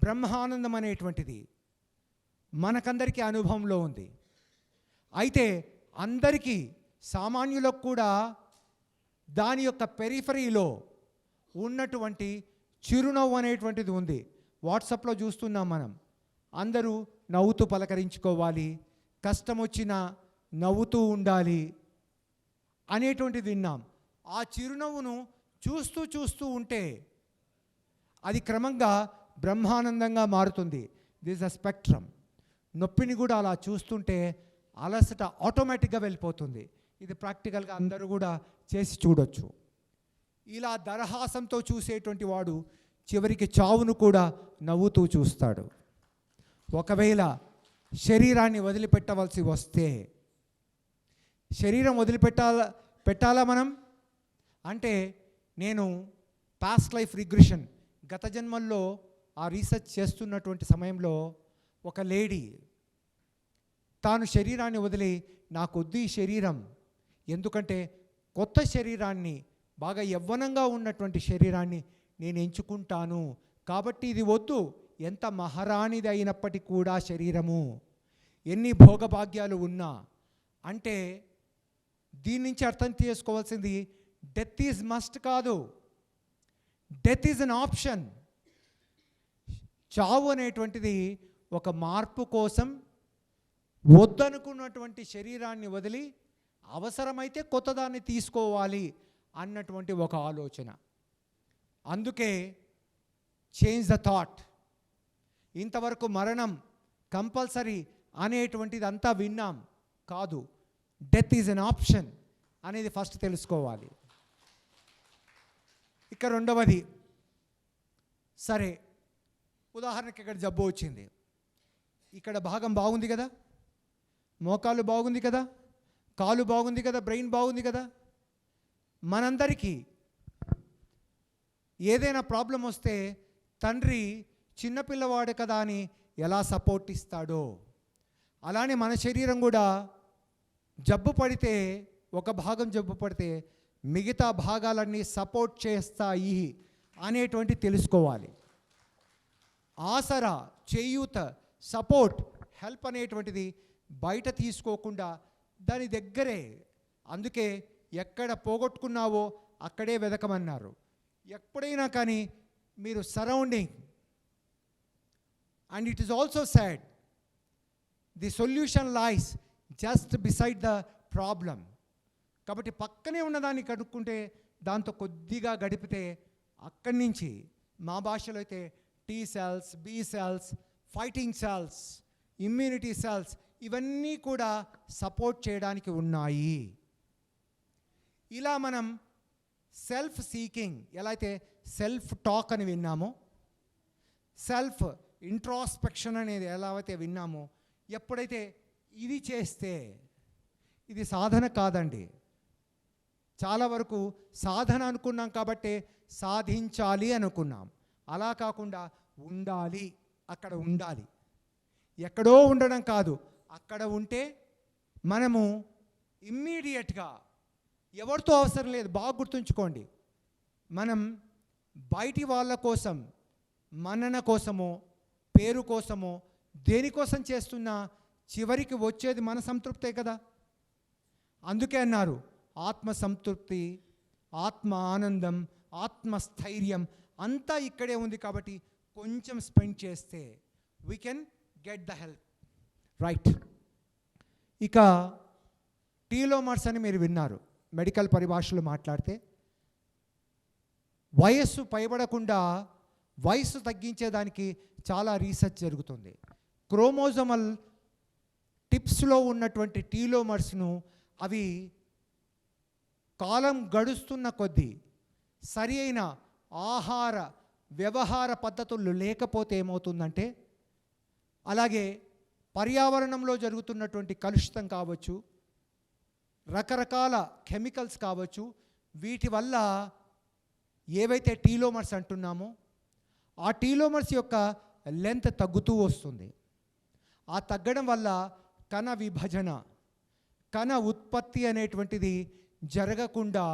బ్రహ్మానందం అనేటువంటిది మనకందరికీ అనుభవంలో ఉంది. అయితే అందరికీ సామాన్యులకు కూడా దాని యొక్క పెరిఫరీలో ఉన్నటువంటి చిరునవ్వు అనేటువంటిది ఉంది. వాట్సాప్లో చూస్తున్నాం మనం, అందరూ నవ్వుతూ పలకరించుకోవాలి, కష్టం వచ్చినా నవ్వుతూ ఉండాలి అనేటువంటిది విన్నాం. ఆ చిరునవ్వును చూస్తూ చూస్తూ ఉంటే అది క్రమంగా బ్రహ్మానందంగా మారుతుంది. This a spectrum. నొప్పిని కూడా అలా చూస్తుంటే అలసట ఆటోమేటిక్గా వెళ్ళిపోతుంది. ఇది ప్రాక్టికల్గా అందరూ కూడా చేసి చూడొచ్చు. ఇలా దరహాసంతో చూసేటువంటి వాడు చివరికి చావును కూడా నవ్వుతూ చూస్తాడు. ఒకవేళ శరీరాన్ని వదిలిపెట్టవలసి వస్తే, శరీరం పెట్టాలా మనం అంటే, నేను పాస్ట్ లైఫ్ రిగ్రెషన్ గత జన్మల్లో ఆ రీసెర్చ్ చేస్తున్నటువంటి సమయంలో ఒక లేడీ తాను శరీరాన్ని వదిలి నాకొద్దు ఈ శరీరం, ఎందుకంటే కొత్త శరీరాన్ని, బాగా యవ్వనంగా ఉన్నటువంటి శరీరాన్ని నేను ఎంచుకుంటాను, కాబట్టి ఇది వద్దు, ఎంత మహారాణిది అయినప్పటికీ కూడా శరీరము, ఎన్ని భోగభాగ్యాలు ఉన్నా. అంటే దీని నుంచి అర్థం చేసుకోవాల్సింది డెత్ ఈజ్ మస్ట్ కాదు, డెత్ ఈజ్ అన్ ఆప్షన్. చావు అనేటువంటిది ఒక మార్పు కోసం వద్దనుకున్నటువంటి శరీరాన్ని వదిలి అవసరమైతే కొత్తదాన్ని తీసుకోవాలి అన్నటువంటి ఒక ఆలోచన. అందుకే చేంజ్ ద థాట్. ఇంతవరకు మరణం కంపల్సరీ అనేటువంటిది అంతా విన్నాం, కాదు, డెత్ ఈజ్ అన్ ఆప్షన్ అనేది ఫస్ట్ తెలుసుకోవాలి. ఇక రెండవది, సరే ఉదాహరణకి ఇక్కడ జబ్బు వచ్చింది, ఇక్కడ భాగం బాగుంది కదా, మోకాలు బాగుంది కదా, కాలు బాగుంది కదా, బ్రెయిన్ బాగుంది కదా. మనందరికీ ఏదైనా ప్రాబ్లం వస్తే తండ్రి చిన్నపిల్లవాడు కదా అని ఎలా సపోర్ట్ ఇస్తాడో, అలానే మన శరీరం కూడా జబ్బు పడితే, ఒక భాగం జబ్బు పడితే మిగతా భాగాలన్నీ సపోర్ట్ చేస్తాయి అనేటువంటి తెలుసుకోవాలి. ఆసరా, చేయూత, సపోర్ట్, హెల్ప్ అనేటువంటిది బయట తీసుకోకుండా దాని దగ్గరే. అందుకే ఎక్కడ పోగొట్టుకున్నావో అక్కడే వెదకమన్నారు. ఎప్పుడైనా కానీ మీరు surrounding, and it is also sad, the solution lies just beside the problem. కాబట్టి పక్కనే ఉన్నదాన్ని కనుక్కుంటే, దాంతో కొద్దిగా గడిపితే అక్కడి నుంచి, మా భాషలో అయితే T cells, B cells, fighting cells, immunity cells, ఇవన్నీ కూడా సపోర్ట్ చేయడానికి ఉన్నాయి. ఇలా మనం సెల్ఫ్ సీకింగ్, ఎలా అయితే సెల్ఫ్ టాక్ అని విన్నామో, సెల్ఫ్ ఇంట్రాస్పెక్షన్ అనేది ఎలా అయితే విన్నామో, ఎప్పుడైతే ఇది చేస్తే, ఇది సాధన కాదండి. చాలా వరకు సాధన అనుకున్నాం కాబట్టి సాధించాలి అనుకున్నాం. అలా కాకుండా ఉండాలి, అక్కడ ఉండాలి. ఎక్కడో ఉండడం కాదు, అక్కడ ఉంటే మనము ఇమ్మీడియట్గా, ఎవరితో అవసరం లేదు. బాగా గుర్తుంచుకోండి, మనం బయటి వాళ్ళ కోసం, మన్నన కోసమో, పేరు కోసమో, దేనికోసం చేస్తున్నా చివరికి వచ్చేది మన సంతృప్తే కదా. అందుకే అన్నారు, ఆత్మ సంతృప్తి, ఆత్మ ఆనందం, ఆత్మస్థైర్యం అంతా ఇక్కడే ఉంది. కాబట్టి కొంచెం స్పెండ్ చేస్తే we can get the help, right. ఇక టీలోమర్స్ అని మీరు విన్నారు. మెడికల్ పరిభాషలో మాట్లాడితే వయస్సు పైబడకుండా వయస్సు తగ్గించేదానికి చాలా రీసెర్చ్ జరుగుతుంది. క్రోమోజోమల్ టిప్స్లో ఉన్నటువంటి టీలోమర్స్ను అవి కాలం గడుస్తున్న కొద్దీ సరి అయిన ఆహార వ్యవహార పద్ధతులు లేకపోతే ఏమవుతుందంటే, అలాగే పర్యావరణంలో జరుగుతున్నటువంటి కలుషితం కావచ్చు, రకరకాల కెమికల్స్ కావచ్చు, వీటి వల్ల ఏవైతే టీలోమర్స్ అంటున్నామో ఆ టీలోమర్స్ యొక్క లెంత్ తగ్గుతూ వస్తుంది. ఆ తగ్గడం వల్ల కణ విభజన, కణ ఉత్పత్తి అనేటువంటిది జరగకుండా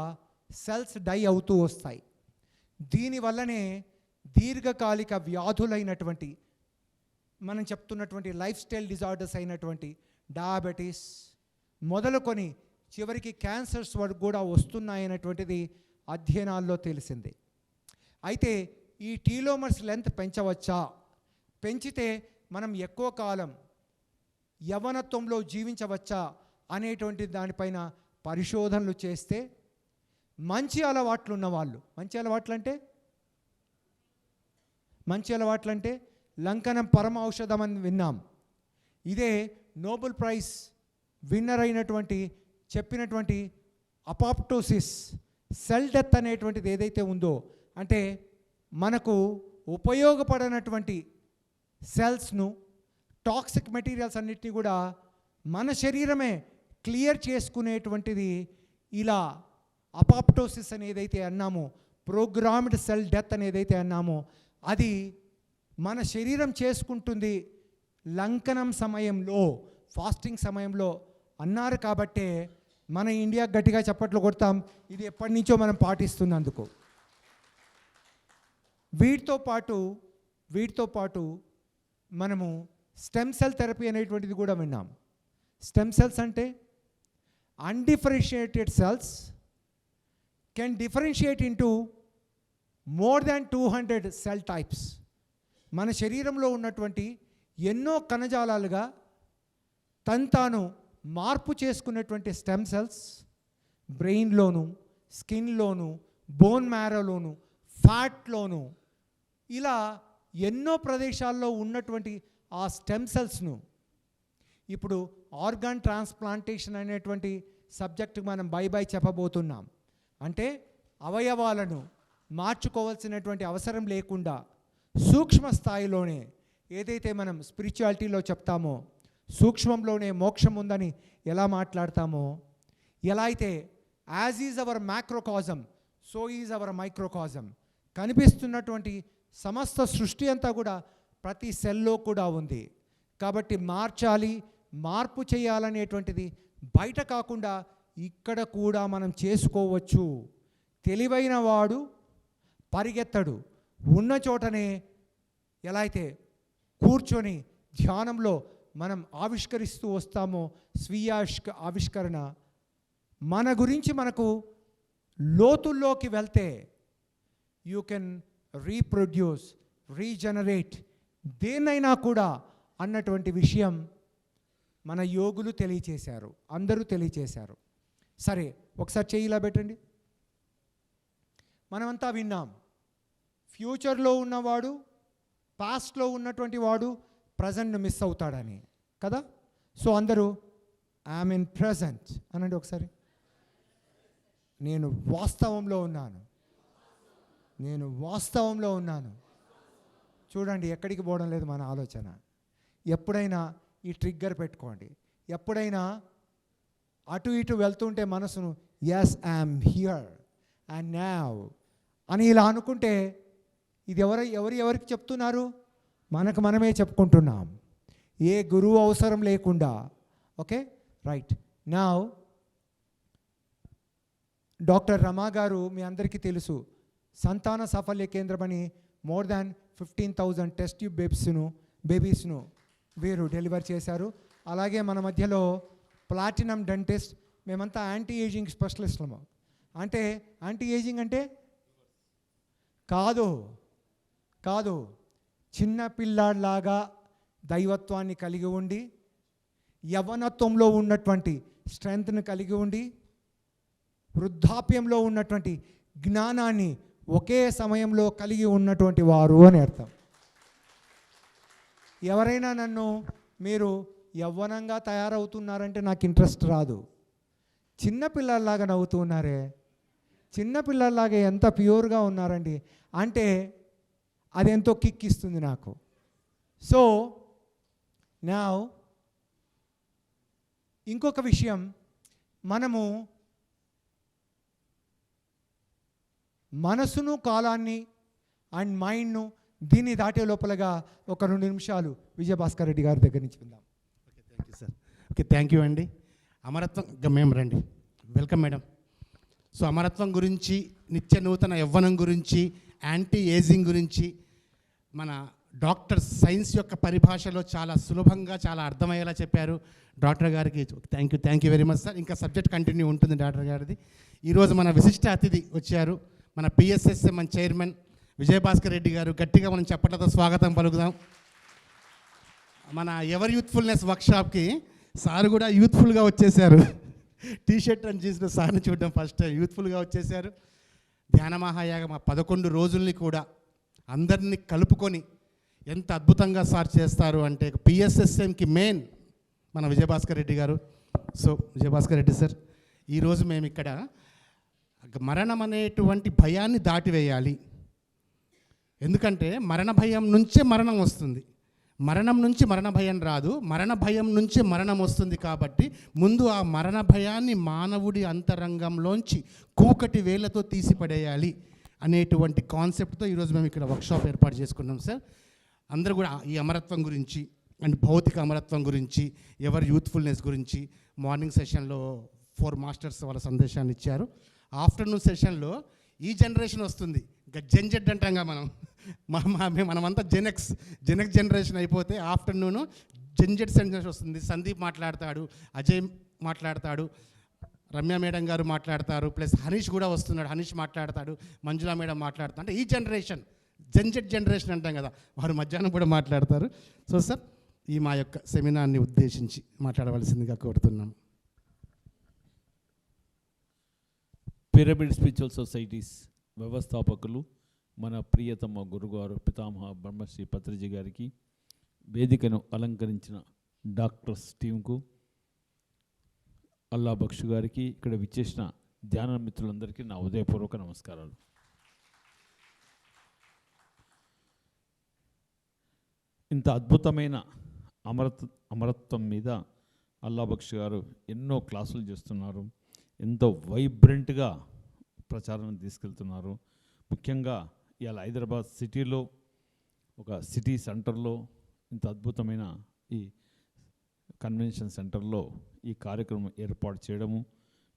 సెల్స్ డై అవుతూ వస్తాయి. దీనివల్లనే దీర్ఘకాలిక వ్యాధులైనటువంటి, మనం చెప్తున్నటువంటి లైఫ్ స్టైల్ డిజార్డర్స్ అయినటువంటి డయాబెటీస్ మొదలుకొని చివరికి క్యాన్సర్స్ వరకు కూడా వస్తున్నాయనేటువంటిది అధ్యయనాల్లో తెలిసింది. అయితే ఈ టీలోమర్స్ లెంత్ పెంచవచ్చా, పెంచితే మనం ఎక్కువ కాలం యవ్వనత్వంలో జీవించవచ్చా అనేటువంటి దానిపైన పరిశోధనలు చేస్తే మంచి అలవాట్లు ఉన్నవాళ్ళు, మంచి అలవాట్లు అంటే లంకనం పరమ ఔషధం అని విన్నాం. ఇదే నోబెల్ ప్రైజ్ విన్నర్ అయినటువంటి చెప్పినటువంటి అపాప్టోసిస్, సెల్ డెత్ అనేటువంటిది ఏదైతే ఉందో, అంటే మనకు ఉపయోగపడనటువంటి సెల్స్ను, టాక్సిక్ మెటీరియల్స్ అన్నిటినీ కూడా మన శరీరమే క్లియర్ చేసుకునేటువంటిది. ఇలా అపాప్టోసిస్ అని ఏదైతే అన్నామో, ప్రోగ్రామ్డ్ సెల్ డెత్ అని ఏదైతే అన్నామో, అది మన శరీరం చేసుకుంటుంది లంకనం సమయంలో, ఫాస్టింగ్ సమయంలో అన్నారు. కాబట్టే మన ఇండియా గట్టిగా చప్పట్లు కొడతాం, ఇది ఎప్పటి నుంచో మనం పాటిస్తున్నందుకు. వీటితో పాటు మనము స్టెమ్ సెల్ థెరపీ అనేటువంటిది కూడా విన్నాం. స్టెమ్ సెల్స్ అంటే undifferentiated cells can differentiate into more than 200 cell types. మన శరీరంలో ఉన్నటువంటి ఎన్నో కణజాలాలుగా తాను మార్పు చేసుకున్నటువంటి స్టెమ్ సెల్స్ బ్రెయిన్లోను, స్కిన్లోను, బోన్ మ్యారోలోను, ఫ్యాట్లోను, ఇలా ఎన్నో ప్రదేశాల్లో ఉన్నటువంటి ఆ స్టెమ్ సెల్స్ను ఇప్పుడు ఆర్గాన్ ట్రాన్స్ప్లాంటేషన్ అనేటువంటి సబ్జెక్టుకు మనం బై చెప్పబోతున్నాం. అంటే అవయవాలను మార్చుకోవాల్సినటువంటి అవసరం లేకుండా సూక్ష్మ స్థాయిలోనే, ఏదైతే మనం స్పిరిచువాలిటీలో చెప్తామో సూక్ష్మంలోనే మోక్షం ఉందని ఎలా మాట్లాడతామో, ఎలా అయితే as is our macrocosm so is our microcosm, కనిపిస్తున్నటువంటి సమస్త సృష్టి అంతా కూడా ప్రతి సెల్లో కూడా ఉంది. కాబట్టి మార్పు చేయాలనేటువంటిది బయట కాకుండా ఇక్కడ కూడా మనం చేసుకోవచ్చు. తెలివైన వాడు పరిగెత్తడు, ఉన్న చోటనే ఎలా అయితే కూర్చొని ధ్యానంలో మనం ఆవిష్కరిస్తూ వస్తామో స్వీయ ఆవిష్కరణ, మన గురించి మనకు లోతుల్లోకి వెళ్తే యూ కెన్ రీప్రొడ్యూస్, రీజనరేట్ దేన్నైనా కూడా అన్నటువంటి విషయం మన యోగులు తెలియచేశారు, అందరూ తెలియచేశారు. సరే, ఒకసారి చెయ్యిలా పెట్టండి. మనమంతా విన్నాం, ఫ్యూచర్లో ఉన్నవాడు, పాస్ట్లో ఉన్నటువంటి వాడు ప్రజెంట్ను మిస్ అవుతాడని కదా. సో అందరూ ఐఎమ్ ఇన్ ప్రజెంట్ అనండి ఒకసారి. నేను వాస్తవంలో ఉన్నాను. చూడండి, ఎక్కడికి పోవడం లేదు మన ఆలోచన. ఎప్పుడైనా ఈ ట్రిగ్గర్ పెట్టుకోండి. ఎప్పుడైనా అటు ఇటు వెళ్తుంటే మనసును yes I'm here and now అని ఇలా అనుకుంటే, ఇది ఎవరికి చెప్తున్నారు? మనకు మనమే చెప్పుకుంటున్నాం, ఏ గురువు అవసరం లేకుండా. Okay, right. నౌ డాక్టర్ రమా గారు మీ అందరికీ తెలుసు, సంతాన సాఫల్య కేంద్రం అని మోర్ దాన్ 15,000 టెస్ట్ ట్యూబ్ బేబీస్ను వీరు డెలివర్ చేశారు. అలాగే మన మధ్యలో ప్లాటినం డెంటిస్ట్, మేమంతా యాంటీ ఏజింగ్ స్పెషలిస్టులము. అంటే యాంటీ ఏజింగ్ అంటే కాదు, చిన్న పిల్లాడిలాగా దైవత్వాన్ని కలిగి ఉండి, యవ్వనత్వంలో ఉన్నటువంటి స్ట్రెంగ్త్ని కలిగి ఉండి, వృద్ధాప్యంలో ఉన్నటువంటి జ్ఞానాన్ని ఒకే సమయంలో కలిగి ఉన్నటువంటి వారు అని అర్థం. ఎవరైనా నన్ను మీరు యవ్వనంగా తయారవుతున్నారంటే నాకు ఇంట్రెస్ట్ రాదు. చిన్నపిల్లల్లాగా నవ్వుతూ ఉన్నారే, చిన్నపిల్లల్లాగా ఎంత ప్యూర్గా ఉన్నారండి అంటే అదెంతో కిక్ ఇస్తుంది నాకు. సో నా ఇంకొక విషయం, మనము మనసును, కాలాన్ని అండ్ మైండ్ను దీన్ని దాటే లోపలగా ఒక 2 నిమిషాలు విజయభాస్కర్ రెడ్డి గారి దగ్గర నుంచి విందాం. Okay, thank you sir. Okay, thank you అండి. అమరత్వం మేము రండి, వెల్కమ్ మేడం. సో అమరత్వం గురించి, నిత్య నూతన యవ్వనం గురించి యాంటీ ఏజింగ్ గురించి మన డాక్టర్ సైన్స్ యొక్క పరిభాషలో చాలా సులభంగా చాలా అర్థమయ్యేలా చెప్పారు. డాక్టర్ గారికి thank you very much sir. ఇంకా సబ్జెక్ట్ కంటిన్యూ ఉంటుంది డాక్టర్ గారిది. ఈరోజు మన విశిష్ట అతిథి వచ్చారు, మన పిఎస్ఎస్ఎం మన చైర్మన్ విజయభాస్కర్ రెడ్డి గారు. గట్టిగా మనం చప్పట్లతో స్వాగతం పలుకుదాం. మన ఎవర్ యూత్ఫుల్నెస్ వర్క్షాప్కి సార్ కూడా యూత్ఫుల్గా వచ్చేసారు. టీషర్ట్ అని చేసిన సార్ని చూడడం ఫస్ట్ టైం యూత్ఫుల్గా వచ్చేసారు. ధ్యాన మహాయాగం 11 రోజుల్ని కూడా అందరినీ కలుపుకొని ఎంత అద్భుతంగా సార్ చేస్తారు అంటే పిఎస్ఎస్ఎంకి మెయిన్ మన విజయభాస్కర్ రెడ్డి గారు. సో విజయభాస్కర్ రెడ్డి సార్, ఈరోజు మేము ఇక్కడ మరణం అనేటువంటి భయాన్ని దాటివేయాలి. ఎందుకంటే మరణ భయం నుంచే మరణం వస్తుంది, మరణం నుంచి మరణ భయం రాదు, మరణ భయం నుంచి మరణం వస్తుంది. కాబట్టి ముందు ఆ మరణ భయాన్ని మానవుడి అంతరంగంలోంచి కూకటి వేళ్లతో తీసిపడేయాలి అనేటువంటి కాన్సెప్ట్తో ఈరోజు మేము ఇక్కడ వర్క్షాప్ ఏర్పాటు చేసుకున్నాం సార్. అందరూ కూడా ఈ అమరత్వం గురించి అండ్ భౌతిక అమరత్వం గురించి, ఎవరి యూత్ఫుల్నెస్ గురించి మార్నింగ్ సెషన్లో 4 మాస్టర్స్ వాళ్ళ సందేశాన్ని ఇచ్చారు. ఆఫ్టర్నూన్ సెషన్లో ఈ జనరేషన్ వస్తుంది, ఇంకా జెన్జెడ్ అంటాంగా మనమంతా జెనెక్స్ జనరేషన్ అయిపోతే ఆఫ్టర్నూను జెన్జెడ్ జనరేషన్ వస్తుంది. సందీప్ మాట్లాడతాడు, అజయ్ మాట్లాడతాడు, రమ్య మేడం గారు మాట్లాడతారు, ప్లస్ హనీష్ కూడా వస్తున్నాడు, హనీష్ మాట్లాడతాడు, మంజులా మేడం మాట్లాడతారు. అంటే ఈ జనరేషన్ జెన్జెడ్ జనరేషన్ అంటాం కదా, వారు మధ్యాహ్నం కూడా మాట్లాడతారు. సో సార్, ఈ మా యొక్క సెమినార్ని ఉద్దేశించి మాట్లాడవలసిందిగా కోరుతున్నాం. పిరమిడ్ స్పిరిచువల్ సొసైటీస్ వ్యవస్థాపకులు మన ప్రియతమ గురుగారు పితామహ బ్రహ్మశ్రీ పత్రిజీ గారికి, వేదికను అలంకరించిన డాక్టర్స్ టీంకు, అల్లా బక్షు గారికి, ఇక్కడ విచ్చేసిన ధ్యాన మిత్రులందరికీ నా ఉదయపూర్వక నమస్కారాలు. ఇంత అద్భుతమైన అమరత్వం మీద అల్లా బక్షు గారు ఎన్నో క్లాసులు చేస్తున్నారు, ఎంతో వైబ్రెంట్గా ప్రచారం తీసుకెళ్తున్నారు. ముఖ్యంగా ఇవాళ హైదరాబాద్ సిటీలో ఒక సిటీ సెంటర్లో ఇంత అద్భుతమైన ఈ కన్వెన్షన్ సెంటర్లో ఈ కార్యక్రమం ఏర్పాటు చేయడము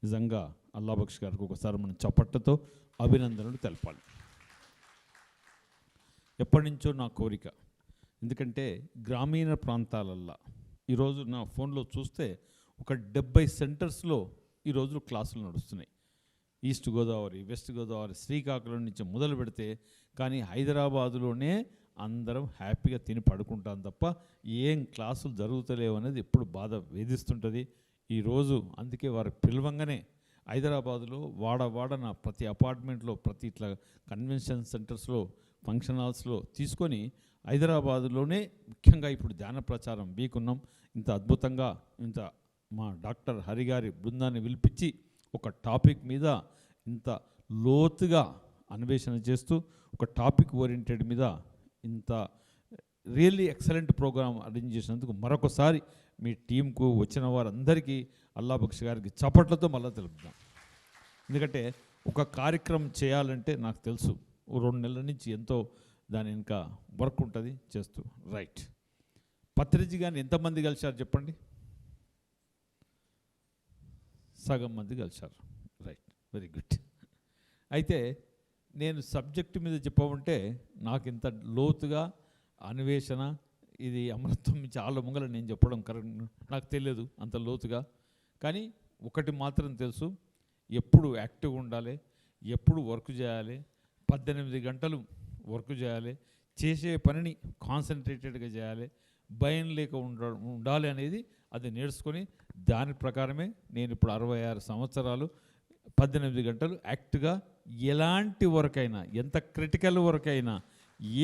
నిజంగా అల్లా బక్ష్ గారికి ఒకసారి మనం చప్పట్లతో అభినందనలు తెలపాలి. ఎప్పటి నుంచో నా కోరిక, ఎందుకంటే గ్రామీణ ప్రాంతాలల్లో ఈరోజు నా ఫోన్లో చూస్తే ఒక 70 సెంటర్స్లో ఈరోజు క్లాసులు నడుస్తున్నాయి. ఈస్ట్ గోదావరి, వెస్ట్ గోదావరి, శ్రీకాకుళం నుంచి మొదలు పెడితే, కానీ హైదరాబాదులోనే అందరం హ్యాపీగా తిని పడుకుంటాం తప్ప ఏం క్లాసులు జరుగుతలేవు అనేది ఎప్పుడు బాధ వేధిస్తుంటుంది. ఈరోజు అందుకే వారు పిలవంగానే హైదరాబాదులో వాడన ప్రతి అపార్ట్మెంట్లో, ప్రతి ఇట్లా కన్వెన్షన్ సెంటర్స్లో, ఫంక్షన్ హాల్స్లో తీసుకొని హైదరాబాదులోనే ముఖ్యంగా ఇప్పుడు ధ్యాన ప్రచారం వీకున్నాం. ఇంత అద్భుతంగా ఇంత మా డాక్టర్ హరిగారి బృందాన్ని పిలిపించి ఒక టాపిక్ మీద ఇంత లోతుగా అన్వేషణ చేస్తూ ఒక టాపిక్ ఓరియంటెడ్ మీద ఇంత రియల్లీ ఎక్సలెంట్ ప్రోగ్రామ్ అరేంజ్ చేసినందుకు మరొకసారి మీ టీంకు వచ్చిన వారందరికీ అల్లా బక్ష్ గారికి చప్పట్లతో మళ్ళీ తెలుపుదాం. ఎందుకంటే ఒక కార్యక్రమం చేయాలంటే నాకు తెలుసు 2 నెలల నుంచి ఎంతో దాని ఇంకా వర్క్ ఉంటుంది చేస్తూ. రైట్, పత్రిజీ గారిని ఎంతమంది కలిశారు చెప్పండి? సగం మంది కలిశారు. Right, very good. అయితే నేను సబ్జెక్టు మీద చెప్పమంటే నాకు ఇంత లోతుగా అన్వేషణ, ఇది అమరత్వం చాలా ముంగల నేను చెప్పడం కరెక్ట్ నాకు తెలియదు అంత లోతుగా. కానీ ఒకటి మాత్రం తెలుసు, ఎప్పుడు యాక్టివ్గా ఉండాలి, ఎప్పుడు వర్క్ చేయాలి, 18 గంటలు వర్క్ చేయాలి, చేసే పనిని కాన్సన్ట్రేటెడ్గా చేయాలి, భయం లేక ఉండాలి అనేది అది నేర్చుకొని దాని ప్రకారమే నేను ఇప్పుడు 66 సంవత్సరాలు 18 గంటలు యాక్ట్గా ఎలాంటి వర్క్ అయినా, ఎంత క్రిటికల్ వర్క్ అయినా,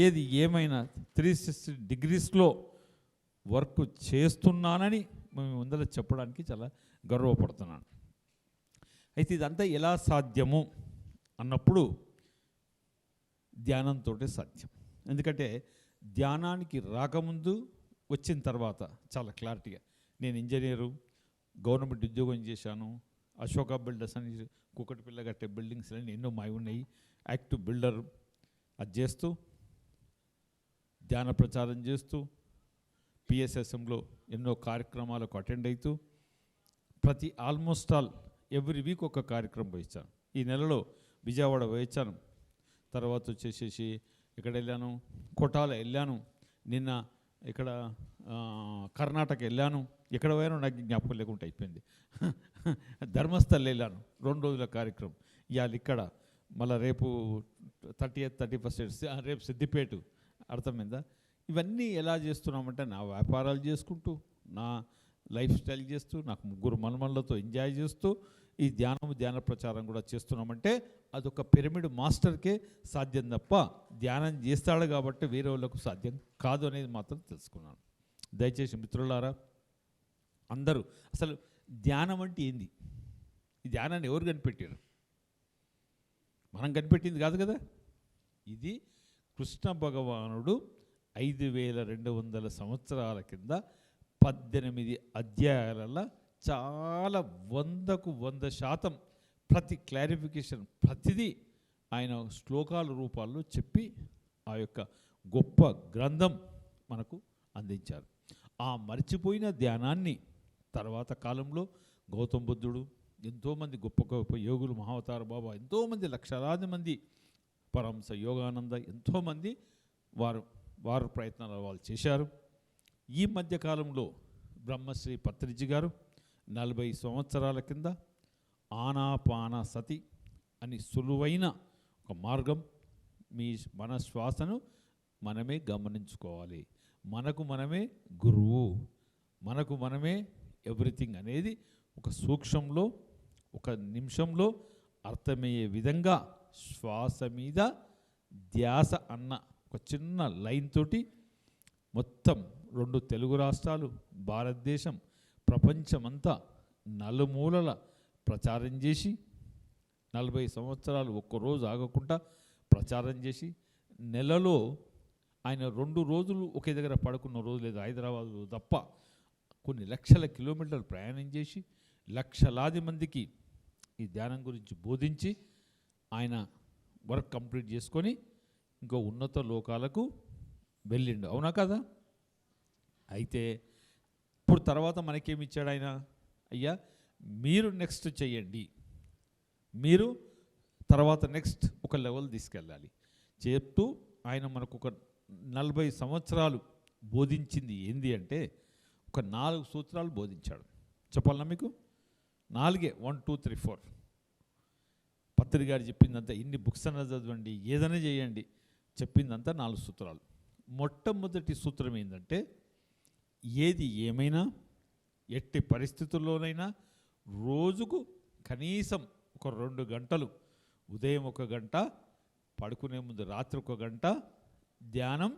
ఏది ఏమైనా 360 డిగ్రీస్లో వర్క్ చేస్తున్నానని మేము ముందర చెప్పడానికి చాలా గర్వపడుతున్నాను. అయితే ఇదంతా ఎలా సాధ్యము అన్నప్పుడు ధ్యానంతో సాధ్యం. ఎందుకంటే ధ్యానానికి రాకముందు వచ్చిన తర్వాత చాలా క్లారిటీగా, నేను ఇంజనీరు, గవర్నమెంట్ ఉద్యోగం చేశాను, అశోక బిల్డర్స్ అని కుకటిపిల్ల కట్టే బిల్డింగ్స్ అని ఎన్నో మావి ఉన్నాయి, యాక్టివ్ బిల్డర్ అది చేస్తూ ధ్యాన ప్రచారం చేస్తూ పిఎస్ఎస్ఎంలో ఎన్నో కార్యక్రమాలకు అటెండ్ అవుతూ ఆల్మోస్ట్ ఆల్ ఎవ్రీ వీక్ ఒక కార్యక్రమం వహించాను. ఈ నెలలో విజయవాడ వహించాను, తర్వాత వచ్చేసేసి ఇక్కడ వెళ్ళాను, కొటాల వెళ్ళాను, నిన్న ఇక్కడ కర్ణాటక వెళ్ళాను, ఎక్కడ పోయానో నాకు జ్ఞాపకం లేకుండా అయిపోయింది. ధర్మస్థల్ వెళ్ళాను, 2 రోజుల కార్యక్రమం. ఇవాళ ఇక్కడ మళ్ళీ రేపు 30th 31st రేపు సిద్దిపేట. అర్థమైందా? ఇవన్నీ ఎలా చేస్తున్నామంటే నా వ్యాపారాలు చేసుకుంటూ, నా లైఫ్ స్టైల్ చేస్తూ, నాకు 3 మనమళ్ళతో ఎంజాయ్ చేస్తూ ఈ ధ్యాన ప్రచారం కూడా చేస్తున్నామంటే అదొక పిరమిడ్ మాస్టర్కే సాధ్యం తప్ప ధ్యానం చేస్తాడు కాబట్టి వేరే వాళ్ళకు సాధ్యం కాదు అనేది మాత్రం తెలుసుకున్నాను. దయచేసి మిత్రులారా, అందరూ అసలు ధ్యానం అంటే ఏంది? ఈ ధ్యానాన్ని ఎవరు కనిపెట్టారు? మనం కనిపెట్టింది కాదు కదా. ఇది కృష్ణ భగవానుడు 5200 సంవత్సరాల కింద 18 అధ్యాయాలలో చాలా 100కు 100% ప్రతి క్లారిఫికేషన్ ప్రతిదీ ఆయన శ్లోకాల రూపాల్లో చెప్పి ఆ యొక్క గొప్ప గ్రంథం మనకు అందించారు. ఆ మర్చిపోయిన ధ్యానాన్ని తర్వాత కాలంలో గౌతమ బుద్ధుడు, ఎంతోమంది గొప్ప గొప్ప యోగులు, మహావతార బాబా, ఎంతోమంది లక్షలాది మంది, పరమహంస యోగానంద, ఎంతోమంది వారు ప్రయత్నాలు వాళ్ళు చేశారు. ఈ మధ్యకాలంలో బ్రహ్మశ్రీ పత్రిజీ గారు 40 సంవత్సరాల కింద ఆనాపాన సతి అని సులువైన ఒక మార్గం, మన శ్వాసను మనమే గమనించుకోవాలి, మనకు మనమే గురువు, మనకు మనమే ఎవ్రీథింగ్ అనేది ఒక సూక్ష్మంలో, ఒక నిమిషంలో అర్థమయ్యే విధంగా శ్వాస మీద ధ్యాస అన్న ఒక చిన్న లైన్ తోటి మొత్తం 2 తెలుగు రాష్ట్రాలు, భారతదేశం, ప్రపంచమంతా నలుమూలల ప్రచారం చేసి 40 సంవత్సరాలు ఒక్కరోజు ఆగకుండా ప్రచారం చేసి, నెలలో ఆయన 2 రోజులు ఒకే దగ్గర పడుకున్న రోజు లేదు హైదరాబాద్లో తప్ప, కొన్ని లక్షల కిలోమీటర్లు ప్రయాణం చేసి లక్షలాది మందికి ఈ ధ్యానం గురించి బోధించి ఆయన వర్క్ కంప్లీట్ చేసుకొని ఇంకో ఉన్నత లోకాలకు వెళ్ళిండు. అవునా కదా? అయితే ఇప్పుడు తర్వాత మనకేమి ఇచ్చాడు ఆయన? అయ్యా మీరు నెక్స్ట్ చెయ్యండి, మీరు తర్వాత నెక్స్ట్ ఒక లెవెల్ తీసుకెళ్ళాలి చెప్తూ ఆయన మనకు ఒక 40 సంవత్సరాలు బోధించింది ఏంది అంటే ఒక 4 సూత్రాలు బోధించాడు. చెప్పాలన్నా మీకు? 4 1 2 3 4 పత్రి గారు చెప్పిందంతా, ఇన్ని బుక్స్ అన్న చదవండి, ఏదైనా చేయండి, చెప్పిందంతా 4 సూత్రాలు. మొట్టమొదటి సూత్రం ఏంటంటే, ఏది ఏమైనా ఎట్టి పరిస్థితుల్లోనైనా రోజుకు కనీసం ఒక 2 గంటలు, ఉదయం 1 గంట, పడుకునే ముందు రాత్రి 1 గంట ధ్యానం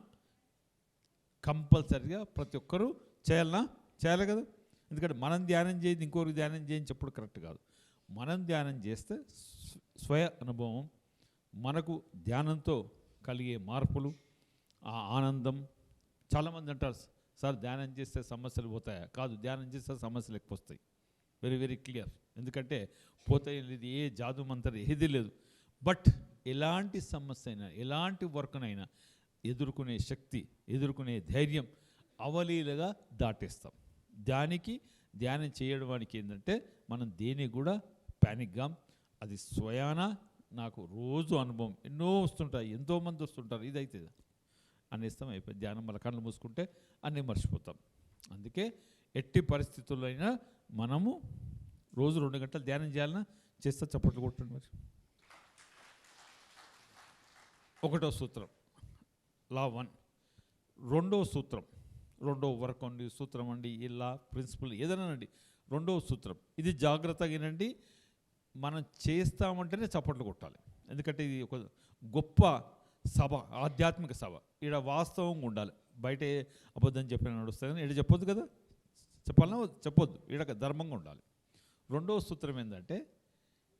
కంపల్సరిగా ప్రతి ఒక్కరూ చేయాలి కదా. ఎందుకంటే మనం ధ్యానం చేయండి ఇంకొకరికి ధ్యానం చేయని చెప్పడం కరెక్ట్ కాదు. మనం ధ్యానం చేస్తే స్వయ అనుభవం, మనకు ధ్యానంతో కలిగే మార్పులు, ఆ ఆనందం. చాలామంది అంటారు, సార్ ధ్యానం చేస్తే సమస్యలు పోతాయా? కాదు, ధ్యానం చేస్తే సమస్యలు ఎక్కువ వస్తాయి. Very very clear. ఎందుకంటే పోతాయి, ఏ జాదు మంత్రం ఏది లేదు. బట్ ఎలాంటి సమస్య అయినా, ఎలాంటి వర్క్నైనా ఎదుర్కొనే శక్తి, ఎదుర్కొనే ధైర్యం అవలీలగా దాటేస్తాం. ధ్యానం చేయడానికి ఏంటంటే మనం దేనికి కూడా ప్యానిక్గా, అది స్వయాన నాకు రోజు అనుభవం ఎన్నో వస్తుంటాయి, ఎంతోమంది వస్తుంటారు, ఇదైతే అనేస్తాం, అయిపోయి ధ్యానం మళ్ళీ కళ్ళు మూసుకుంటే అన్నీ మర్చిపోతాం. అందుకే ఎట్టి పరిస్థితుల్లో అయినా మనము రోజు 2 గంటలు ధ్యానం చేయాలన్నా చేస్తే చప్పట్లు కొట్టండి. మరి 1వ సూత్రం లా 1. 2వ సూత్రం, 2వ వర్క్ అండి, సూత్రం అండి, ఇలా ప్రిన్సిపల్ ఏదైనా అండి, 2వ సూత్రం ఇది జాగ్రత్తగా వినండి. మనం చేస్తామంటేనే చప్పట్లు కొట్టాలి. ఎందుకంటే ఇది ఒక గొప్ప సభ, ఆధ్యాత్మిక సభ. ఈడ వాస్తవంగా ఉండాలి. బయట అబద్ధం చెప్పిన నడుస్తుంది కానీ ఈడ చెప్పొద్దు కదా, చెప్పాలన్నా చెప్పొద్దు, ఈడ ధర్మంగా ఉండాలి. 2వ సూత్రం ఏంటంటే,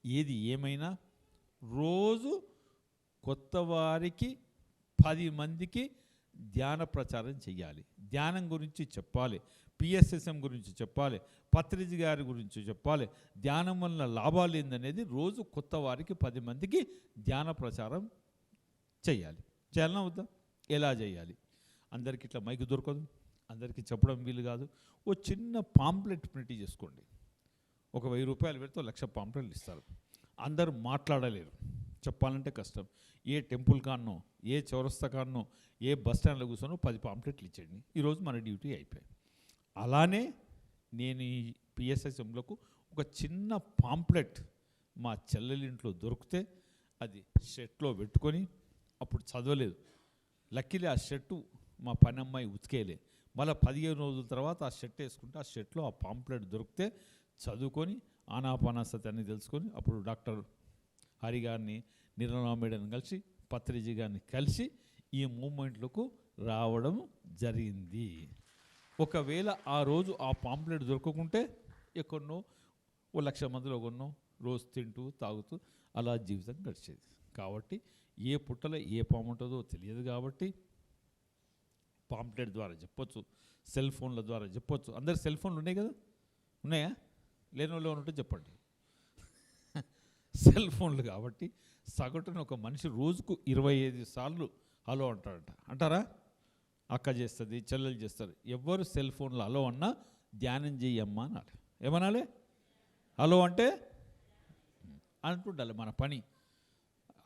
ఏది ఏమైనా రోజు కొత్త వారికి 10 మందికి ధ్యాన ప్రచారం చేయాలి, ధ్యానం గురించి చెప్పాలి, పిఎస్ఎస్ఎం గురించి చెప్పాలి, పత్రిజీ గారి గురించి చెప్పాలి, ధ్యానం వల్ల లాభాలు ఏందనేది రోజు కొత్త వారికి 10 మందికి ధ్యాన ప్రచారం చేయాలన్నా వద్దా? ఎలా చేయాలి? అందరికీ ఇట్లా మైకు దొరకదు, అందరికీ చెప్పడం వీలు కాదు. ఓ చిన్న పాంప్లెట్ ప్రింట్ చేసుకోండి. ఒక 1000 రూపాయలు పెడితే 1,00,000 పాంప్లెట్లు ఇస్తారు. అందరూ మాట్లాడలేరు. చెప్పాలంటే కష్టం. ఏ టెంపుల్ కాన్నో, ఏ చౌరస్తా కాన్నో, ఏ బస్ స్టాండ్లో కూర్చొనో 10 పాంప్లెట్లు ఇచ్చేయండి. ఈరోజు మన డ్యూటీ అయిపోయాయి. అలానే నేను ఈ పిఎస్ఎస్ఎంలకు ఒక చిన్న పాంప్లెట్ మా చెల్లెలింట్లో దొరికితే అది షర్ట్లో పెట్టుకొని, అప్పుడు చదవలేదు, లక్కీలే ఆ షర్టు మా పని అమ్మాయి ఉతికేయలే. మళ్ళీ 15 రోజుల తర్వాత ఆ షర్ట్ వేసుకుంటే ఆ షర్ట్లో ఆ పాంప్లెట్ దొరికితే చదువుకొని ఆనాపానాసతి అన్ని తెలుసుకొని, అప్పుడు డాక్టర్ హరి గారిని, నిర్మలా మేడం కలిసి, పత్రిజీ గారిని కలిసి ఈ మూమెంట్లకు రావడం జరిగింది. ఒకవేళ ఆ రోజు ఆ పాంప్లెట్ దొరకకుంటే ఎక్కడనో 1,00,000 మందిలో కొన్నో రోజు తింటూ తాగుతూ అలా జీవితం గడిచేది. కాబట్టి ఏ పుట్టలో ఏ పాము ఉంటుందో తెలియదు. కాబట్టి పాంప్లెట్ ద్వారా చెప్పొచ్చు, సెల్ ఫోన్ల ద్వారా చెప్పొచ్చు. అందరు సెల్ ఫోన్లు ఉన్నాయి కదా, ఉన్నాయా? లేని వాళ్ళు ఉంటే చెప్పండి. సెల్ ఫోన్లు కాబట్టి సగటున ఒక మనిషి రోజుకు 25 సార్లు హలో అంటారా? అక్క చేస్తుంది, చెల్లెలు చేస్తారు. ఎవరు సెల్ ఫోన్లో హలో అన్నా ధ్యానం చెయ్యమ్మా అనాలి. ఏమనాలి? హలో అంటే అంటుండాలి మన పని.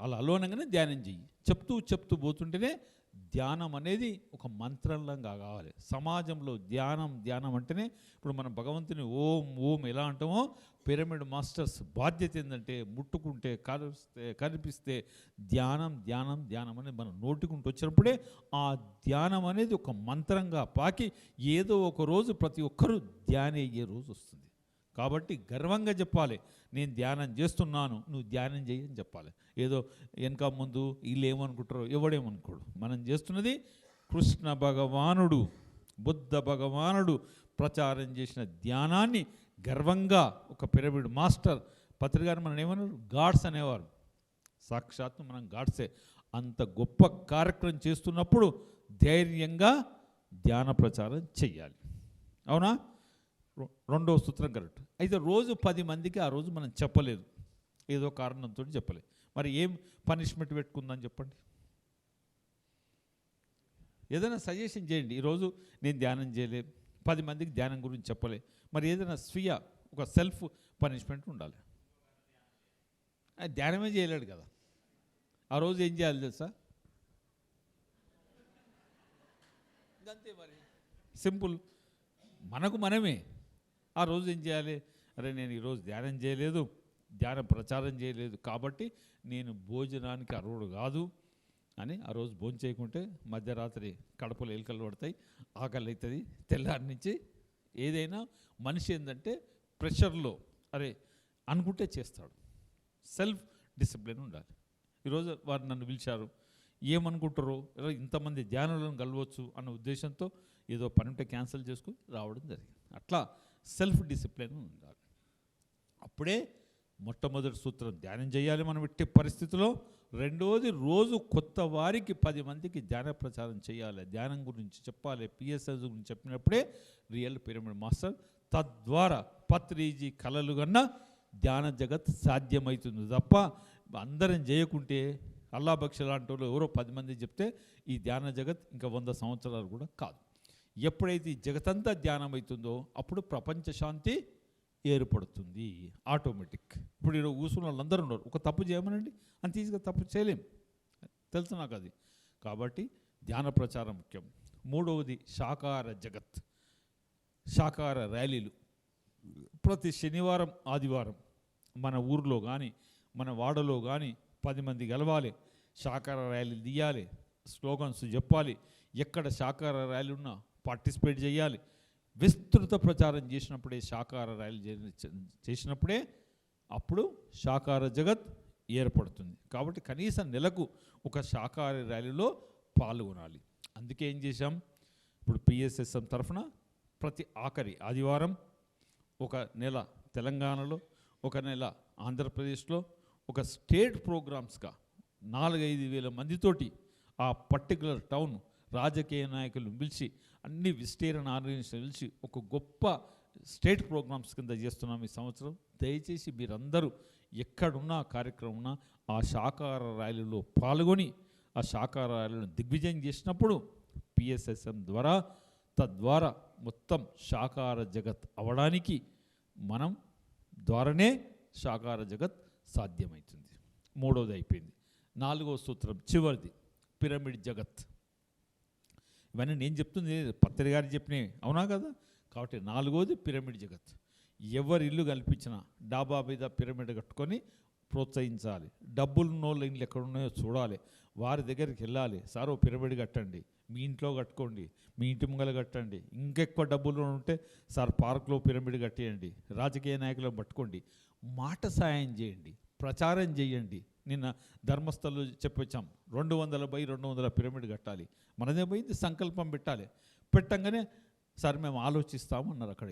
అలా హలో అనగానే ధ్యానం చెయ్యి. చెప్తూ పోతుంటేనే ధ్యానం అనేది ఒక మంత్రంలాగా కావాలి. సమాజంలో ధ్యానం అంటేనే ఇప్పుడు మనం భగవంతుని ఓం ఎలా అంటామో, పిరమిడ్ మాస్టర్స్ బాధ్యత ఏంటంటే ముట్టుకుంటే కనిపిస్తే ధ్యానం అనేది మనం నోటుకుంటూ వచ్చినప్పుడే ఆ ధ్యానం అనేది ఒక మంత్రంగా పాకి ఏదో ఒక రోజు ప్రతి ఒక్కరూ ధ్యానం అయ్యే రోజు వస్తుంది. కాబట్టి గర్వంగా చెప్పాలి, నేను ధ్యానం చేస్తున్నాను, నువ్వు ధ్యానం చేయని చెప్పాలి. ఏదో వెనక ముందు వీళ్ళు ఏమనుకుంటారో ఎవడేమనుకోడు. మనం చేస్తున్నది కృష్ణ భగవానుడు, బుద్ధ భగవానుడు ప్రచారం చేసిన ధ్యానాన్ని గర్వంగా ఒక పిరమిడ్ మాస్టర్ పత్రికారు మనం ఏమన్నారు, గాడ్స్ అనేవారు. సాక్షాత్తు మనం గాడ్సే. అంత గొప్ప కార్యక్రమం చేస్తున్నప్పుడు ధైర్యంగా ధ్యాన ప్రచారం చెయ్యాలి. అవునా? రెండవ సూత్రం కరెక్ట్. అయితే రోజు 10 మందికి ఆ రోజు మనం చెప్పలేదు, ఏదో కారణంతో చెప్పలేదు. మరి ఏం పనిష్మెంట్ పెట్టుకుందని చెప్పండి? ఏదైనా సజెషన్ చేయండి. ఈరోజు నేను ధ్యానం చేయలే, 10 మందికి ధ్యానం గురించి చెప్పలే, మరి ఏదైనా స్వీయ ఒక సెల్ఫ్ పనిష్మెంట్ ఉండాలి. ధ్యానమే చేయలేడు కదా, ఆ రోజు ఏం చేయాలి తెలుసా? అంతే మరి, సింపుల్. మనకు మనమే ఆ రోజు ఏం చేయాలి? అరే నేను ఈరోజు ధ్యానం చేయలేదు, ధ్యాన ప్రచారం చేయలేదు, కాబట్టి నేను భోజనానికి అర్హుడు కాదు అని ఆ రోజు భోజనం చేయకుంటే మధ్యరాత్రి కడుపులో ఎలుకలు పడతాయి, ఆకలి అవుతుంది. తెల్లారి నుంచి ఏదైనా మనిషి ఏంటంటే ప్రెషర్లో అరే అనుకుంటే చేస్తాడు. సెల్ఫ్ డిసిప్లిన్ ఉండాలి. ఈరోజు వారు నన్ను పిలిచారు, ఏమనుకుంటారో ఇంతమంది ధ్యానులను కలవచ్చు అన్న ఉద్దేశంతో ఏదో పని ఉంటే క్యాన్సిల్ చేసుకుని రావడం జరిగింది. అట్లా సెల్ఫ్ డిసిప్లిన్ ఉండాలి. అప్పుడే మొట్టమొదటి సూత్రం ధ్యానం చేయాలి మనం ఎట్టి పరిస్థితిలో. రెండోది రోజు కొత్త వారికి 10 మందికి ధ్యాన ప్రచారం చేయాలి, ధ్యానం గురించి చెప్పాలి. పిఎస్ఎస్ గురించి చెప్పినప్పుడే రియల్ పిరమిడ్ మాస్టర్. తద్వారా పత్రిజీ కలలు కన్నా ధ్యాన జగత్ సాధ్యమవుతుంది తప్ప అందరం చేయకుంటే అల్లా బక్ష లాంటి వాళ్ళు ఎవరో 10 మంది చెప్తే ఈ ధ్యాన జగత్ ఇంకా 100 సంవత్సరాలు కూడా కాదు. ఎప్పుడైతే ఈ జగతంతా ధ్యానం అవుతుందో అప్పుడు ప్రపంచ శాంతి ఏర్పడుతుంది ఆటోమేటిక్. ఇప్పుడు ఈరోజు కూర్చున్న వాళ్ళందరూ ఉన్నారు, ఒక తప్పు చేయమనండి, అంత ఈజీగా తప్పు చేయలేం, తెలుసు నాకు అది. కాబట్టి ధ్యాన ప్రచారం ముఖ్యం. మూడవది సాకార జగత్, సాకార ర్యాలీలు. ప్రతి శనివారం ఆదివారం మన ఊర్లో కానీ మన వాడలో కానీ 10 మంది గెలవాలి, సాకార ర్యాలీలు తీయాలి, స్లోగన్స్ చెప్పాలి. ఎక్కడ సాకార ర్యాలీ ఉన్నా పార్టిసిపేట్ చేయాలి. విస్తృత ప్రచారం చేసినప్పుడే సాకార ర్యాలీ చేసినప్పుడే అప్పుడు సాకార జగత్ ఏర్పడుతుంది. కాబట్టి కనీసం నెలకు ఒక సాకార ర్యాలీలో పాల్గొనాలి. అందుకే ఏం చేశాం, ఇప్పుడు పిఎస్ఎస్ఎం తరఫున ప్రతి ఆఖరి ఆదివారం ఒక నెల తెలంగాణలో, ఒక నెల ఆంధ్రప్రదేశ్లో, ఒక స్టేట్ ప్రోగ్రామ్స్గా 4-5 వేల మందితోటి ఆ పర్టికులర్ టౌన్ రాజకీయ నాయకులను పిలిచి అన్ని విస్టేరియన్ ఆర్గనైజేషన్ పిలిచి ఒక గొప్ప స్టేట్ ప్రోగ్రామ్స్ కింద చేస్తున్నాం ఈ సంవత్సరం. దయచేసి మీరందరూ ఎక్కడున్నా కార్యక్రమం ఉన్నా ఆ సాకార ర్యాలీలో పాల్గొని ఆ సాకార ర్యాలీలను దిగ్విజయం చేసినప్పుడు పిఎస్ఎస్ఎం ద్వారా తద్వారా మొత్తం సాకార జగత్ అవడానికి మనం ద్వారానే సాకార జగత్ సాధ్యమవుతుంది. మూడోది అయిపోయింది. 4వ సూత్రం చివరిది పిరమిడ్ జగత్. ఇవన్నీ నేను చెప్తుంది పత్రి గారు చెప్పినవి, అవునా కదా? కాబట్టి 4వది పిరమిడ్ జగత్. ఎవరి ఇల్లు కల్పించినా డాబా మీద పిరమిడ్ కట్టుకొని ప్రోత్సహించాలి. డబ్బులు ఉన్నోళ్ళ ఇల్లు ఎక్కడ ఉన్నాయో చూడాలి, వారి దగ్గరికి వెళ్ళాలి. సార్ ఓ పిరమిడ్ కట్టండి, మీ ఇంట్లో కట్టుకోండి, మీ ఇంటి ముంగల కట్టండి. ఇంకెక్కువ డబ్బులు ఉంటే సార్ పార్కులో పిరమిడ్ కట్టేయండి. రాజకీయ నాయకులను పట్టుకోండి, మాట సాయం చేయండి, ప్రచారం చేయండి. నిన్న ధర్మస్థలు చెప్పొచ్చాం, 200/200 పిరమిడ్ కట్టాలి. మనదే పోయింది, సంకల్పం పెట్టాలి. పెట్టంగానే సార్ మేము ఆలోచిస్తామన్నారు అక్కడ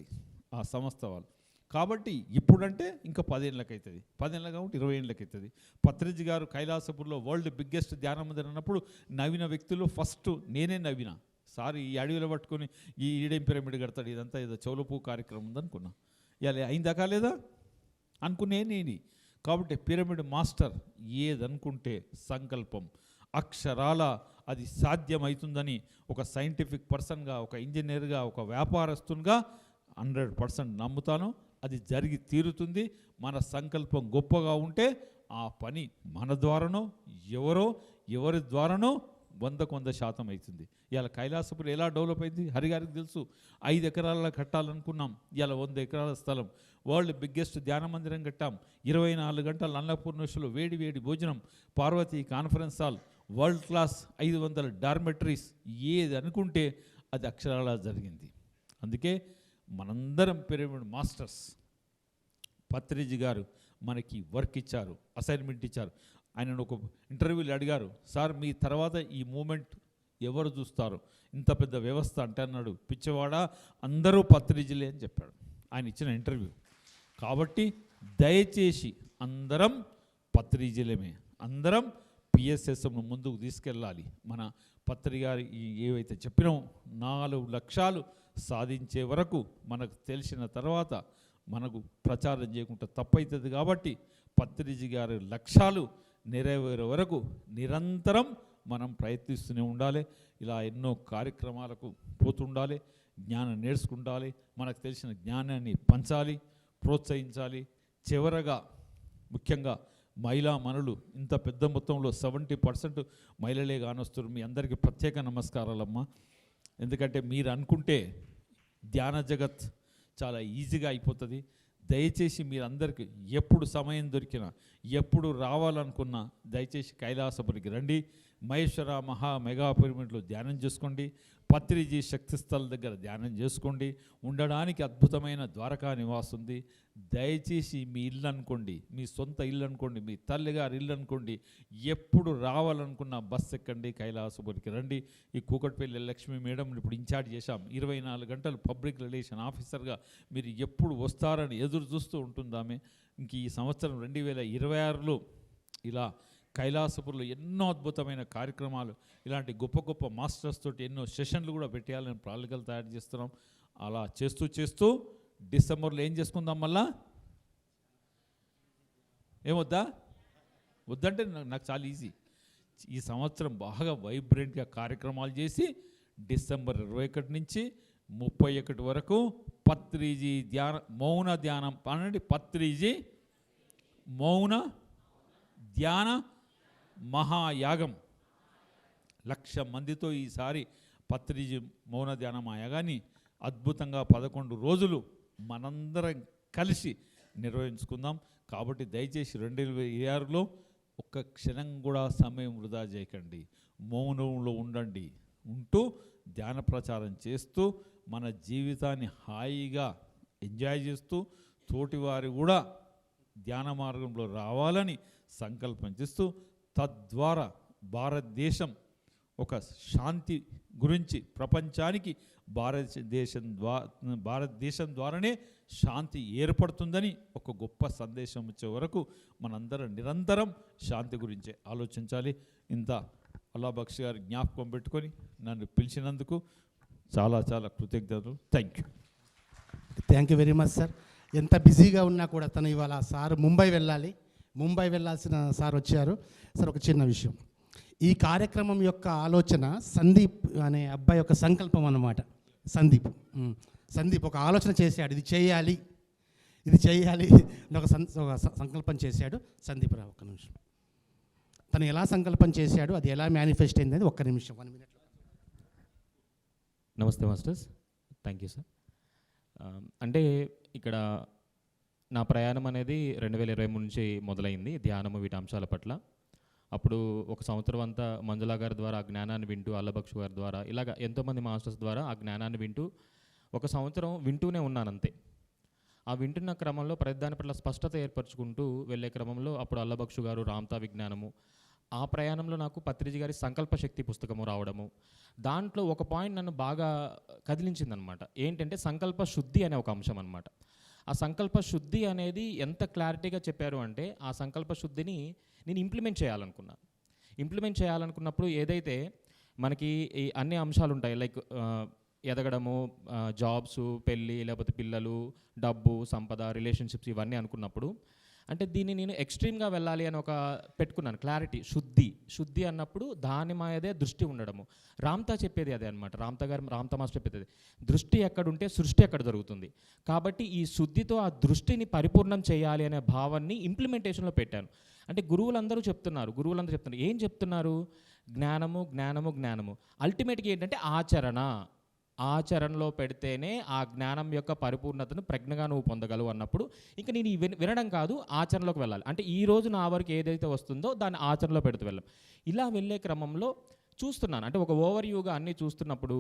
ఆ సంస్థ వాళ్ళు. కాబట్టి ఇప్పుడంటే ఇంకా 10 ఏళ్ళకి అవుతుంది, 10 ఏళ్ళకి కాబట్టి 20 ఏళ్ళకి అవుతుంది. పత్రిజీ గారు కైలాసపూర్లో వరల్డ్ బిగ్గెస్ట్ ధ్యాన మందిరం అన్నప్పుడు నవ్విన వ్యక్తులు ఫస్ట్ నేనే నవ్విన. సార్ ఈ అడవిలో పట్టుకొని ఈ ఈడేం పిరమిడ్ కడతాడు, ఇదంతా ఏదో చౌలపు కార్యక్రమం ఉందనుకున్నా. ఇలా అయిందా కాలేదా అనుకునే నేను. కాబట్టి పిరమిడ్ మాస్టర్ ఏదనుకుంటే సంకల్పం అక్షరాల అది సాధ్యమవుతుందని ఒక సైంటిఫిక్ పర్సన్గా, ఒక ఇంజనీర్గా, ఒక వ్యాపారస్తునిగా 100% నమ్ముతాను. అది జరిగి తీరుతుంది. మన సంకల్పం గొప్పగా ఉంటే ఆ పని మన ద్వారానో ఎవరి ద్వారానో 100% అవుతుంది. ఇవాళ కైలాసపురం ఎలా డెవలప్ అయింది హరిగారికి తెలుసు. 5 ఎకరాల కట్టాలనుకున్నాం, ఇవాళ 100 ఎకరాల స్థలం. వరల్డ్ బిగ్గెస్ట్ ధ్యాన మందిరం కట్టాం. 24 గంటల అన్నపూర్ణేశ్వరులో వేడి వేడి భోజనం, Parvati conference hall, world class 500 dormitories. ఏది అనుకుంటే అది అక్షరాలా జరిగింది. అందుకే మనందరం పిరమిడ్ మాస్టర్స్. పత్రిజీ గారు మనకి వర్క్ ఇచ్చారు, అసైన్మెంట్ ఇచ్చారు. ఆయన ఒక ఇంటర్వ్యూలు అడిగారు, సార్ మీ తర్వాత ఈ మూమెంట్ ఎవరు చూస్తారు, ఇంత పెద్ద వ్యవస్థ అంటే అన్నాడు. పిచ్చవాడ, అందరూ పత్రిజీలే అని చెప్పాడు ఆయన ఇచ్చిన ఇంటర్వ్యూ. కాబట్టి దయచేసి అందరం పత్రిజీలమే, అందరం పిఎస్ఎస్ఎంను ముందుకు తీసుకెళ్ళాలి. మన పత్రి గారి ఏవైతే చెప్పినామో 4 లక్ష్యాలు సాధించే వరకు మనకు తెలిసిన తర్వాత మనకు ప్రచారం చేయకుండా తప్పవుతుంది. కాబట్టి పత్రిజీ గారి లక్ష్యాలు నెరవేరే వరకు నిరంతరం మనం ప్రయత్నిస్తూనే ఉండాలి. ఇలా ఎన్నో కార్యక్రమాలకు పోతుండాలి, జ్ఞానం నేర్చుకుండాలి, మనకు తెలిసిన జ్ఞానాన్ని పంచాలి, ప్రోత్సహించాలి. చివరగా ముఖ్యంగా మహిళా మనులు ఇంత పెద్ద మొత్తంలో 70% మహిళలే కానొస్తారు. మీ అందరికీ ప్రత్యేక నమస్కారాలమ్మా. ఎందుకంటే మీరు అనుకుంటే ధ్యాన జగత్ చాలా ఈజీగా అయిపోతుంది. దయచేసి మీరందరికీ ఎప్పుడు సమయం దొరికినా, ఎప్పుడు రావాలనుకున్నా దయచేసి కైలాసపురికి రండి. మహేశ్వర మెగా పిరమిడ్లో ధ్యానం చేసుకోండి. పత్రిజీ శక్తిస్థల దగ్గర ధ్యానం చేసుకోండి. ఉండడానికి అద్భుతమైన ద్వారకా నివాసం ఉంది. దయచేసి మీ ఇల్లు అనుకోండి, మీ సొంత ఇల్లు అనుకోండి, మీ తల్లిగారి ఇల్లు అనుకోండి, ఎప్పుడు రావాలనుకున్న బస్ ఎక్కండి, కైలాసపురికి రండి. ఈ కూకట్పల్లి లక్ష్మీ మేడం ఇప్పుడు ఇన్ఛార్జ్ చేశాం. 24 గంటలు పబ్లిక్ రిలేషన్ ఆఫీసర్గా మీరు ఎప్పుడు వస్తారని ఎదురు చూస్తూ ఉంటుందామే. ఇంక ఈ సంవత్సరం 2026లో ఇలా కైలాసపురంలో ఎన్నో అద్భుతమైన కార్యక్రమాలు, ఇలాంటి గొప్ప గొప్ప మాస్టర్స్ తోటి ఎన్నో సెషన్లు కూడా పెట్టాలని ప్రణాళికలు తయారు చేస్తున్నాం. అలా చేస్తూ డిసెంబర్లో ఏం చేసుకుందాం, మళ్ళా ఏమొద్దా వద్దంటే నాకు చాలా ఈజీ. ఈ సంవత్సరం బాగా వైబ్రెంట్గా కార్యక్రమాలు చేసి డిసెంబర్ 21 నుంచి 31 వరకు పత్రిజీ మౌన ధ్యానం అనండి. పత్రిజీ మౌన ధ్యాన మహాయాగం 1,00,000 మందితో ఈసారి పత్రిజీ మౌన ధ్యాన మహాయాగాన్ని అద్భుతంగా 11 రోజులు మనందరం కలిసి నిర్వహించుకుందాం. కాబట్టి దయచేసి 2026లో ఒక్క క్షణం కూడా సమయం వృధా చేయకండి. మౌనంలో ఉండండి. ఉంటూ ధ్యాన ప్రచారం చేస్తూ మన జీవితాన్ని హాయిగా ఎంజాయ్ చేస్తూ తోటివారు కూడా ధ్యాన మార్గంలో రావాలని సంకల్పం చేస్తూ, తద్వారా భారతదేశం శాంతి గురించి ప్రపంచానికి భారతదేశం ద్వారానే శాంతి ఏర్పడుతుందని ఒక గొప్ప సందేశం వచ్చే వరకు మనందరం నిరంతరం శాంతి గురించే ఆలోచించాలి. ఇంత అల్లా బక్షి గారి జ్ఞాపకం పెట్టుకొని నన్ను పిలిచినందుకు చాలా చాలా కృతజ్ఞతలు. Thank you very much sir. ఎంత బిజీగా ఉన్నా కూడా తను ఇవాళ సార్ ముంబై వెళ్ళాల్సిన సార్ వచ్చారు. సార్ ఒక చిన్న విషయం, ఈ కార్యక్రమం యొక్క ఆలోచన సందీప్ అనే అబ్బాయి యొక్క సంకల్పం అన్నమాట. సందీప్ ఒక ఆలోచన చేశాడు, ఇది చేయాలి అని ఒక సంకల్పం చేశాడు. సందీప్ రావు ఒక్క నిమిషం. తను ఎలా సంకల్పం చేశాడు, అది ఎలా మేనిఫెస్ట్ అయింది అని 1 నిమిషం 1 మినిట్. నమస్తే మాస్టర్స్, థ్యాంక్ యూ సార్. అంటే ఇక్కడ నా ప్రయాణం అనేది 2023 నుంచి మొదలైంది ధ్యానము వీటి అంశాల పట్ల. అప్పుడు 1 సంవత్సరం అంతా మంజులా గారి ద్వారా ఆ జ్ఞానాన్ని వింటూ, అల్లబక్షు గారి ద్వారా ఇలాగ ఎంతోమంది మాస్టర్స్ ద్వారా ఆ జ్ఞానాన్ని వింటూ 1 సంవత్సరం వింటూనే ఉన్నానంతే. ఆ వింటున్న క్రమంలో ప్రతిదాని పట్ల స్పష్టత ఏర్పరచుకుంటూ వెళ్ళే క్రమంలో అప్పుడు అల్లబక్షు గారు, రామ్తా విజ్ఞానము, ఆ ప్రయాణంలో నాకు పత్రిజీ గారి సంకల్ప శక్తి పుస్తకము రావడము, దాంట్లో ఒక పాయింట్ నన్ను బాగా కదిలించిందనమాట. ఏంటంటే సంకల్ప శుద్ధి అనే ఒక అంశం అనమాట. ఆ సంకల్ప శుద్ధి అనేది ఎంత క్లారిటీగా చెప్పారు అంటే, ఆ సంకల్ప శుద్ధిని నేను ఇంప్లిమెంట్ చేయాలనుకున్నప్పుడు ఏదైతే మనకి ఈ అన్ని అంశాలు ఉంటాయి, లైక్ ఎదగడము, జాబ్స్, పెళ్ళి, లేకపోతే పిల్లలు, డబ్బు, సంపద, రిలేషన్షిప్స్, ఇవన్నీ అనుకున్నప్పుడు అంటే దీన్ని నేను ఎక్స్ట్రీమ్గా వెళ్ళాలి అని ఒక పెట్టుకున్నాను క్లారిటీ. శుద్ధి అన్నప్పుడు దాని మాయదే దృష్టి ఉండడము. రామ్తా చెప్పేది అదే అనమాట. రామ్తా మాస్టర్ చెప్పేది దృష్టి ఎక్కడుంటే సృష్టి ఎక్కడ జరుగుతుంది. కాబట్టి ఈ శుద్ధితో ఆ దృష్టిని పరిపూర్ణం చేయాలి అనే భావాన్ని ఇంప్లిమెంటేషన్లో పెట్టాను. అంటే గురువులందరూ చెప్తున్నారు ఏం చెప్తున్నారు? జ్ఞానము. అల్టిమేట్గా ఏంటంటే ఆచరణలో పెడితేనే ఆ జ్ఞానం యొక్క పరిపూర్ణతను ప్రజ్ఞగా నువ్వు పొందగలవు అన్నప్పుడు ఇంకా నేను వినడం కాదు, ఆచరణలోకి వెళ్ళాలి. అంటే ఈ రోజు నా వరకు ఏదైతే వస్తుందో దాన్ని ఆచరణలో పెడుతూ వెళ్ళాం. ఇలా వెళ్ళే క్రమంలో చూస్తున్నాను, అంటే ఒక ఓవర్వ్యూగా అన్నీ చూస్తున్నప్పుడు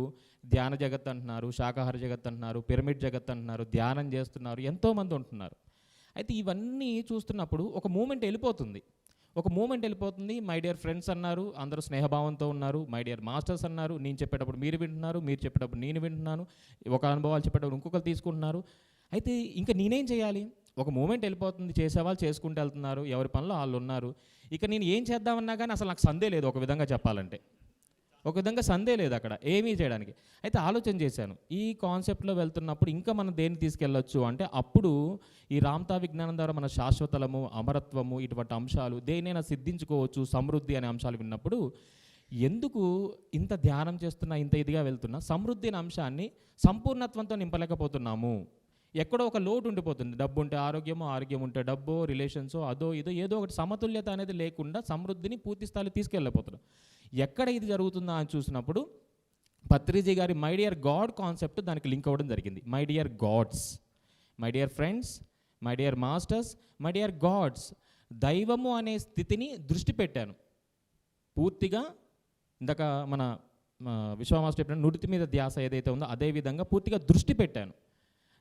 ధ్యాన జగత్ అంటున్నారు, శాకాహార జగత్ అంటున్నారు, పిరమిడ్ జగత్ అంటున్నారు, ధ్యానం చేస్తున్నారు, ఎంతోమంది ఉంటున్నారు. అయితే ఇవన్నీ చూస్తున్నప్పుడు ఒక మూమెంట్ వెళ్ళిపోతుంది. మై డియర్ ఫ్రెండ్స్ అన్నారు, అందరూ స్నేహభావంతో ఉన్నారు. మై డియర్ మాస్టర్స్ అన్నారు, నేను చెప్పేటప్పుడు మీరు వింటున్నారు, మీరు చెప్పేటప్పుడు నేను వింటున్నాను, ఒక అనుభవాలు చెప్పేటప్పుడు ఇంకొకరు తీసుకుంటున్నారు. అయితే ఇంకా నేనేం చేయాలి? ఒక మూమెంట్ వెళ్ళిపోతుంది, చేసేవాళ్ళు చేసుకుంటూ వెళ్తున్నారు, ఎవరి పనిలో వాళ్ళు ఉన్నారు. ఇక నేను ఏం చేద్దామన్నా కానీ అసలు నాకు సందే లేదు, ఒక విధంగా చెప్పాలంటే సందే లేదు అక్కడ ఏమీ చేయడానికి. అయితే ఆలోచన చేశాను, ఈ కాన్సెప్ట్లో వెళ్తున్నప్పుడు ఇంకా మనం దేన్ని తీసుకెళ్ళొచ్చు అంటే, అప్పుడు ఈ రామ్తా విజ్ఞానం ద్వారా మన శాశ్వతలము, అమరత్వము, ఇటువంటి అంశాలు దేనైనా సిద్ధించుకోవచ్చు, సమృద్ధి అనే అంశాలు విన్నప్పుడు ఎందుకు ఇంత ధ్యానం చేస్తున్నా, ఇంత ఇదిగా వెళ్తున్నా సమృద్ధి అనే అంశాన్ని సంపూర్ణత్వంతో నింపలేకపోతున్నాము. ఎక్కడో ఒక లోటు ఉండిపోతుంది. డబ్బు ఉంటే ఆరోగ్యం ఉంటే డబ్బో, రిలేషన్సో, అదో ఇదో ఏదో ఒకటి సమతుల్యత అనేది లేకుండా సమృద్ధిని పూర్తి స్థాయిలో తీసుకెళ్ళిపోతున్నాం. ఎక్కడ ఇది జరుగుతుందా అని చూసినప్పుడు పత్రిజీ గారి మై డియర్ గాడ్ కాన్సెప్ట్ దానికి లింక్ అవ్వడం జరిగింది. My dear God's, my dear friends, my dear masters, my dear God's, దైవము అనే స్థితిని దృష్టి పెట్టాను పూర్తిగా. ఇందాక మన విశ్వమాస్టర్ చెప్పిన నుడితి మీద ధ్యాస ఏదైతే ఉందో అదే విధంగా పూర్తిగా దృష్టి పెట్టాను.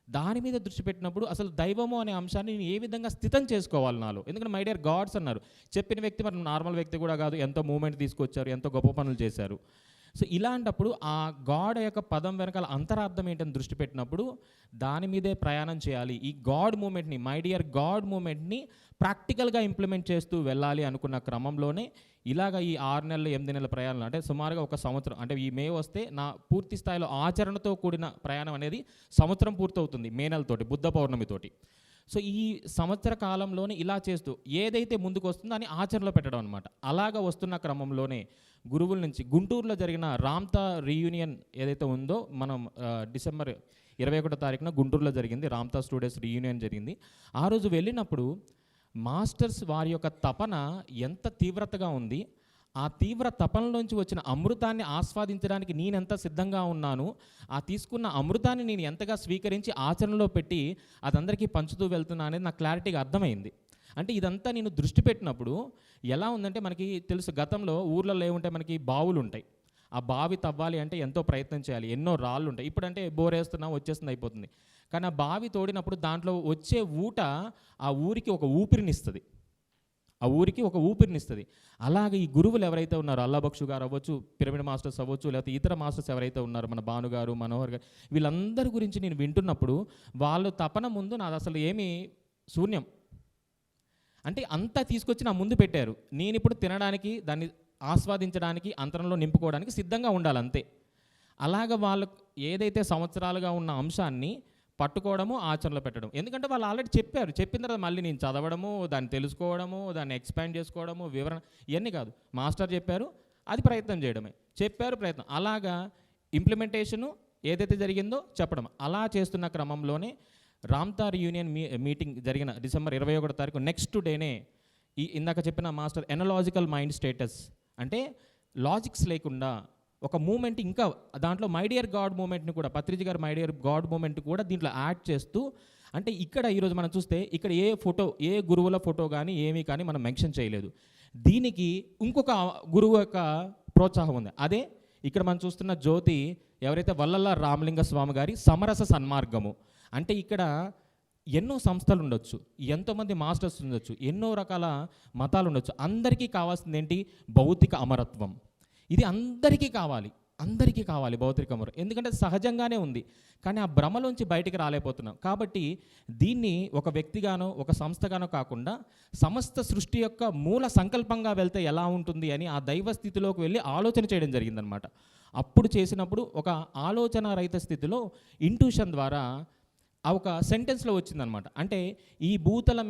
దాని మీద దృష్టి పెట్టినప్పుడు అసలు దైవము అనే అంశాన్ని నేను ఏ విధంగా స్థితం చేసుకోవాలి నాలో. ఎందుకంటే మై డియర్ గాడ్స్ అన్నారు, చెప్పిన వ్యక్తి మరి నార్మల్ వ్యక్తి కూడా కాదు, ఎంతో మూమెంట్ తీసుకొచ్చారు, ఎంతో గొప్ప పనులు చేశారు. సో ఇలాంటప్పుడు ఆ గాడ్ యొక్క పదం వెనకాల అంతరార్థం ఏంటని దృష్టి పెట్టినప్పుడు దాని మీదే ప్రయాణం చేయాలి. ఈ గాడ్ మూమెంట్ని, మై డియర్ గాడ్ మూమెంట్ని ప్రాక్టికల్గా ఇంప్లిమెంట్ చేస్తూ వెళ్ళాలి అనుకున్న క్రమంలోనే ఇలాగ ఈ 6 నెలల 8 నెలల ప్రయాణం, అంటే సుమారుగా 1 సంవత్సరం, అంటే ఈ మే వస్తే నా పూర్తి స్థాయిలో ఆచరణతో కూడిన ప్రయాణం అనేది సంవత్సరం పూర్తవుతుంది మే నెలతోటి, బుద్ధ పౌర్ణమితోటి. సో ఈ సంవత్సర కాలంలోనే ఇలా చేస్తూ ఏదైతే ముందుకు వస్తుందో అని ఆచరణలో పెట్టడం అనమాట. అలాగా వస్తున్న క్రమంలోనే గురువుల నుంచి గుంటూరులో జరిగిన రామ్తా రీయూనియన్ ఏదైతే ఉందో, మనం డిసెంబర్ 21వ తారీఖున గుంటూరులో జరిగింది, రామ్తా స్టూడెంట్స్ రీయూనియన్ జరిగింది. ఆ రోజు వెళ్ళినప్పుడు మాస్టర్స్ వారి యొక్క తపన ఎంత తీవ్రతగా ఉంది, ఆ తీవ్ర తపనలోంచి వచ్చిన అమృతాన్ని ఆస్వాదించడానికి నేనెంత సిద్ధంగా ఉన్నాను, ఆ తీసుకున్న అమృతాన్ని నేను ఎంతగా స్వీకరించి ఆచరణలో పెట్టి అదందరికీ పంచుతూ వెళ్తున్నా అనేది నాకు క్లారిటీగా అర్థమైంది. అంటే ఇదంతా నేను దృష్టి పెట్టినప్పుడు ఎలా ఉందంటే, మనకి తెలుసు గతంలో ఊర్లలో ఏముంటాయి, మనకి బావులు ఉంటాయి. ఆ బావి తవ్వాలి అంటే ఎంతో ప్రయత్నం చేయాలి, ఎన్నో రాళ్ళు ఉంటాయి. ఇప్పుడంటే బోరేస్తున్నాం వచ్చేస్తుంది అయిపోతుంది. కానీ ఆ బావి తోడినప్పుడు దాంట్లో వచ్చే ఊట ఆ ఊరికి ఒక ఊపిరినిస్తుంది, అలాగే ఈ గురువులు ఎవరైతే ఉన్నారో, అల్లాబక్షు గారు అవ్వచ్చు, పిరమిడ్ మాస్టర్స్ అవ్వచ్చు, లేకపోతే ఇతర మాస్టర్స్ ఎవరైతే ఉన్నారో, మన భాను గారు, మనోహర్ గారు, వీళ్ళందరి గురించి నేను వింటున్నప్పుడు వాళ్ళు తపన ముందు నాది అసలు ఏమీ శూన్యం. అంటే అంతా తీసుకొచ్చి నా ముందు పెట్టారు. నేను ఇప్పుడు తినడానికి, దాన్ని ఆస్వాదించడానికి, అంతరంలో నింపుకోవడానికి సిద్ధంగా ఉండాలి అంతే. అలాగ వాళ్ళు ఏదైతే సంవత్సరాలుగా ఉన్న అంశాన్ని పట్టుకోవడము, ఆచరణలో పెట్టడం. ఎందుకంటే వాళ్ళు ఆల్రెడీ చెప్పారు, చెప్పిన తర్వాత మళ్ళీ నేను చదవడము, దాన్ని తెలుసుకోవడము, దాన్ని ఎక్స్పాండ్ చేసుకోవడము, వివరణ ఇవన్నీ కాదు. మాస్టర్ చెప్పారు, అది ప్రయత్నం చేయడమే, ప్రయత్నం, అలాగా ఇంప్లిమెంటేషను ఏదైతే జరిగిందో చెప్పడం. అలా చేస్తున్న క్రమంలోనే రామ్తా రీయూనియన్ మీటింగ్ జరిగిన డిసెంబర్ 21వ తారీఖు నెక్స్ట్ డేనే ఇందాక చెప్పిన మాస్టర్ ఎనలాజికల్ మైండ్ స్టేటస్ అంటే లాజిక్స్ లేకుండా ఒక మూమెంట్, ఇంకా దాంట్లో మై డియర్ గాడ్ మూమెంట్ని కూడా పత్రిజీ గారు మై డియర్ గాడ్ మూమెంట్ కూడా దీంట్లో యాడ్ చేస్తూ, అంటే ఇక్కడ ఈరోజు మనం చూస్తే ఇక్కడ ఏ ఫోటో, ఏ గురువుల ఫోటో కానీ ఏమీ కానీ మనం మెన్షన్ చేయలేదు. దీనికి ఇంకొక గురువు యొక్క ప్రోత్సాహం ఉంది. అదే ఇక్కడ మనం చూస్తున్న జ్యోతి ఎవరైతే వల్లల రామలింగ స్వామి గారి సమరస సన్మార్గము. అంటే ఇక్కడ ఎన్నో సంస్థలు ఉండొచ్చు, ఎంతోమంది మాస్టర్స్ ఉండొచ్చు, ఎన్నో రకాల మతాలు ఉండొచ్చు. అందరికీ కావాల్సింది ఏంటి? భౌతిక అమరత్వం. ఇది అందరికీ కావాలి భౌతిక అమరత్వం. ఎందుకంటే సహజంగానే ఉంది, కానీ ఆ భ్రమలోంచి బయటికి రాలేకపోతున్నాం. కాబట్టి దీన్ని ఒక వ్యక్తిగానో ఒక సంస్థగానో కాకుండా సమస్త సృష్టి యొక్క మూల సంకల్పంగా వెళ్తే ఎలా ఉంటుంది అని ఆ దైవ స్థితిలోకి వెళ్ళి ఆలోచన చేయడం జరిగిందనమాట. అప్పుడు చేసినప్పుడు ఒక ఆలోచన రహిత స్థితిలో ఇంట్యూషన్ ద్వారా ఆ ఒక సెంటెన్స్లో వచ్చిందనమాట. అంటే ఈ భూతలం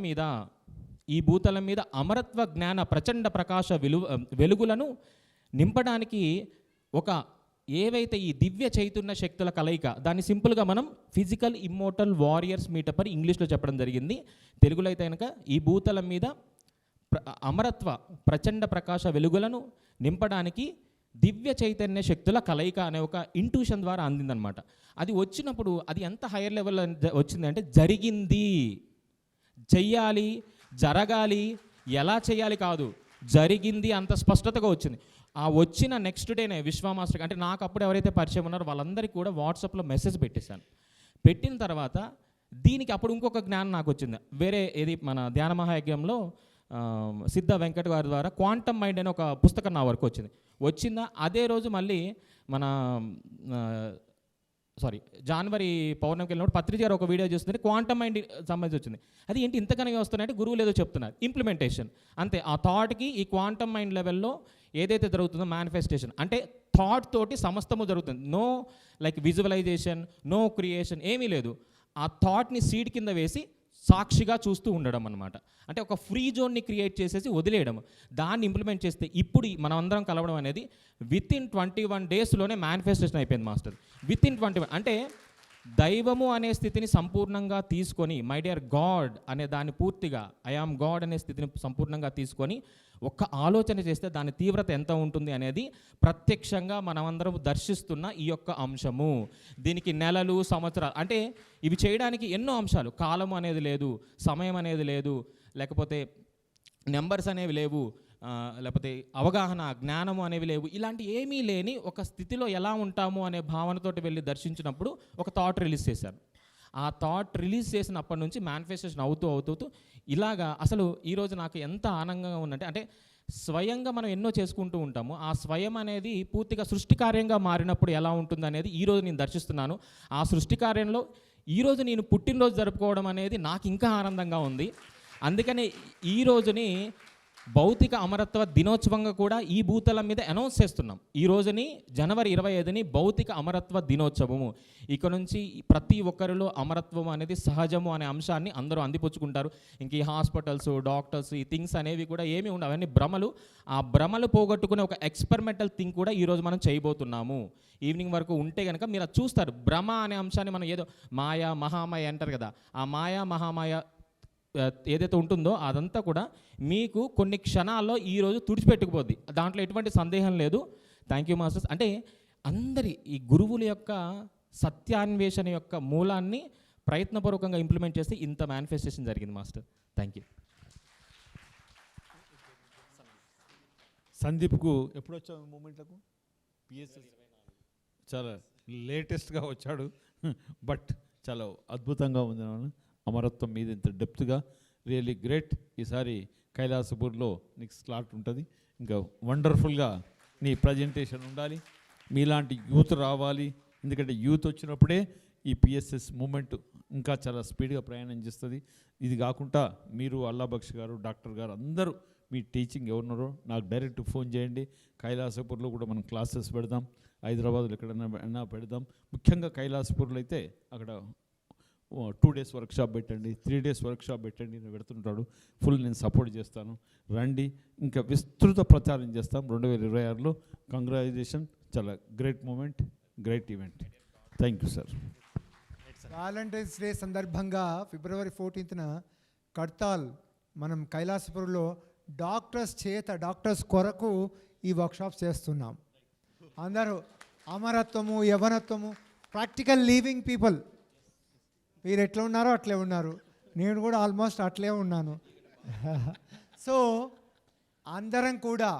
మీద అమరత్వ జ్ఞాన ప్రచండ ప్రకాశ వెలుగులను నింపడానికి ఒక ఏవైతే ఈ దివ్య చైతన్య శక్తుల కలయిక, దాన్ని సింపుల్గా మనం ఫిజికల్ ఇమ్మోర్టల్ వారియర్స్ మీటప్ అని ఇంగ్లీష్లో చెప్పడం జరిగింది. తెలుగులో అయితే కనుక ఈ భూతలం మీద అమరత్వ ప్రచండ ప్రకాశ వెలుగులను నింపడానికి దివ్య చైతన్య శక్తుల కలయిక అనే ఒక ఇంట్యూషన్ ద్వారా అందిందనమాట. అది వచ్చినప్పుడు అది ఎంత హైయర్ లెవెల్లో వచ్చిందంటే జరిగింది, చెయ్యాలి, జరగాలి, ఎలా చేయాలి కాదు, జరిగింది అంత స్పష్టతగా వచ్చింది. ఆ వచ్చిన నెక్స్ట్ డేనే విశ్వమాస్టర్, అంటే నాకు అప్పుడు ఎవరైతే పరిచయం ఉన్నారో వాళ్ళందరికీ కూడా వాట్సాప్లో మెసేజ్ పెట్టేశాను. పెట్టిన తర్వాత దీనికి అప్పుడు ఇంకొక జ్ఞానం నాకు వచ్చింది. వేరే ఏది మన ధ్యాన మహాయజ్ఞంలో సిద్ధ వెంకట్ గారి ద్వారా క్వాంటమ్ మైండ్ అనే ఒక పుస్తకం నా వరకు వచ్చిందా అదే రోజు మళ్ళీ మన జనవరి పౌర్ణమికి వెళ్ళినప్పుడు పత్రిక గారు ఒక వీడియో చూస్తుంటే క్వాంటమ్ మైండ్ సంబంధించి వచ్చింది. అది ఏంటి ఇంతకనగా వస్తున్నాయంటే గురువులు ఏదో చెప్తున్నారు, ఇంప్లిమెంటేషన్ అంతే. ఆ థాట్కి ఈ క్వాంటమ్ మైండ్ లెవెల్లో ఏదైతే జరుగుతుందో మేనిఫెస్టేషన్, అంటే థాట్ తోటి సమస్తము జరుగుతుంది. No like visualization, no creation, ఏమీ లేదు. ఆ థాట్ని సీడ్ కింద వేసి సాక్షిగా చూస్తూ ఉండడం అనమాట. అంటే ఒక ఫ్రీ జోన్ని క్రియేట్ చేసేసి వదిలేయడం, దాన్ని ఇంప్లిమెంట్ చేస్తే ఇప్పుడు మనం అందరం కలవడం అనేది వితిన్ 21 డేస్లోనే మేనిఫెస్టేషన్ అయిపోయింది మాస్టర్. వితిన్ 21 అంటే దైవము అనే స్థితిని సంపూర్ణంగా తీసుకొని మై డియర్ గాడ్ అనే దాన్ని పూర్తిగా ఐ ఆమ్ గాడ్ అనే స్థితిని సంపూర్ణంగా తీసుకొని ఒక్క ఆలోచన చేస్తే దాని తీవ్రత ఎంత ఉంటుంది అనేది ప్రత్యక్షంగా మనమందరం దర్శిస్తున్న ఈ యొక్క అంశము. దీనికి నెలలు, సంవత్సరాలు, అంటే ఇవి చేయడానికి ఎన్నో అంశాలు, కాలం అనేది లేదు, సమయం అనేది లేదు, లేకపోతే నెంబర్స్ అనేవి లేవు, లేకపోతే అవగాహన, జ్ఞానము అనేవి లేవు. ఇలాంటి ఏమీ లేని ఒక స్థితిలో ఎలా ఉంటాము అనే భావనతోటి వెళ్ళి దర్శించినప్పుడు ఒక థాట్ రిలీజ్ చేశారు. ఆ థాట్ రిలీజ్ చేసినప్పటి నుంచి మేనిఫెస్టేషన్ అవుతూ ఇలాగా అసలు ఈరోజు నాకు ఎంత ఆనందంగా ఉందంటే, అంటే స్వయంగా మనం ఎన్నో చేసుకుంటూ ఉంటాము, ఆ స్వయం అనేది పూర్తిగా సృష్టి కార్యంగా మారినప్పుడు ఎలా ఉంటుంది అనేది ఈరోజు నేను దర్శిస్తున్నాను. ఆ సృష్టి కార్యంలో ఈరోజు నేను పుట్టినరోజు జరుపుకోవడం అనేది నాకు ఇంకా ఆనందంగా ఉంది. అందుకనే ఈ రోజుని భౌతిక అమరత్వ దినోత్సవంగా కూడా ఈ భూతలం మీద అనౌన్స్ చేస్తున్నాం. ఈ రోజుని జనవరి 25ని భౌతిక అమరత్వ దినోత్సవము. ఇక నుంచి ప్రతి ఒక్కరిలో అమరత్వం అనేది సహజము అనే అంశాన్ని అందరూ అందిపుచ్చుకుంటారు. ఇంక ఈ హాస్పిటల్స్, డాక్టర్స్, ఈ థింగ్స్ అనేవి కూడా ఏమీ ఉండవు, అవన్నీ భ్రమలు. ఆ భ్రమలు పోగొట్టుకునే ఒక ఎక్స్పెరిమెంటల్ థింగ్ కూడా ఈరోజు మనం చేయబోతున్నాము. ఈవినింగ్ వరకు ఉంటే కనుక మీరు అది చూస్తారు. భ్రమ అనే అంశాన్ని మనం ఏదో మాయా మహామాయ అంటారు కదా, ఆ మాయా మహామాయ ఏదైతే ఉంటుందో అదంతా కూడా మీకు కొన్ని క్షణాల్లో ఈరోజు తుడిచిపెట్టుకుపోద్ది, దాంట్లో ఎటువంటి సందేహం లేదు. Thank you masters. అంటే అందరి ఈ గురువుల యొక్క సత్యాన్వేషణ యొక్క మూలాన్ని ప్రయత్నపూర్వకంగా ఇంప్లిమెంట్ చేస్తే ఇంత మేనిఫెస్టేషన్ జరిగింది మాస్టర్. Thank you. సందీప్కు ఎప్పుడు వచ్చావు మూమెంట్లకు? పిఎస్ఎస్ చాలా లేటెస్ట్గా వచ్చాడు, బట్ చాలా అద్భుతంగా ఉంది. అమరత్వం మీద ఇంత డెప్త్గా, రియల్లీ గ్రేట్. ఈసారి కైలాసపూర్లో నీకు స్లాట్ ఉంటుంది. ఇంకా వండర్ఫుల్గా నీ ప్రజెంటేషన్ ఉండాలి, మీలాంటి యూత్ రావాలి. ఎందుకంటే యూత్ వచ్చినప్పుడే ఈ పిఎస్ఎస్ మూమెంట్ ఇంకా చాలా స్పీడ్గా ప్రయాణం చేస్తుంది. ఇది కాకుండా మీరు అల్లాబక్ష్ గారు, డాక్టర్ గారు అందరూ మీ టీచింగ్ ఎవరున్నారో నాకు డైరెక్ట్ ఫోన్ చేయండి. కైలాసపూర్లో కూడా మనం క్లాసెస్ పెడదాం, హైదరాబాద్లో ఎక్కడైనా పెడదాం. ముఖ్యంగా కైలాసపూర్లో అయితే అక్కడ 2 days వర్క్షాప్ పెట్టండి, 3 days వర్క్షాప్ పెట్టండి, నేను పెడుతుంటాడు. ఫుల్ నేను సపోర్ట్ చేస్తాను, రండి. ఇంకా విస్తృత ప్రచారం చేస్తాం 2026లో. కంగ్రాచులేషన్, చాలా great moment, great event. Thank you sir. Valentine's day సందర్భంగా February 14న కడ్తాల్ మనం కైలాసపురంలో డాక్టర్స్ కొరకు ఈ వర్క్షాప్స్ చేస్తున్నాం. అందరూ అమరత్వము, యవనత్వము, ప్రాక్టికల్ లీవింగ్ పీపుల్. మీరు ఎట్లా ఉన్నారో అట్లే ఉన్నారు, నేను కూడా ఆల్మోస్ట్ అట్లే ఉన్నాను. సో అందరం కూడా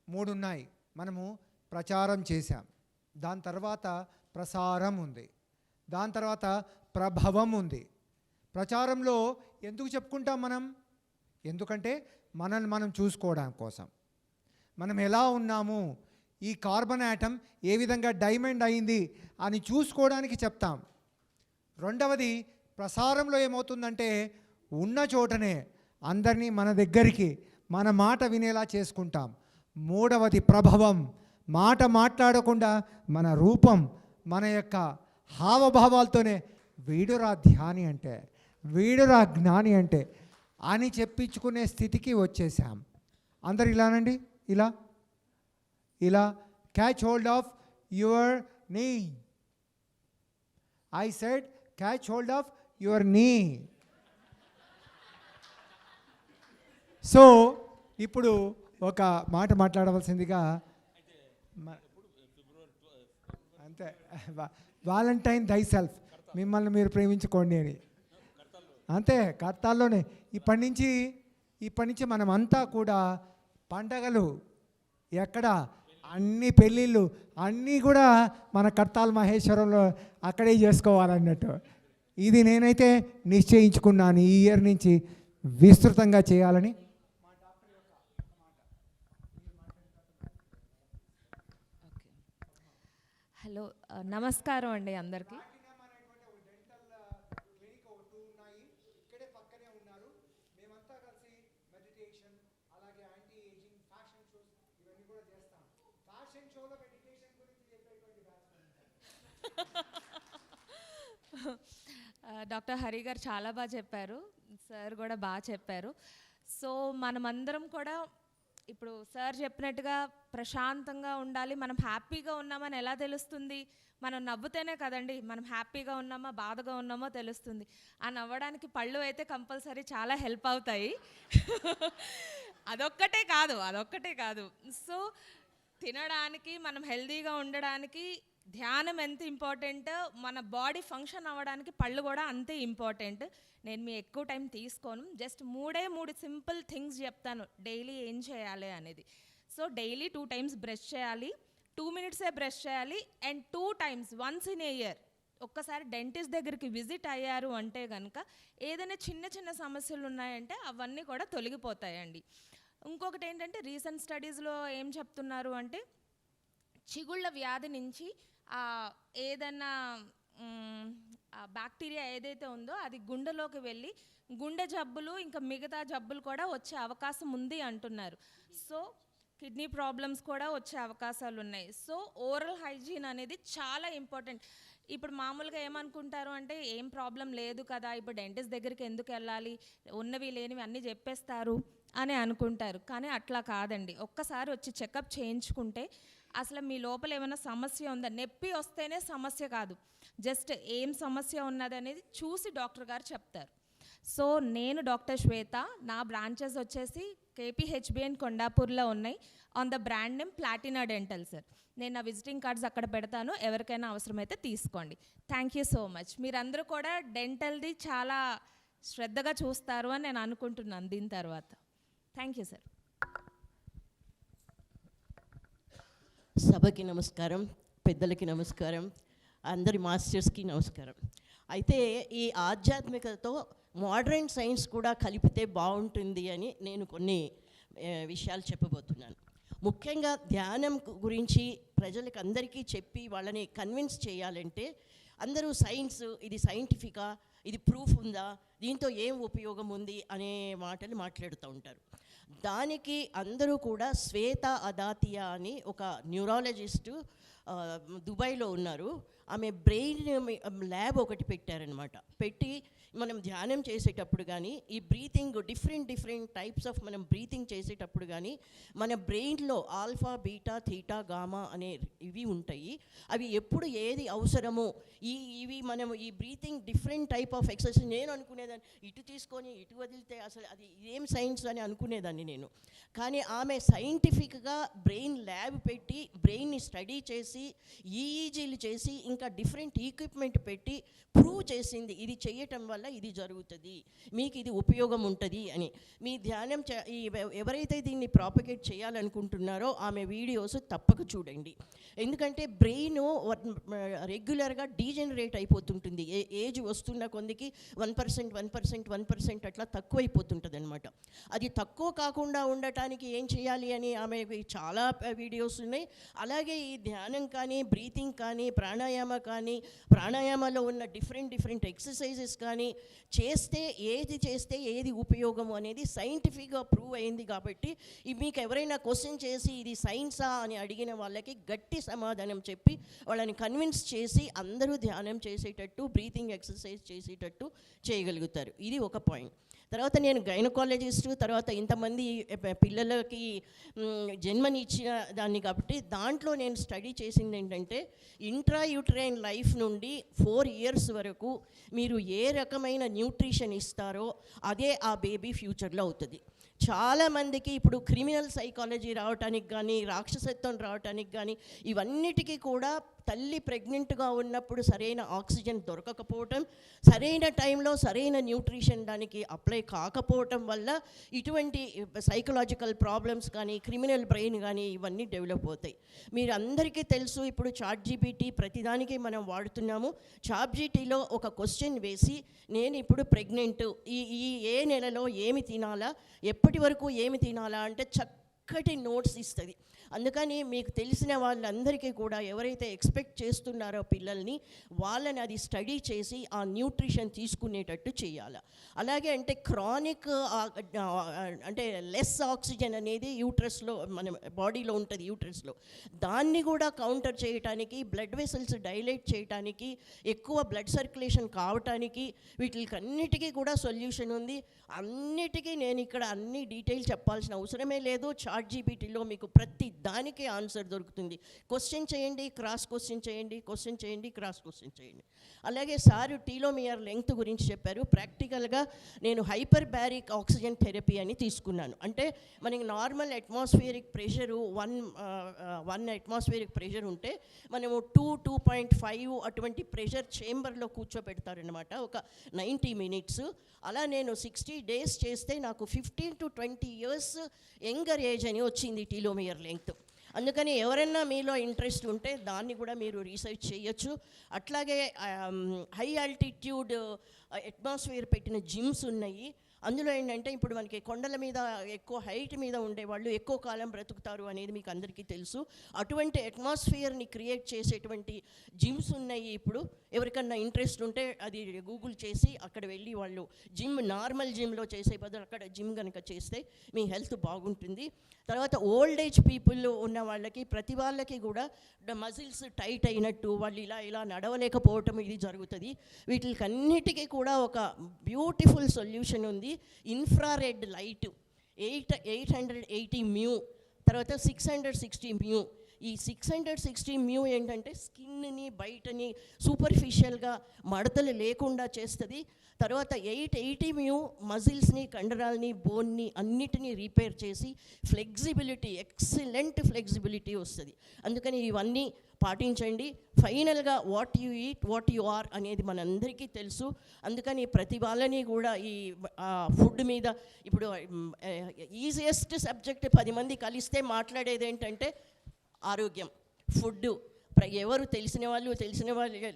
మూడు ఉన్నాయి. మనము ప్రచారం చేశాం, దాని తర్వాత ప్రసారం ఉంది, దాని తర్వాత ప్రభవం ఉంది. ప్రచారంలో ఎందుకు చెప్పుకుంటాం మనం? ఎందుకంటే మనల్ని మనం చూసుకోవడం కోసం, మనం ఎలా ఉన్నాము, ఈ కార్బన్ యాటమ్ ఏ విధంగా డైమండ్ అయింది అని చూసుకోవడానికి చెప్తాం. రెండవది ప్రసారంలో ఏమవుతుందంటే ఉన్న చోటనే అందరినీ మన దగ్గరికి మన మాట వినేలా చేసుకుంటాం. మూడవది ప్రభవం, మాట మాట్లాడకుండా మన రూపం, మన యొక్క హావభావాలతోనే వీడురా ధ్యాని అంటే, వీడురా జ్ఞాని అంటే అని చెప్పించుకునే స్థితికి వచ్చేసాం. అందరు ఇలానండి, ఇలా ఇలా క్యాచ్ హోల్డ్ ఆఫ్ యువర్ నీ. I said catch hold of your నీ. సో ఇప్పుడు ఒక మాట మాట్లాడవలసిందిగా, అంతే, వాలంటైన్ దై సెల్ఫ్, మిమ్మల్ని మీరు ప్రేమించుకోండి అని, అంతే. కర్తాల్లోనే ఇప్పటి నుంచి మనమంతా కూడా పండగలు ఎక్కడ, అన్ని పెళ్ళిళ్ళు అన్నీ కూడా మన కర్తాల్ మహేశ్వరంలో అక్కడే చేసుకోవాలన్నట్టు. ఇది నేనైతే నిశ్చయించుకున్నాను ఈ ఇయర్ నుంచి విస్తృతంగా చేయాలని. హలో, నమస్కారం అండి అందరికీ. డాక్టర్ హరి గారు చాలా బాగా చెప్పారు, సార్ కూడా బాగా చెప్పారు. సో మనమందరం కూడా ఇప్పుడు సార్ చెప్పినట్టుగా ప్రశాంతంగా ఉండాలి. మనం హ్యాపీగా ఉన్నామని ఎలా తెలుస్తుంది? మనం నవ్వుతేనే కదండి మనం హ్యాపీగా ఉన్నామా బాధగా ఉన్నామో తెలుస్తుంది. ఆ నవ్వడానికి పళ్ళు అయితే కంపల్సరీ చాలా హెల్ప్ అవుతాయి. అదొక్కటే కాదు. సో తినడానికి, మనం హెల్తీగా ఉండడానికి ధ్యానం ఎంత ఇంపార్టెంట్, మన బాడీ ఫంక్షన్ అవ్వడానికి పళ్ళు కూడా అంతే ఇంపార్టెంట్. నేను మీ ఎక్కువ టైం తీసుకోను, జస్ట్ మూడు సింపుల్ థింగ్స్ చెప్తాను డైలీ ఏం చేయాలి అనేది. సో డైలీ 2 times బ్రష్ చేయాలి, 2 minutes బ్రష్ చేయాలి, and 2 times once in a year ఒక్కసారి డెంటిస్ట్ దగ్గరికి విజిట్ అయ్యారు అంటే కనుక ఏదైనా చిన్న సమస్యలు ఉన్నాయంటే అవన్నీ కూడా తొలగిపోతాయండి. ఇంకొకటి ఏంటంటే రీసెంట్ స్టడీస్లో ఏం చెప్తున్నారు అంటే చిగుళ్ళ వ్యాధి నుంచి ఏదైనా బ్యాక్టీరియా ఏదైతే ఉందో అది గుండెలోకి వెళ్ళి గుండె జబ్బులు ఇంకా మిగతా జబ్బులు కూడా వచ్చే అవకాశం ఉంది అంటున్నారు. సో కిడ్నీ ప్రాబ్లమ్స్ కూడా వచ్చే అవకాశాలు ఉన్నాయి. సో ఓరల్ హైజీన్ అనేది చాలా ఇంపార్టెంట్. ఇప్పుడు మామూలుగా ఏమనుకుంటారు అంటే ఏం ప్రాబ్లం లేదు కదా, ఇప్పుడు డెంటిస్ట్ దగ్గరికి ఎందుకు వెళ్ళాలి, ఉన్నవి లేనివి అన్నీ చెప్పేస్తారు అని అనుకుంటారు. కానీ అట్లా కాదండి. ఒక్కసారి వచ్చి చెకప్ చేయించుకుంటే అసలు మీ లోపల ఏమైనా సమస్య ఉందా, నొప్పి వస్తేనే సమస్య కాదు, జస్ట్ ఏం సమస్య ఉన్నది అనేది చూసి డాక్టర్ గారు చెప్తారు. సో నేను డాక్టర్ శ్వేత, నా బ్రాంచెస్ వచ్చేసి KPHBN కొండాపూర్లో ఉన్నాయి. On the brand name Platina dental sir. నేను నా విజిటింగ్ కార్డ్స్ అక్కడ పెడతాను, ఎవరికైనా అవసరమైతే తీసుకోండి. Thank you so much. మీరందరూ కూడా డెంటల్ది చాలా శ్రద్ధగా చూస్తారు అని నేను అనుకుంటున్నాను దీని తర్వాత. Thank you sir. సభకి నమస్కారం, పెద్దలకి నమస్కారం, అందరి మాస్టర్స్కి నమస్కారం. అయితే ఈ ఆధ్యాత్మికతతో మోడర్న్ సైన్స్ కూడా కలిపితే బాగుంటుంది అని నేను కొన్ని విషయాలు చెప్పబోతున్నాను. ముఖ్యంగా ధ్యానం గురించి ప్రజలకు అందరికీ చెప్పి వాళ్ళని కన్విన్స్ చేయాలంటే అందరూ సైన్స్, ఇది సైంటిఫికా, ఇది ప్రూఫ్ ఉందా, దీంతో ఏం ఉపయోగం ఉంది అనే మాటలు మాట్లాడుతూ ఉంటారు. దానికి అందరూ కూడా శ్వేత అదాతియా అని ఒక న్యూరాలజిస్టు దుబాయ్లో ఉన్నారు. ఆమె బ్రెయిన్ ల్యాబ్ ఒకటి పెట్టారనమాట. పెట్టి మనం ధ్యానం చేసేటప్పుడు కానీ ఈ బ్రీతింగ్ డిఫరెంట్ టైప్స్ ఆఫ్ మనం బ్రీతింగ్ చేసేటప్పుడు కానీ మన బ్రెయిన్లో ఆల్ఫా, బీటా, థీటా, గామా అనే ఇవి ఉంటాయి. అవి ఎప్పుడు ఏది అవసరమో ఇవి మనం ఈ breathing different type of exercise, నేను అనుకునేది అనుకునేదాన్ని, ఇటు తీసుకొని ఇటు వదిలితే అసలు అది ఏం సైన్స్ అని అనుకునేదాన్ని నేను. కానీ ఆమె సైంటిఫిక్గా బ్రెయిన్ ల్యాబ్ పెట్టి బ్రెయిన్ని స్టడీ చేసి ఈఈజీలు చేసి ఇంకా డిఫరెంట్ ఈక్విప్మెంట్ పెట్టి ప్రూవ్ చేసింది, ఇది చేయటం వల్ల ఇది జరుగుతుంది, మీకు ఇది ఉపయోగం ఉంటుంది అని. మీ ధ్యానం ఎవరైతే దీన్ని ప్రాపగేట్ చేయాలనుకుంటున్నారో ఆమె వీడియోస్ తప్పక చూడండి. ఎందుకంటే బ్రెయిన్ రెగ్యులర్గా డీజనరేట్ అయిపోతుంటుంది, ఏజ్ వస్తున్న కొందికి 1% అట్లా తక్కువైపోతుంటుంది అనమాట. అది తక్కువ కాకుండా ఉండటానికి ఏం చేయాలి అని ఆమె చాలా వీడియోస్ ఉన్నాయి. అలాగే ఈ ధ్యానం కానీ, బ్రీతింగ్ కానీ, ప్రాణాయామ కానీ, ప్రాణాయామలో ఉన్న డిఫరెంట్ ఎక్సర్సైజెస్ కానీ చేస్తే ఏది ఉపయోగము అనేది సైంటిఫిక్గా ప్రూవ్ అయింది. కాబట్టి మీకు ఎవరైనా క్వశ్చన్ చేసి ఇది సైన్సా అని అడిగిన వాళ్ళకి గట్టి సమాధానం చెప్పి వాళ్ళని కన్విన్స్ చేసి అందరూ ధ్యానం చేసేటట్టు, బ్రీతింగ్ ఎక్సర్సైజ్ చేసేటట్టు చేయగలుగుతారు. ఇది ఒక పాయింట్. తర్వాత నేను గైనకాలజిస్టు, తర్వాత ఇంతమంది పిల్లలకి జన్మనిచ్చిన దాన్ని కాబట్టి దాంట్లో నేను స్టడీ చేసింది ఏంటంటే ఇంట్రాయూటరైన్ లైఫ్ నుండి 4 years వరకు మీరు ఏ రకమైన న్యూట్రిషన్ ఇస్తారో అదే ఆ బేబీ ఫ్యూచర్లో అవుతుంది. చాలామందికి ఇప్పుడు క్రిమినల్ సైకాలజీ రావటానికి కానీ, రాక్షసత్వం రావటానికి కానీ, ఇవన్నిటికీ కూడా తల్లి ప్రెగ్నెంట్గా ఉన్నప్పుడు సరైన ఆక్సిజన్ దొరకకపోవటం, సరైన టైంలో సరైన న్యూట్రిషన్ దానికి అప్లై కాకపోవటం వల్ల ఇటువంటి సైకలాజికల్ ప్రాబ్లమ్స్ కానీ, క్రిమినల్ బ్రెయిన్ కానీ ఇవన్నీ డెవలప్ అవుతాయి. మీరు అందరికీ తెలుసు, ఇప్పుడు ChatGPT ప్రతిదానికి మనం వాడుతున్నాము. ChatGPTలో ఒక క్వశ్చన్ వేసి నేను ఇప్పుడు ప్రెగ్నెంట్, ఈ ఏ నెలలో ఏమి తినాలా, ఎప్పటి వరకు ఏమి తినాలా అంటే చక్కటి నోట్స్ ఇస్తుంది. అందుకని మీకు తెలిసిన వాళ్ళందరికీ కూడా ఎవరైతే ఎక్స్పెక్ట్ చేస్తున్నారో పిల్లల్ని, వాళ్ళని అది స్టడీ చేసి ఆ న్యూట్రిషన్ తీసుకునేటట్టు చేయాలి. అలాగే అంటే క్రానిక్ అంటే లెస్ ఆక్సిజన్ అనేది యూట్రస్లో మన బాడీలో ఉంటుంది, యూట్రస్లో దాన్ని కూడా కౌంటర్ చేయటానికి, బ్లడ్ వెసల్స్ డైలేట్ చేయటానికి, ఎక్కువ బ్లడ్ సర్క్యులేషన్ కావటానికి, వీటికన్నిటికీ కూడా సొల్యూషన్ ఉంది. అన్నిటికీ నేను ఇక్కడ అన్ని డీటెయిల్ చెప్పాల్సిన అవసరమే లేదు. ChatGPTలో మీకు ప్రతి దానికి ఆన్సర్ దొరుకుతుంది. క్వశ్చన్ చేయండి, క్రాస్ క్వశ్చన్ చేయండి, క్వశ్చన్ చేయండి, క్రాస్ క్వశ్చన్ చేయండి. అలాగే సారు టీలోమియర్ లెంగ్త్ గురించి చెప్పారు. ప్రాక్టికల్గా నేను హైపర్ బ్యారిక్ ఆక్సిజన్ థెరపీ అని తీసుకున్నాను. అంటే మనకి normal atmospheric pressure 1 atmospheric pressure ఉంటే మనము 2.5 అటువంటి ప్రెషర్ చేంబర్లో కూర్చోబెడతారనమాట ఒక 90 minutes. అలా నేను 60 days చేస్తే నాకు 15 to 20 years యంగర్ ఏజ్ అని వచ్చింది టీలోమియర్ లెంగ్త్. అందుకని ఎవరైనా మీలో ఇంట్రెస్ట్ ఉంటే దాన్ని కూడా మీరు రీసెర్చ్ చేయొచ్చు. అట్లాగే హై ఆల్టిట్యూడ్ అట్మాస్ఫియర్ పెట్టిన జిమ్స్ ఉన్నాయి. అందులో ఏంటంటే ఇప్పుడు మనకి కొండల మీద ఎక్కువ హైట్ మీద ఉండేవాళ్ళు ఎక్కువ కాలం బ్రతుకుతారు అనేది మీకు అందరికీ తెలుసు. అటువంటి అట్మాస్ఫియర్ని క్రియేట్ చేసేటువంటి జిమ్స్ ఉన్నాయి. ఇప్పుడు ఎవరికన్నా ఇంట్రెస్ట్ ఉంటే అది గూగుల్ చేసి అక్కడ వెళ్ళి వాళ్ళు నార్మల్ జిమ్లో చేసే బదులు అక్కడ జిమ్ కనుక చేస్తే మీ హెల్త్ బాగుంటుంది. తర్వాత ఓల్డ్ ఏజ్ పీపుల్ ఉన్న వాళ్ళకి, ప్రతి వాళ్ళకి కూడా మజిల్స్ టైట్ అయినట్టు, వాళ్ళు ఇలా నడవలేకపోవటం ఇది జరుగుతుంది. వీటికన్నిటికీ కూడా ఒక బ్యూటిఫుల్ సొల్యూషన్ ఉంది. ఇన్ఫ్రారెడ్ లైట్ 880 మ్యూ, తర్వాత 660 మ్యూ. ఈ 660 మ్యూ ఏంటంటే స్కిన్ని బయటని సూపర్ఫిషియల్గా మడతలు లేకుండా చేస్తుంది. తర్వాత 880 మ్యూ మజిల్స్ని, కండరాల్ని, బోన్ని అన్నిటినీ రిపేర్ చేసి ఫ్లెక్సిబిలిటీ, ఎక్సలెంట్ ఫ్లెక్సిబిలిటీ వస్తుంది. అందుకని ఇవన్నీ పాటించండి. ఫైనల్గా what you eat, what you are అనేది మనందరికీ తెలుసు. అందుకని ప్రతి వాళ్ళని కూడా ఈ ఫుడ్ మీద, ఇప్పుడు ఈజియెస్ట్ సబ్జెక్ట్ 10 మంది కలిస్తే మాట్లాడేది ఏంటంటే ఆరోగ్యం, ఫుడ్. ఎవరు తెలిసిన వాళ్ళు,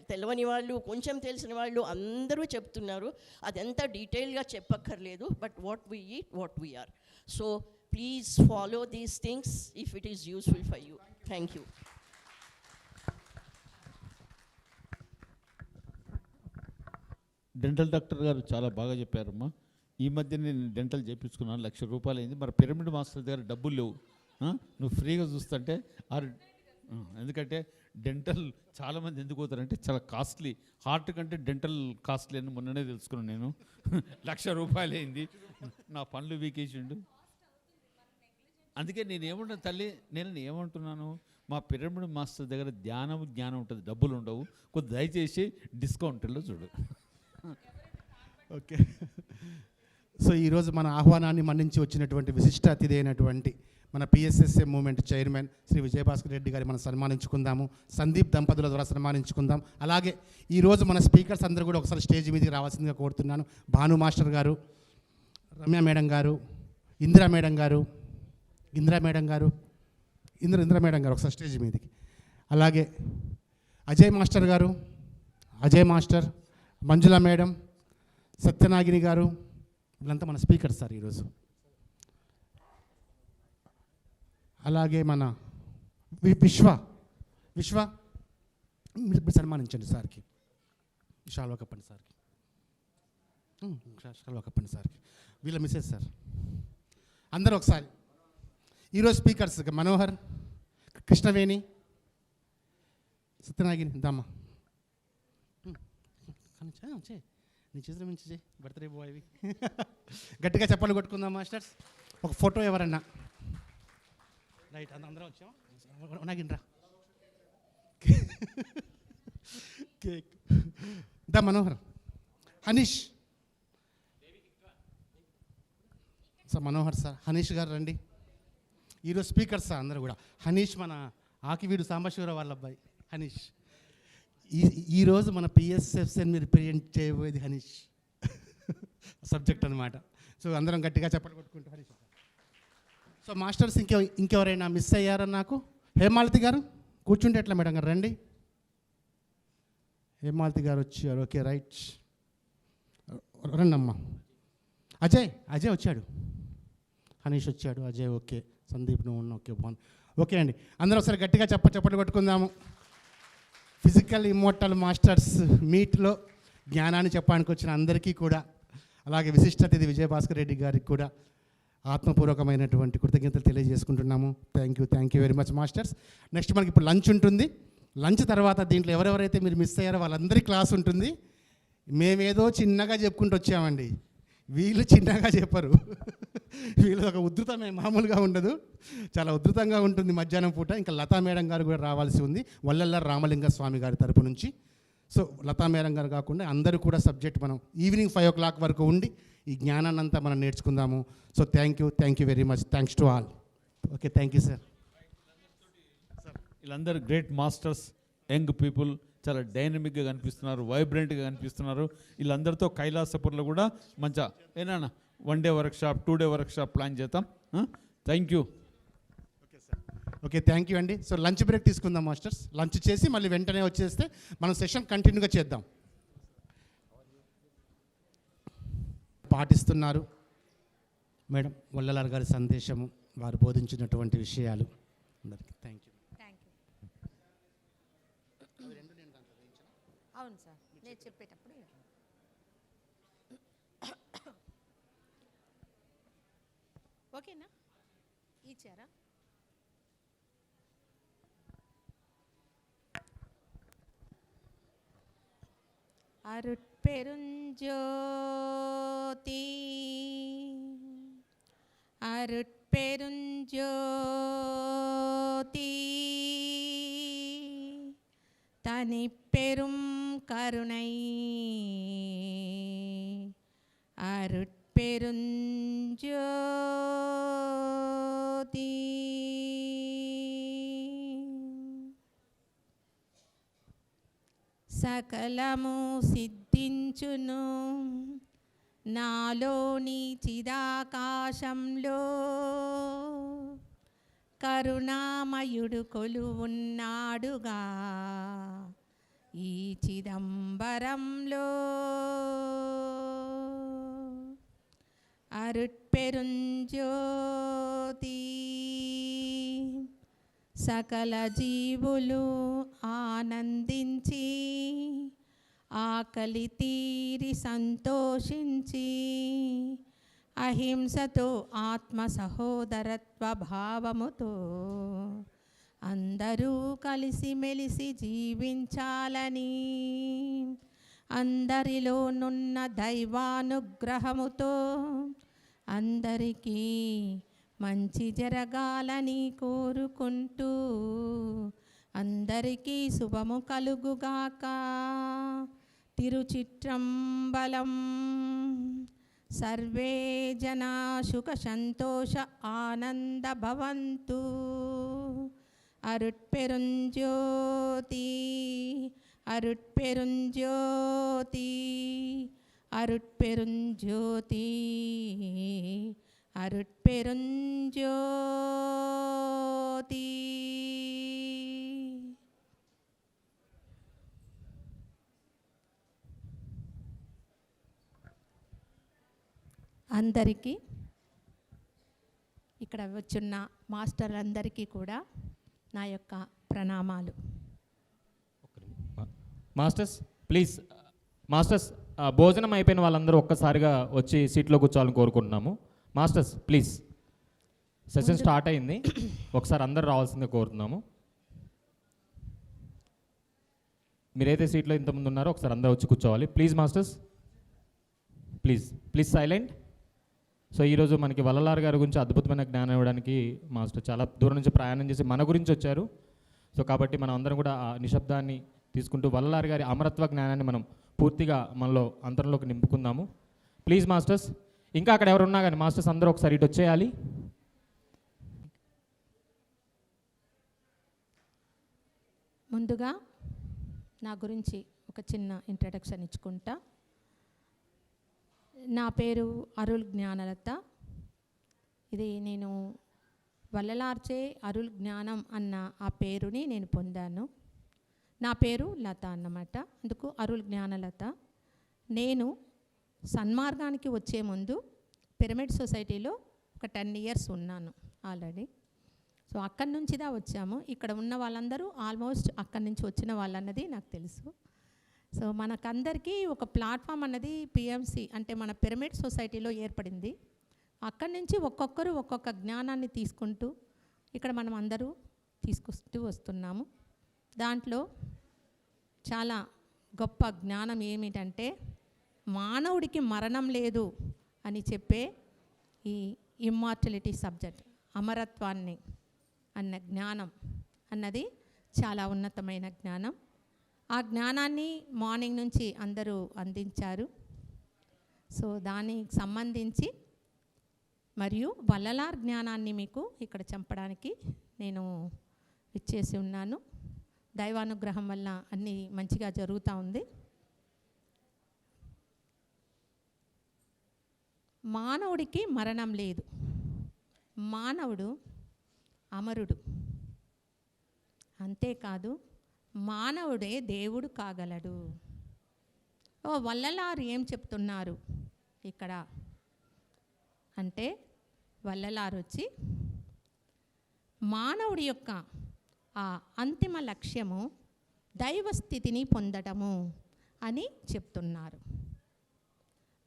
తెలియని వాళ్ళు, కొంచెం తెలిసిన వాళ్ళు అందరూ చెప్తున్నారు. అదంతా డీటెయిల్గా చెప్పక్కర్లేదు. But what we eat, what we are. So please follow these things if it is useful for you. Thank you. Dental doctor గారు చాలా బాగా చెప్పారమ్మా. ఈ మధ్య నేను డెంటల్ చేయించుకున్నాను, 1,00,000 రూపాయలు అయింది. మరి పిరమిడ్ మాస్టర్ దగ్గర డబ్బులు లేవు, నువ్వు ఫ్రీగా చూస్తుంటే ఎందుకంటే డెంటల్ చాలామంది ఎందుకు పోతారంటే చాలా కాస్ట్లీ, హార్ట్ కంటే డెంటల్ కాస్ట్లీ అని మొన్ననే తెలుసుకున్నాను నేను. 1,00,000 రూపాయలు అయింది, నా పనులు వీకేసిండు. అందుకే నేను ఏమంటాను తల్లి, నేను ఏమంటున్నాను, మా పిరమిడ్ మాస్టర్ దగ్గర జ్ఞానం ఉంటుంది, డబ్బులు ఉండవు. కొద్ది దయచేసి డిస్కౌంట్లో చూడు. ఓకే. సో ఈరోజు మన ఆహ్వానాన్ని మన్నించి వచ్చినటువంటి విశిష్ట అతిథి అయినటువంటి మన PSSA movement chairman Shri Vijayabhaskar Reddy గారి మనం సన్మానించుకుందాము. సందీప్ దంపతుల ద్వారా సన్మానించుకుందాం. అలాగే ఈరోజు మన స్పీకర్స్ అందరూ కూడా ఒకసారి స్టేజ్ మీదకి రావాల్సిందిగా కోరుతున్నాను. భాను మాస్టర్ గారు, రమ్య మేడం గారు, ఇందిరా మేడం గారు ఒకసారి స్టేజ్ మీదకి. అలాగే అజయ్ మాస్టర్, మంజుల మేడం, సత్యనాగిని గారు, వీళ్ళంతా మన స్పీకర్స్ సార్ ఈరోజు. అలాగే మన విశ్వ మీరు సన్మానించండి సార్కి. షాల్వా కప్పండి సార్కి. షాల్వా కప్పండి సార్కి. వీళ్ళ మిస్సెస్ సార్. అందరూ ఒకసారి. ఈరోజు స్పీకర్స్ మనోహర్, కృష్ణవేణి, సత్యనాగిని, దమ్మ. నీ చేతుల నుంచి చేయి, బర్త్డే బాయ్వి. గట్టిగా చెప్పలు కొట్టుకుందాం మాస్టర్స్. ఒక ఫోటో ఎవరన్నా. రైట్, అందరం వచ్చామా? నాగినరా కేక్. దా మనోహర్, హనీష్ సార్, మనోహర్ సార్, హనీష్ గారు రండి. ఈరోజు స్పీకర్స్ సార్ అందరూ కూడా. హనీష్ మన ఆకివీడు సాంబశివరావు వాళ్ళ అబ్బాయి హనీష్. ఈరోజు మన పిఎస్ఎఫ్ఎన్ని రిప్రజెంట్ చేయబోయేది హనీష్ సబ్జెక్ట్ అనమాట. సో అందరం గట్టిగా చెప్పలు కొట్టుకుంటూ హనీష్. సో మాస్టర్స్ ఇంకెవరైనా మిస్ అయ్యారా? నాకు హేమాలతి గారు కూర్చుంటే ఎట్లా మేడం గారు? రండి. హేమాలతి గారు వచ్చారు. ఓకే రైట్, రండి అమ్మా. అజయ్ వచ్చాడు, హనీష్ వచ్చాడు, అజయ్ ఓకే, సందీప్ నువ్వు ఉన్నా ఓకే, బాగుంది. ఓకే అండి, అందరూ ఒకసారి గట్టిగా చప్పట్లు కొట్టుకుందాము. ఫిజికల్ ఇమ్మోర్టల్ మాస్టర్స్ మీట్లో జ్ఞానాన్ని చెప్పడానికి వచ్చిన అందరికీ కూడా, అలాగే విశిష్ట అతిథి విజయభాస్కర్ రెడ్డి గారికి కూడా ఆత్మపూర్వకమైనటువంటి కృతజ్ఞతలు తెలియజేసుకుంటున్నాము. Thank you very much masters. Next మనకి ఇప్పుడు లంచ్ ఉంటుంది. లంచ్ తర్వాత దీంట్లో ఎవరెవరైతే మీరు మిస్ అయ్యారో వాళ్ళందరి క్లాస్ ఉంటుంది. మేమేదో చిన్నగా చెప్పుకుంటూ వచ్చామండి, వీళ్ళు చిన్నగా చెప్పరు. వీళ్ళు ఒక ఉధృతమే, మామూలుగా ఉండదు, చాలా ఉధృతంగా ఉంటుంది మధ్యాహ్నం పూట. ఇంకా లతా మేడం గారు కూడా రావాల్సి ఉంది, వల్లెల్ల రామలింగ స్వామి గారి తరపు నుంచి. సో లతా మేడం గారు కాకుండా అందరూ కూడా సబ్జెక్ట్ మనం ఈవినింగ్ 5 o'clock వరకు ఉండి ఈ జ్ఞానాన్ని అంతా మనం నేర్చుకుందాము. So thank you very much. Thanks to all. Okay, thank you sir. వీళ్ళందరూ గ్రేట్ మాస్టర్స్, యంగ్ పీపుల్, చాలా డైనమిక్గా కనిపిస్తున్నారు, వైబ్రెంట్గా కనిపిస్తున్నారు. వీళ్ళందరితో కైలాసపురంలో కూడా మంచిగా ఏనా 1 day workshop, 2 day workshop plan చేద్దాం. Thank you. Okay sir. Okay, thank you అండి. సో లంచ్ బ్రేక్ తీసుకుందాం మాస్టర్స్. లంచ్ చేసి మళ్ళీ వెంటనే వచ్చేస్తే మనం సెషన్ కంటిన్యూగా చేద్దాం. పాటిస్తున్నారు మేడం వల్లలార్ గారి సందేశము, వారు బోధించినటువంటి విషయాలు. అందరికీ థ్యాంక్ యూ. అవును సార్, నేను చెప్పేటప్పుడు ఓకేనా? ఇచ్చారా? அருட்பெருஞ்சோதி அருட்பெருஞ்சோதி தனிப்பெரும் கருணை அருட்பெருஞ்சோதி సకలము సిద్ధించును నాలోని చిదాకాశంలో కరుణామయుడు కొలువున్నాడుగా ఈ చిదంబరంలో అరుట్పెరుంజ్యోతి సకల జీవులు ఆనందించి ఆకలి తీరి సంతోషించి అహింసతో ఆత్మ సహోదరత్వ భావముతో అందరూ కలిసిమెలిసి జీవించాలని అందరిలోనున్న దైవానుగ్రహముతో అందరికీ మంచి జరగాలని కోరుకుంటూ అందరికీ శుభము కలుగుగాక. తిరుచిట్రంబలం. సర్వే జనా సుఖ సంతోష ఆనంద భవంతు. అరుట్పెరుంజ్యోతి అరుట్పెరుంజ్యోతి అరుట్పెరుంజ్యోతి అరుట్పెరుంజ్యోతి. అందరికీ ఇక్కడ వచ్చున్న మాస్టర్లందరికీ కూడా నా యొక్క ప్రణామాలు. మాస్టర్స్ ప్లీజ్, మాస్టర్స్ భోజనం అయిపోయిన వాళ్ళందరూ ఒక్కసారిగా వచ్చి సీట్లో కూర్చోవాలని కోరుకుంటున్నాము. మాస్టర్స్ ప్లీజ్, సెషన్ స్టార్ట్ అయింది, ఒకసారి అందరూ రావాల్సిందిగా కోరుతున్నాము. మీరైతే సీట్లో ఇంతమంది ఉన్నారో ఒకసారి అందరూ వచ్చి కూర్చోవాలి please. Masters please please silent. So ఈరోజు మనకి వల్లలార్ గారి గురించి అద్భుతమైన జ్ఞానం ఇవ్వడానికి మాస్టర్ చాలా దూరం నుంచి ప్రయాణం చేసి మన గురించి వచ్చారు. సో కాబట్టి మనం అందరం కూడా ఆ నిశ్శబ్దాన్ని తీసుకుంటూ వల్లలార్ గారి అమరత్వ జ్ఞానాన్ని మనం పూర్తిగా మనలో అంతరంలోకి నింపుకుందాము ప్లీజ్. మాస్టర్స్ ఇంకా అక్కడ ఎవరున్నా కానీ మాస్టర్స్ అందరూ ఒకసారి ఇటు వచ్చేయాలి. ముందుగా నా గురించి ఒక చిన్న ఇంట్రడక్షన్ ఇచ్చుకుంటా. నా పేరు అరుల్ జ్ఞానలత. ఇది నేను వల్లలార్చే అరుల్ జ్ఞానం అన్న ఆ పేరుని నేను పొందాను. నా పేరు లత అన్నమాట, అందుకు అరుల్ జ్ఞానలత. నేను సన్మార్గానికి వచ్చే ముందు పిరమిడ్ సొసైటీలో ఒక 10 years ఉన్నాను ఆల్రెడీ. సో అక్కడి నుంచిదా వచ్చాము. ఇక్కడ ఉన్న వాళ్ళందరూ ఆల్మోస్ట్ అక్కడి నుంచి వచ్చిన వాళ్ళన్నది నాకు తెలుసు. సో మనకందరికీ ఒక ప్లాట్ఫామ్ అన్నది పిఎంసి అంటే మన పిరమిడ్ సొసైటీలో ఏర్పడింది. అక్కడి నుంచి ఒక్కొక్కరు ఒక్కొక్క జ్ఞానాన్ని తీసుకుంటూ ఇక్కడ మనం అందరూ తీసుకొస్తూ వస్తున్నాము. దాంట్లో చాలా గొప్ప జ్ఞానం ఏమిటంటే మానవుడికి మరణం లేదు అని చెప్పే ఈ ఇమ్మార్టలిటీ సబ్జెక్ట్, అమరత్వాన్ని అన్న జ్ఞానం అన్నది చాలా ఉన్నతమైన జ్ఞానం. ఆ జ్ఞానాన్ని మార్నింగ్ నుంచి అందరూ అందించారు. సో దానికి సంబంధించి మరియు వల్లలార్ జ్ఞానాన్ని మీకు ఇక్కడ చంపడానికి నేను ఇచ్చేసి ఉన్నాను. దైవానుగ్రహం వల్ల అన్నీ మంచిగా జరుగుతూ ఉంది. మానవుడికి మరణం లేదు, మానవుడు అమరుడు. అంతేకాదు మానవుడే దేవుడు కాగలడు. ఓ వల్లలారు ఏం చెప్తున్నారు ఇక్కడ అంటే, వల్లలారు వచ్చి మానవుడి యొక్క ఆ అంతిమ లక్ష్యము దైవస్థితిని పొందడము అని చెప్తున్నారు.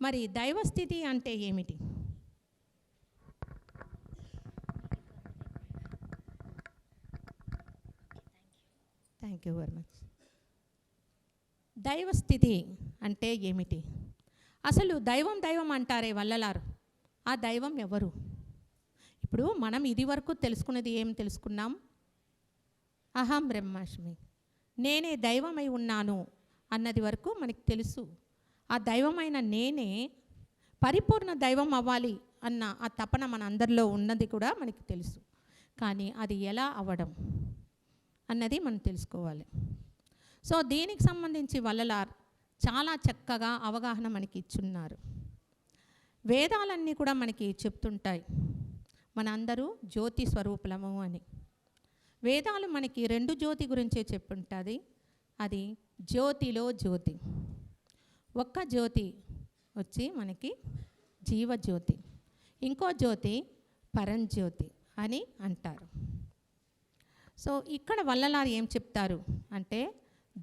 మరి దైవస్థితి అంటే ఏమిటి? Thank you very much. దైవస్థితి అంటే ఏమిటి? అసలు దైవం అంటారే వల్లలారు, ఆ దైవం ఎవరు? ఇప్పుడు మనం ఇది వరకు తెలుసుకున్నది ఏం తెలుసుకున్నాం? అహం బ్రహ్మాస్మి, నేనే దైవమై ఉన్నాను అన్నది వరకు మనకి తెలుసు. ఆ దైవమైన నేనే పరిపూర్ణ దైవం అవ్వాలి అన్న ఆ తపన మన అందరిలో ఉన్నది కూడా మనకి తెలుసు. కానీ అది ఎలా అవ్వడం అన్నది మనం తెలుసుకోవాలి. సో దీనికి సంబంధించి వల్లలార్ చాలా చక్కగా అవగాహన మనకి ఇచ్చున్నారు. వేదాలన్నీ కూడా మనకి చెప్తుంటాయి మన అందరూ జ్యోతి స్వరూపులము అని. వేదాలు మనకి 2 జ్యోతి గురించే చెప్పుంటుంది. అది జ్యోతిలో జ్యోతి. ఒక్క జ్యోతి వచ్చి మనకి జీవజ్యోతి, ఇంకో జ్యోతి పరంజ్యోతి అని అంటారు. సో ఇక్కడ వల్లలారు ఏం చెప్తారు అంటే,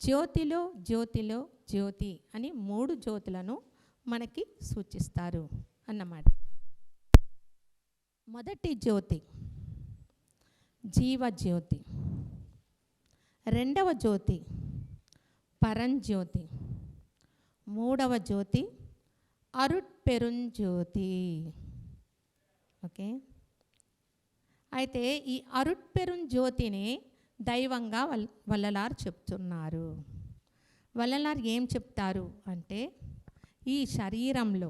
జ్యోతిలో జ్యోతిలో జ్యోతి అని 3 జ్యోతులను మనకి సూచిస్తారు అన్నమాట. మొదటి జ్యోతి జీవజ్యోతి, రెండవ జ్యోతి పరంజ్యోతి, మూడవ జ్యోతి అరుట్పెరుంజ్యోతి. ఓకే, అయితే ఈ అరుట్పెరుంజ్యోతిని దైవంగా వల్లలారు చెప్తున్నారు. వల్లలార్ ఏం చెప్తారు అంటే ఈ శరీరంలో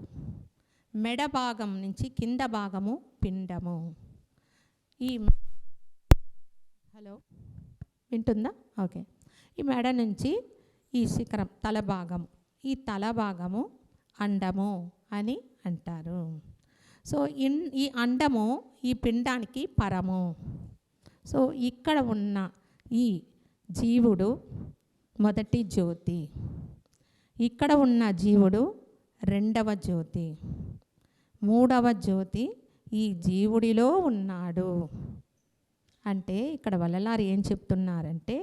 మెడ భాగం నుంచి కింద భాగము పిండము. ఈ హలో వింటుందా? ఓకే. ఈ మెడ నుంచి ఈ శిఖరం తల భాగము, ఈ తల భాగము అండము అని అంటారు. సో ఈ అండము ఈ పిండానికి పరము. సో ఇక్కడ ఉన్న ఈ జీవుడు మొదటి జ్యోతి, ఇక్కడ ఉన్న జీవుడు రెండవ జ్యోతి, మూడవ జ్యోతి ఈ జీవుడిలో ఉన్నాడు. అంటే ఇక్కడ వల్లలారు ఏం చెప్తున్నారంటే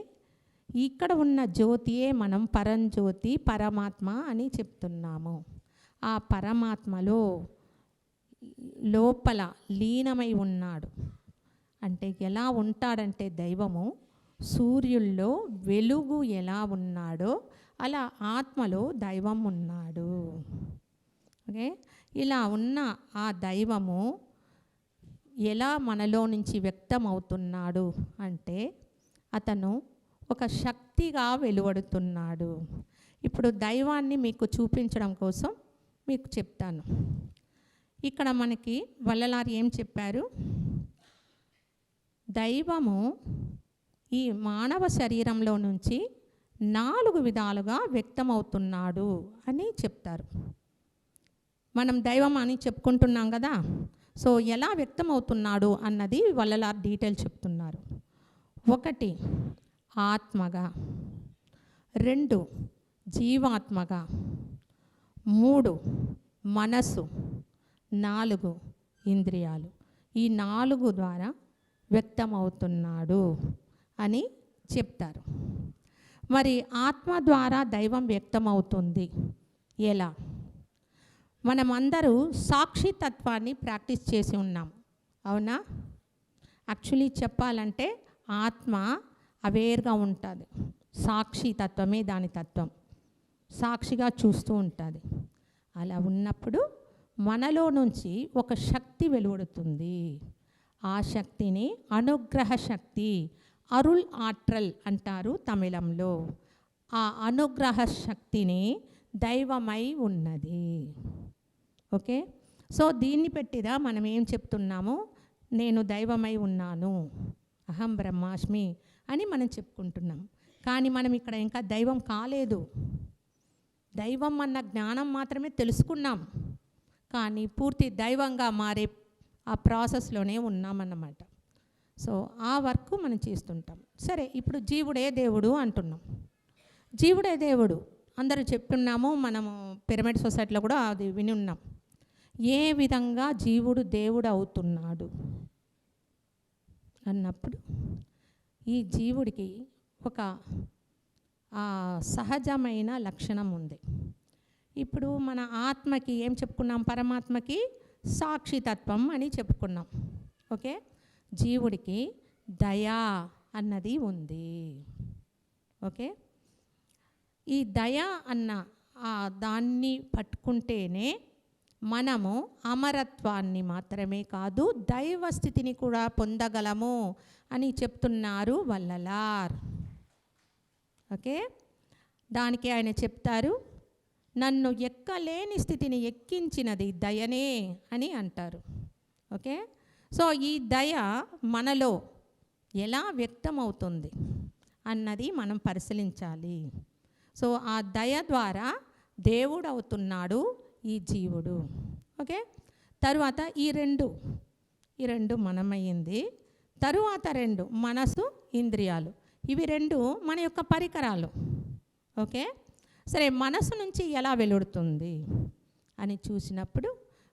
ఇక్కడ ఉన్న జ్యోతియే మనం పరంజ్యోతి పరమాత్మ అని చెప్తున్నాము. ఆ పరమాత్మలో లోపల లీనమై ఉన్నాడు. అంటే ఎలా ఉంటాడంటే దైవము సూర్యుల్లో వెలుగు ఎలా ఉన్నాడో అలా ఆత్మలో దైవం ఉన్నాడు. ఓకే. ఇలా ఉన్న ఆ దైవము ఎలా మనలో నుంచి వ్యక్తం అవుతున్నాడు అంటే అతను ఒక శక్తిగా వెలువడుతున్నాడు. ఇప్పుడు దైవాన్ని మీకు చూపించడం కోసం మీకు చెప్తాను. ఇక్కడ మనకి వల్లలారు ఏం చెప్పారు? దైవము ఈ మానవ శరీరంలో నుంచి 4 విధాలుగా వ్యక్తమవుతున్నాడు అని చెప్తారు. మనం దైవం అని చెప్పుకుంటున్నాం కదా. సో ఎలా వ్యక్తమవుతున్నాడు అన్నది వల్లలారు డీటెయిల్ చెప్తున్నారు. 1 ఆత్మగా, 2 జీవాత్మగా, 3 మనసు, 4 ఇంద్రియాలు. ఈ 4 ద్వారా వ్యక్తమవుతున్నాడు అని చెప్తారు. మరి ఆత్మ ద్వారా దైవం వ్యక్తమవుతుంది ఎలా? మనమందరూ సాక్షితత్వాన్ని ప్రాక్టీస్ చేసి ఉన్నాం, అవునా? యాక్చువల్లీ చెప్పాలంటే ఆత్మ అవేర్గా ఉంటుంది. సాక్షితత్వమే దాని తత్వం, సాక్షిగా చూస్తూ ఉంటుంది. అలా ఉన్నప్పుడు మనలో నుంచి ఒక శక్తి వెలువడుతుంది. ఆ శక్తిని అనుగ్రహ శక్తి, అరుల్ ఆట్రల్ అంటారు తమిళంలో. ఆ అనుగ్రహ శక్తిని దైవమై ఉన్నది. ఓకే. సో దీన్ని పెట్టిదా మనం ఏం చెప్తున్నాము? నేను దైవమై ఉన్నాను, అహం బ్రహ్మాస్మి అని మనం చెప్పుకుంటున్నాం. కానీ మనం ఇక్కడ ఇంకా దైవం కాలేదు. దైవం అన్న జ్ఞానం మాత్రమే తెలుసుకున్నాం, కానీ పూర్తి దైవంగా మారే ఆ ప్రాసెస్లోనే ఉన్నామన్నమాట. సో ఆ వర్క్ మనం చేస్తుంటాం. సరే, ఇప్పుడు జీవుడే దేవుడు అంటున్నాం. జీవుడే దేవుడు అందరూ చెప్తున్నాము. మనము పిరమిడ్ సొసైటీలో కూడా అది విని ఉన్నాం. ఏ విధంగా జీవుడు దేవుడు అవుతున్నాడు అన్నప్పుడు ఈ జీవుడికి ఒక సహజమైన లక్షణం ఉంది. ఇప్పుడు మన ఆత్మకి ఏం చెప్పుకున్నాం? పరమాత్మకి సాక్షితత్వం అని చెప్పుకున్నాం. ఓకే. జీవుడికి దయా అన్నది ఉంది. ఓకే. ఈ దయ అన్న దాన్ని పట్టుకుంటేనే మనము అమరత్వాన్ని మాత్రమే కాదు దైవ స్థితిని కూడా పొందగలము అని చెప్తున్నారు వల్లలార్. ఓకే. దానికి ఆయన చెప్తారు, నన్ను ఎక్కలేని స్థితిని ఎక్కించినది దయనే అని అంటారు. ఓకే. సో ఈ దయ మనలో ఎలా వ్యక్తమవుతుంది అన్నది మనం పరిశీలించాలి. సో ఆ దయ ద్వారా దేవుడు అవుతున్నాడు ఈ జీవుడు. ఓకే. తరువాత ఈ రెండు మనమయ్యింది. తరువాత 2 మనసు, ఇంద్రియాలు. ఇవి 2 మన యొక్క పరికరాలు. ఓకే. సరే, మనసు నుంచి ఎలా వెలువడుతుంది అని చూసినప్పుడు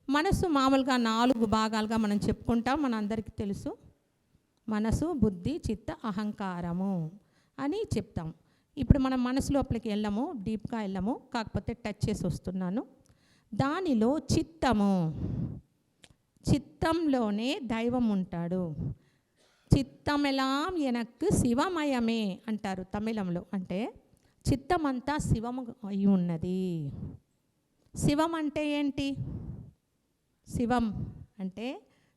మనసు మామూలుగా 4 భాగాలుగా మనం చెప్పుకుంటాం. మన అందరికీ తెలుసు. మనసు, బుద్ధి, చిత్త, అహంకారము అని చెప్తాం. ఇప్పుడు మనం మనసు లోపలికి వెళ్ళము, డీప్గా వెళ్ళము, కాకపోతే టచ్ చేసి వస్తున్నాను. దానిలో చిత్తంలోనే దైవం ఉంటాడు. చిత్తమెలాం ఎనక్కు శివమయమే అంటారు తమిళంలో. అంటే చిత్తమంతా శివము అయి ఉన్నది. శివం అంటే ఏంటి? శివం అంటే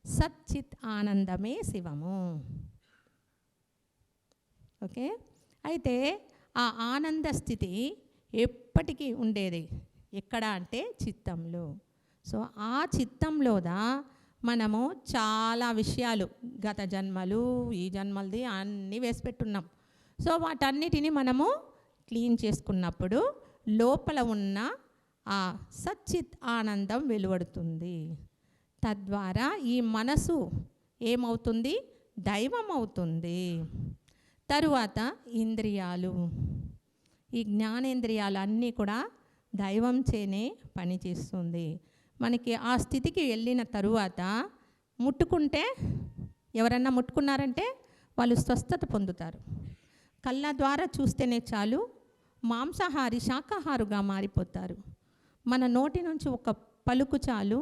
సచ్చిత్ ఆనందమే శివము. ఓకే. అయితే ఆ ఆనంద స్థితి ఎప్పటికీ ఉండేది ఎక్కడ అంటే చిత్తంలో. సో ఆ చిత్తంలోదా మనము చాలా విషయాలు గత జన్మలు ఈ జన్మలది అన్నీ వేసి పెట్టున్నాం. సో వాటన్నిటిని మనము క్లీన్ చేసుకున్నప్పుడు లోపల ఉన్న ఆ సచ్చిత్ ఆనందం వెలువడుతుంది. తద్వారా ఈ మనసు ఏమవుతుంది? దైవం అవుతుంది. తరువాత ఇంద్రియాలు, ఈ జ్ఞానేంద్రియాలు అన్నీ కూడా దైవం చేనే పనిచేస్తుంది. మనకి ఆ స్థితికి వెళ్ళిన తరువాత ముట్టుకుంటే, ఎవరన్నా ముట్టుకున్నారంటే వాళ్ళు స్వస్థత పొందుతారు. కళ్ళ ద్వారా చూస్తేనే చాలు మాంసాహారి శాకాహారుగా మారిపోతారు. మన నోటి నుంచి ఒక పలుకు చాలు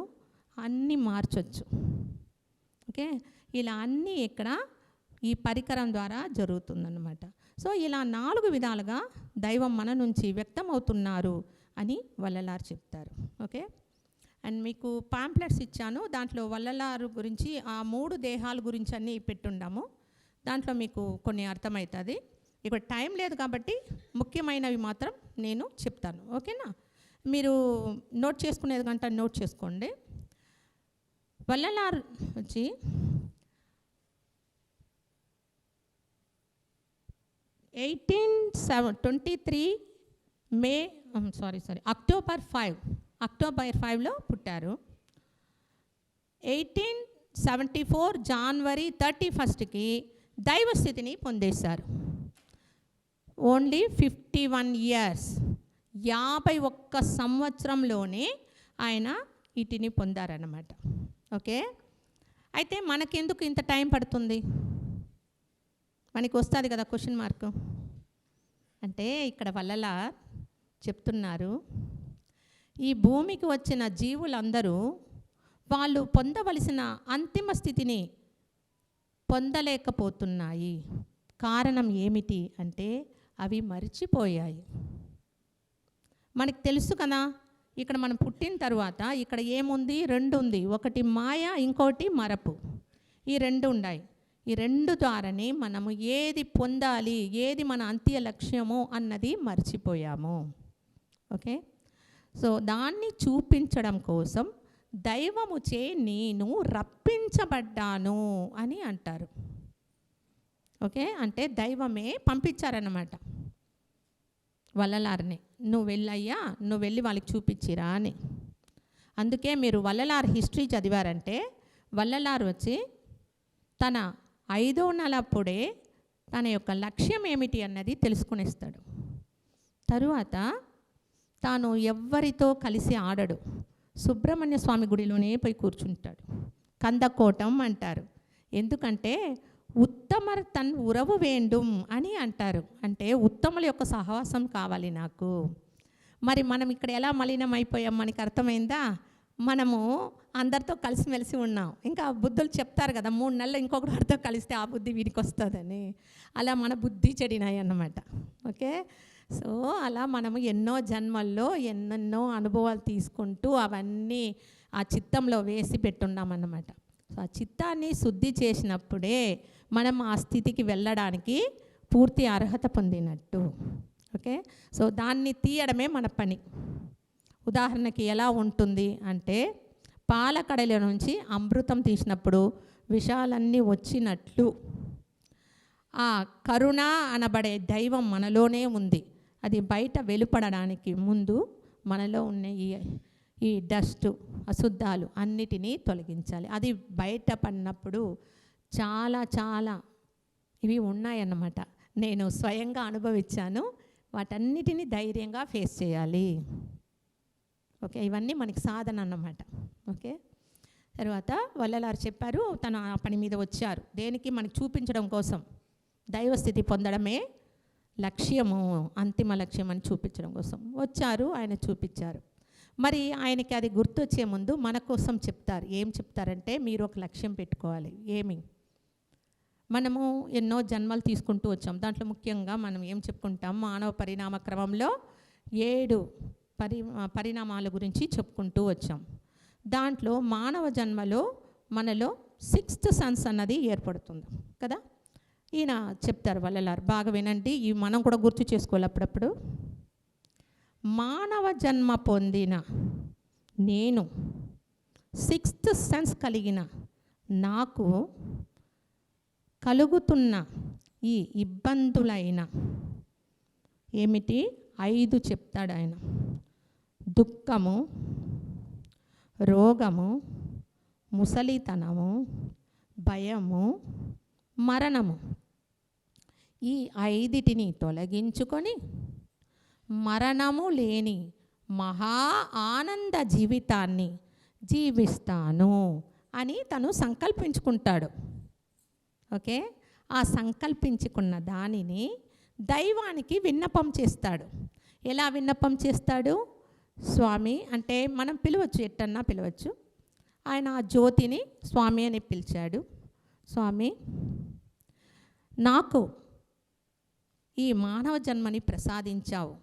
అన్నీ మార్చొచ్చు. ఓకే, ఇలా అన్నీ ఇక్కడ ఈ పరికరం ద్వారా జరుగుతుందన్నమాట. సో ఇలా 4 విధాలుగా దైవం మన నుంచి వ్యక్తమవుతున్నారు అని వల్లలారు చెప్తారు. ఓకే, అండ్ మీకు పాంప్లెట్స్ ఇచ్చాను, దాంట్లో వల్లలారు గురించి ఆ 3 దేహాల గురించి అన్నీ పెట్టుండాము. దాంట్లో మీకు కొన్ని అర్థమవుతుంది. ఇక్కడ టైం లేదు కాబట్టి ముఖ్యమైనవి మాత్రం నేను చెప్తాను. ఓకేనా, మీరు నోట్ చేసుకునేది కంటే నోట్ చేసుకోండి. వల్లలారు వచ్చి 1823 మే అక్టోబర్ 5లో పుట్టారు. 1874 జనవరి 31కి దైవస్థితిని పొందేశారు. ఓన్లీ 51 ఇయర్స్, 51 సంవత్సరంలోనే ఆయన వీటిని పొందారన్నమాట. ఓకే, అయితే మనకెందుకు ఇంత టైం పడుతుంది? మనకి వస్తుంది కదా క్వశ్చన్ మార్కు. అంటే ఇక్కడ వల్లలా చెప్తున్నారు, ఈ భూమికి వచ్చిన జీవులందరూ వాళ్ళు పొందవలసిన అంతిమ స్థితిని పొందలేకపోతున్నాయి. కారణం ఏమిటి అంటే అవి మరిచిపోయాయి. మనకు తెలుసు కదా, ఇక్కడ మనం పుట్టిన తర్వాత ఇక్కడ ఏముంది? 2 ఉంది. ఒకటి మాయ, ఇంకోటి మరపు. ఈ 2 ఉన్నాయి. ఈ 2 ద్వారానే మనము ఏది పొందాలి, ఏది మన అంత్య లక్ష్యమో అన్నది మర్చిపోయాము. ఓకే, సో దాన్ని చూపించడం కోసం దైవముచే నేను రప్పించబడ్డాను అని అంటారు. ఓకే, అంటే దైవమే పంపించారన్నమాట వల్లలారిని. నువ్వు వెళ్ళయ్యా, నువ్వు వెళ్ళి వాళ్ళకి చూపించిరా అని. అందుకే మీరు వల్లలారు హిస్టరీ చదివారంటే వల్లలారు వచ్చి తన 5వ నెలప్పుడే తన యొక్క లక్ష్యం ఏమిటి అన్నది తెలుసుకునేస్తాడు. తరువాత తాను ఎవ్వరితో కలిసి ఆడడు, సుబ్రహ్మణ్య స్వామి గుడిలోనే పోయి కూర్చుంటాడు. కందకోటం అంటారు. ఎందుకంటే ఉత్తమర్ తన్ ఉరవు వేండుం అని అంటారు. అంటే ఉత్తముల యొక్క సహవాసం కావాలి నాకు. మరి మనం ఇక్కడ ఎలా మలినం అయిపోయాం మనకి అర్థమైందా? మనము అందరితో కలిసిమెలిసి ఉన్నాం. ఇంకా బుద్ధులు చెప్తారు కదా, 3 నెలలు ఇంకొకటి వారితో కలిస్తే ఆ బుద్ధి వీరికి వస్తుందని. అలా మన బుద్ధి చెడినాయి అన్నమాట. ఓకే, సో అలా మనము ఎన్నో జన్మల్లో ఎన్నెన్నో అనుభవాలు తీసుకుంటూ అవన్నీ ఆ చిత్తంలో వేసి పెట్టున్నామన్నమాట. సో ఆ చిత్తాన్ని శుద్ధి చేసినప్పుడే మనం ఆ స్థితికి వెళ్ళడానికి పూర్తి అర్హత పొందినట్టు. ఓకే, సో దాన్ని తీయడమే మన పని. ఉదాహరణకి ఎలా ఉంటుంది అంటే, పాలకడల నుంచి అమృతం తీసినప్పుడు విషాలన్నీ వచ్చినట్లు ఆ కరుణ అనబడే దైవం మనలోనే ఉంది. అది బయట వెలుపడడానికి ముందు మనలో ఉన్న ఈ డస్ట్, అశుద్ధాలు అన్నిటినీ తొలగించాలి. అది బయట పడినప్పుడు చాలా ఇవి ఉన్నాయన్నమాట. నేను స్వయంగా అనుభవించాను. వాటన్నిటినీ ధైర్యంగా ఫేస్ చేయాలి. ఓకే, ఇవన్నీ మనకి సాధన అన్నమాట. ఓకే, తర్వాత వల్లలారు చెప్పారు, తను ఆ పని మీద వచ్చారు. దేనికి? మనకి చూపించడం కోసం. దైవస్థితి పొందడమే లక్ష్యము, అంతిమ లక్ష్యం అని చూపించడం కోసం వచ్చారు. ఆయన చూపించారు. మరి ఆయనకి అది గుర్తొచ్చే ముందు మన కోసం చెప్తారు. ఏం చెప్తారంటే, మీరు ఒక లక్ష్యం పెట్టుకోవాలి. ఏమి? మనము ఎన్నో జన్మలు తీసుకుంటూ వచ్చాం. దాంట్లో ముఖ్యంగా మనం ఏం చెప్పుకుంటాం? మానవ పరిణామ క్రమంలో 7 పరిణామాల గురించి చెప్పుకుంటూ వచ్చాం. దాంట్లో మానవ జన్మలో మనలో 6th సెన్స్ అన్నది ఏర్పడుతుంది కదా. ఈయన చెప్తారు వల్లలారు, బాగా వినండి, ఇవి మనం కూడా గుర్తు చేసుకోవాలి అప్పుడప్పుడు. మానవ జన్మ పొందిన నేను, 6th సెన్స్ కలిగిన నాకు కలుగుతున్న ఈ ఇబ్బందులైన ఏమిటి 5 చెప్తాడు ఆయన. దుఃఖము, రోగము, ముసలితనము, భయము, మరణము. ఈ 5టిని తొలగించుకొని మరణము లేని మహా ఆనంద జీవితాన్ని జీవిస్తాను అని తను సంకల్పించుకుంటాడు. ఓకే, ఆ సంకల్పించుకున్న దానిని దైవానికి విన్నపం చేస్తాడు. ఎలా విన్నపం చేస్తాడు? స్వామి అంటే మనం పిలవచ్చు, ఎట్టన్నా పిలవచ్చు. ఆయన ఆ జ్యోతిని స్వామి అని పిలిచాడు. స్వామి, నాకు ఈ మానవ జన్మని ప్రసాదించావు,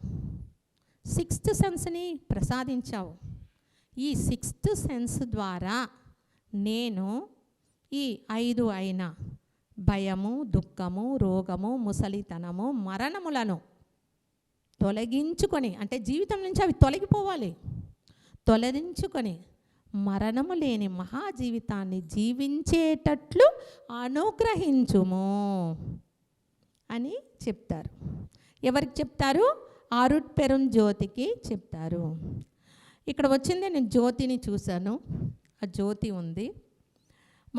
6th సెన్స్ని ప్రసాదించావు. ఈ 6th సెన్స్ ద్వారా నేను ఈ 5 అయిన భయము, దుఃఖము, రోగము, ముసలితనము, మరణములను తొలగించుకొని, అంటే జీవితం నుంచి అవి తొలగిపోవాలి, తొలగించుకొని మరణము లేని మహాజీవితాన్ని జీవించేటట్లు అనుగ్రహించుము అని చెప్తారు. ఎవరికి చెప్తారు? అరుట్పెరుంజ్యోతికి చెప్తారు. ఇక్కడ వచ్చిందే, నేను జ్యోతిని చూశాను. ఆ జ్యోతి ఉంది.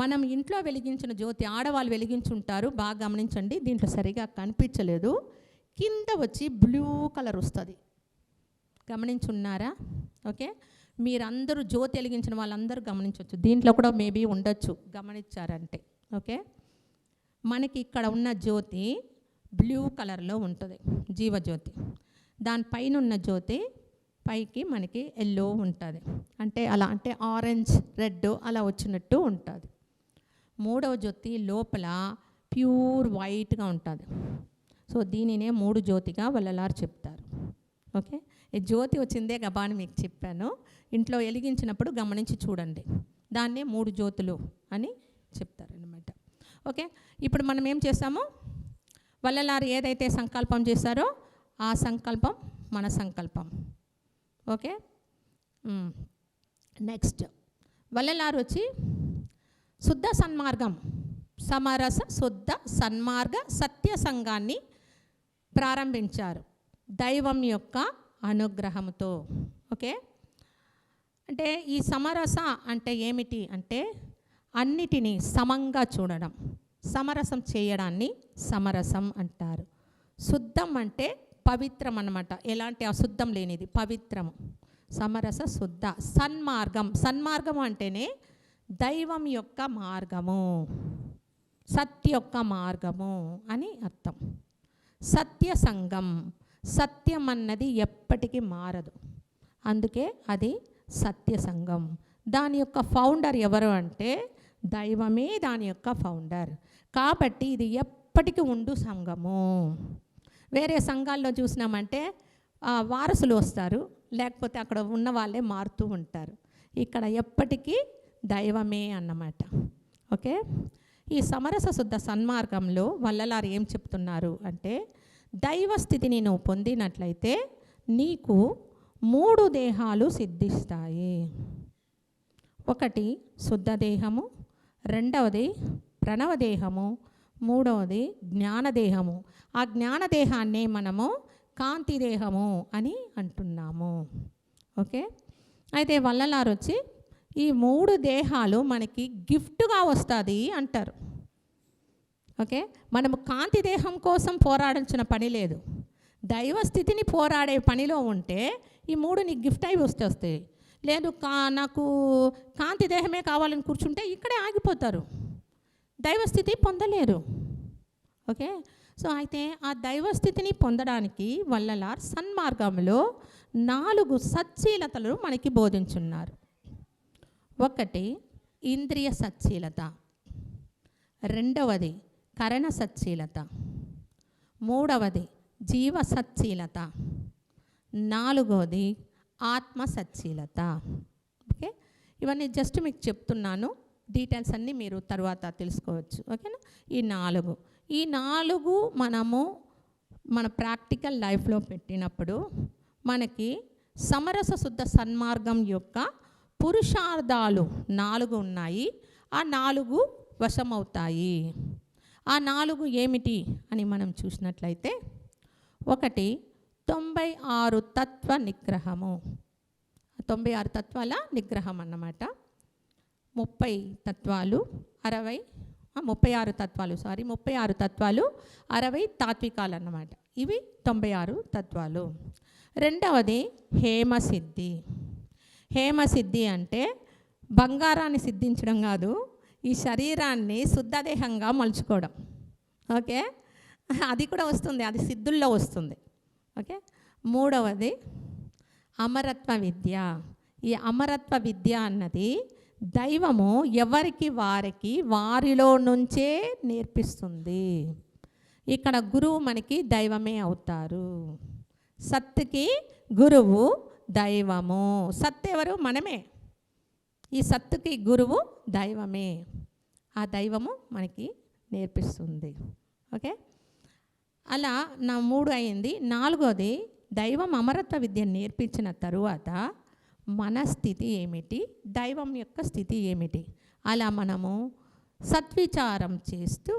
మనం ఇంట్లో వెలిగించిన జ్యోతి ఆడవాళ్ళు వెలిగించుంటారు, బాగా గమనించండి. దీంట్లో సరిగా కనిపించలేదు. కింద వచ్చి బ్లూ కలర్ వస్తుంది, గమనించున్నారా? ఓకే, మీరందరూ జ్యోతి వెలిగించిన వాళ్ళందరూ గమనించవచ్చు. దీంట్లో కూడా మేబీ ఉండొచ్చు, గమనించారంటే. ఓకే, మనకి ఇక్కడ ఉన్న జ్యోతి బ్లూ కలర్లో ఉంటుంది, జీవజ్యోతి. దానిపైన ఉన్న జ్యోతి పైకి మనకి ఎల్లో ఉంటుంది, అంటే అలా, అంటే ఆరెంజ్ రెడ్ అలా వచ్చినట్టు ఉంటుంది. 3వ జ్యోతి లోపల ప్యూర్ వైట్గా ఉంటుంది. సో దీనినే 3 జ్యోతిగా వల్లలారు చెప్తారు. ఓకే, ఈ జ్యోతి వచ్చిందే గబాని మీకు చెప్పాను. ఇంట్లో వెలిగించినప్పుడు గమనించి చూడండి, దాన్నే 3 జ్యోతులు అని చెప్తారనమాట. ఓకే, ఇప్పుడు మనం ఏం చేస్తాము? వల్లలారు ఏదైతే సంకల్పం చేశారో ఆ సంకల్పం మన సంకల్పం. ఓకే, నెక్స్ట్ వల్లలారు వచ్చి శుద్ధ సన్మార్గం, సమరస శుద్ధ సన్మార్గ సత్య సంఘాన్ని ప్రారంభించారు దైవం యొక్క అనుగ్రహంతో. ఓకే, అంటే ఈ సమరస అంటే ఏమిటి అంటే అన్నిటినీ సమంగా చూడడం, సమరసం చేయడాన్ని సమరసం అంటారు. శుద్ధం అంటే పవిత్రం అన్నమాట, ఎలాంటి అశుద్ధం లేనిది, పవిత్రము. సమరస శుద్ధ సన్మార్గం, సన్మార్గం అంటేనే దైవం యొక్క మార్గము, సత్య యొక్క మార్గము అని అర్థం. సత్య సంఘం, సత్యం అన్నది ఎప్పటికీ మారదు, అందుకే అది సత్య సంఘం. దాని యొక్క ఫౌండర్ ఎవరు అంటే దైవమే దాని యొక్క ఫౌండర్. కాబట్టి ఇది ఎప్పటికీ ఉండు సంఘము. వేరే సంఘాల్లో చూసినామంటే వారసులు వస్తారు, లేకపోతే అక్కడ ఉన్న వాళ్ళే మారుతూ ఉంటారు. ఇక్కడ ఎప్పటికీ దైవమే అన్నమాట. ఓకే, ఈ సమరస శుద్ధ సన్మార్గంలో వల్లలారు ఏం చెప్తున్నారు అంటే దైవ స్థితిని నువ్వు పొందినట్లయితే నీకు 3 దేహాలు సిద్ధిస్తాయి. ఒకటి శుద్ధదేహము, రెండవది ప్రణవదేహము, మూడవది జ్ఞానదేహము. ఆ జ్ఞానదేహాన్నే మనము కాంతిదేహము అని అంటున్నాము. ఓకే, అయితే వల్లలారు వచ్చి ఈ 3 దేహాలు మనకి గిఫ్ట్గా వస్తుంది అంటారు. ఓకే, మనము కాంతి దేహం కోసం పోరాడాల్సిన పని లేదు. దైవ స్థితిని పోరాడే పనిలో ఉంటే ఈ 3 నీకు గిఫ్ట్ అయి వస్తాయి. లేదు నాకు కాంతి దేహమే కావాలని కూర్చుంటే ఇక్కడే ఆగిపోతారు, దైవ స్థితి పొందలేరు. ఓకే, సో అయితే ఆ దైవ స్థితిని పొందడానికి వల్లలార్ సన్మార్గంలో 4 సచ్చీలతలు మనకి బోధించున్నారు. ఒకటి ఇంద్రియ సచ్చీలత, రెండవది కరణ సచ్చీలత, మూడవది జీవ సచ్చీలత, నాలుగవది ఆత్మ సచ్చీలత. ఓకే, ఇవన్నీ జస్ట్ మీకు చెప్తున్నాను, డీటెయిల్స్ అన్నీ మీరు తర్వాత తెలుసుకోవచ్చు. ఓకేనా, ఈ నాలుగు మనము మన ప్రాక్టికల్ లైఫ్లో పెట్టినప్పుడు మనకి సమరస శుద్ధ సన్మార్గం యొక్క పురుషార్థాలు 4 ఉన్నాయి. ఆ 4 వశమవుతాయి. ఆ 4 ఏమిటి అని మనం చూసినట్లయితే, 1 96 తత్వ నిగ్రహము, 96 తత్వాల నిగ్రహం అన్నమాట. 30 తత్వాలు 60 36 తత్వాలు 36 60 తాత్వికాలు అన్నమాట. ఇవి 96 తత్వాలు. రెండవది హేమసిద్ధి. హేమసిద్ధి అంటే బంగారాన్ని సిద్ధించడం కాదు, ఈ శరీరాన్ని శుద్ధదేహంగా మలుచుకోవడం. ఓకే, అది కూడా వస్తుంది, అది సిద్ధుల్లో వస్తుంది. ఓకే. మూడవది అమరత్వ విద్య. ఈ అమరత్వ విద్య అన్నది దైవము ఎవరికి వారిలో నుంచే నేర్పిస్తుంది. ఇక్కడ గురువు మనకి దైవమే అవుతారు. సత్తుకి గురువు దైవము. సత్ ఎవరు? మనమే. ఈ సత్తుకి గురువు దైవమే. ఆ దైవము మనకి నేర్పిస్తుంది. ఓకే, అలా నా 3 అయింది. 4వది దైవం అమరత్వ విద్య నేర్పించిన తరువాత మన స్థితి ఏమిటి, దైవం యొక్క స్థితి ఏమిటి, అలా మనము సత్విచారం చేస్తూ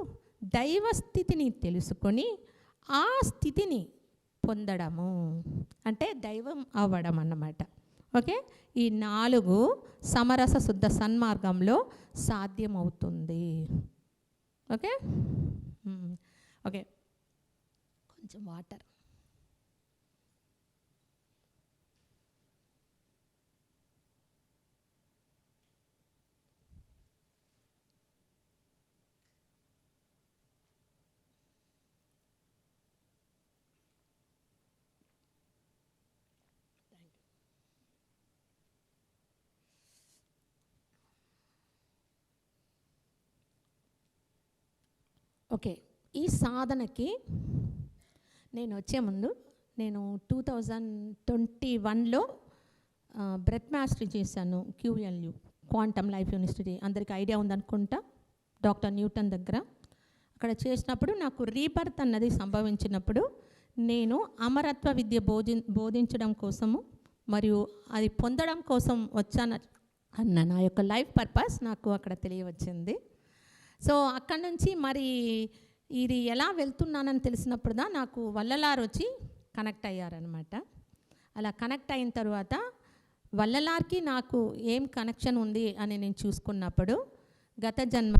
దైవ స్థితిని తెలుసుకొని ఆ స్థితిని పొందడము అంటే దైవం అవ్వడం అన్నమాట. ఓకే, ఈ 4 సమరస శుద్ధ సన్మార్గంలో సాధ్యమవుతుంది. ఓకే ఓకే, కొంచెం వాటర్. ఓకే, ఈ సాధనకి నేను వచ్చే ముందు నేను 2021లో బ్రెత్ మాస్టరీ చేశాను. QLU, క్వాంటమ్ లైఫ్ యూనివర్సిటీ, అందరికీ ఐడియా ఉందనుకుంటా, డాక్టర్ న్యూటన్ దగ్గర. అక్కడ చేసినప్పుడు నాకు రీబర్త్ అన్నది సంభవించినప్పుడు నేను అమరత్వ విద్య బోధించడం కోసము మరియు అది పొందడం కోసం వచ్చాను అన్న నా యొక్క లైఫ్ పర్పస్ నాకు అక్కడ తెలియవచ్చింది. సో అక్కడ నుంచి మరి ఇది ఎలా వెళ్తున్నానని తెలిసినప్పుడు నాకు వల్లలార్ వచ్చి కనెక్ట్ అయ్యారనమాట. అలా కనెక్ట్ అయిన తర్వాత వల్లలార్కి నాకు ఏం కనెక్షన్ ఉంది అని నేను చూసుకున్నప్పుడు గత జన్మ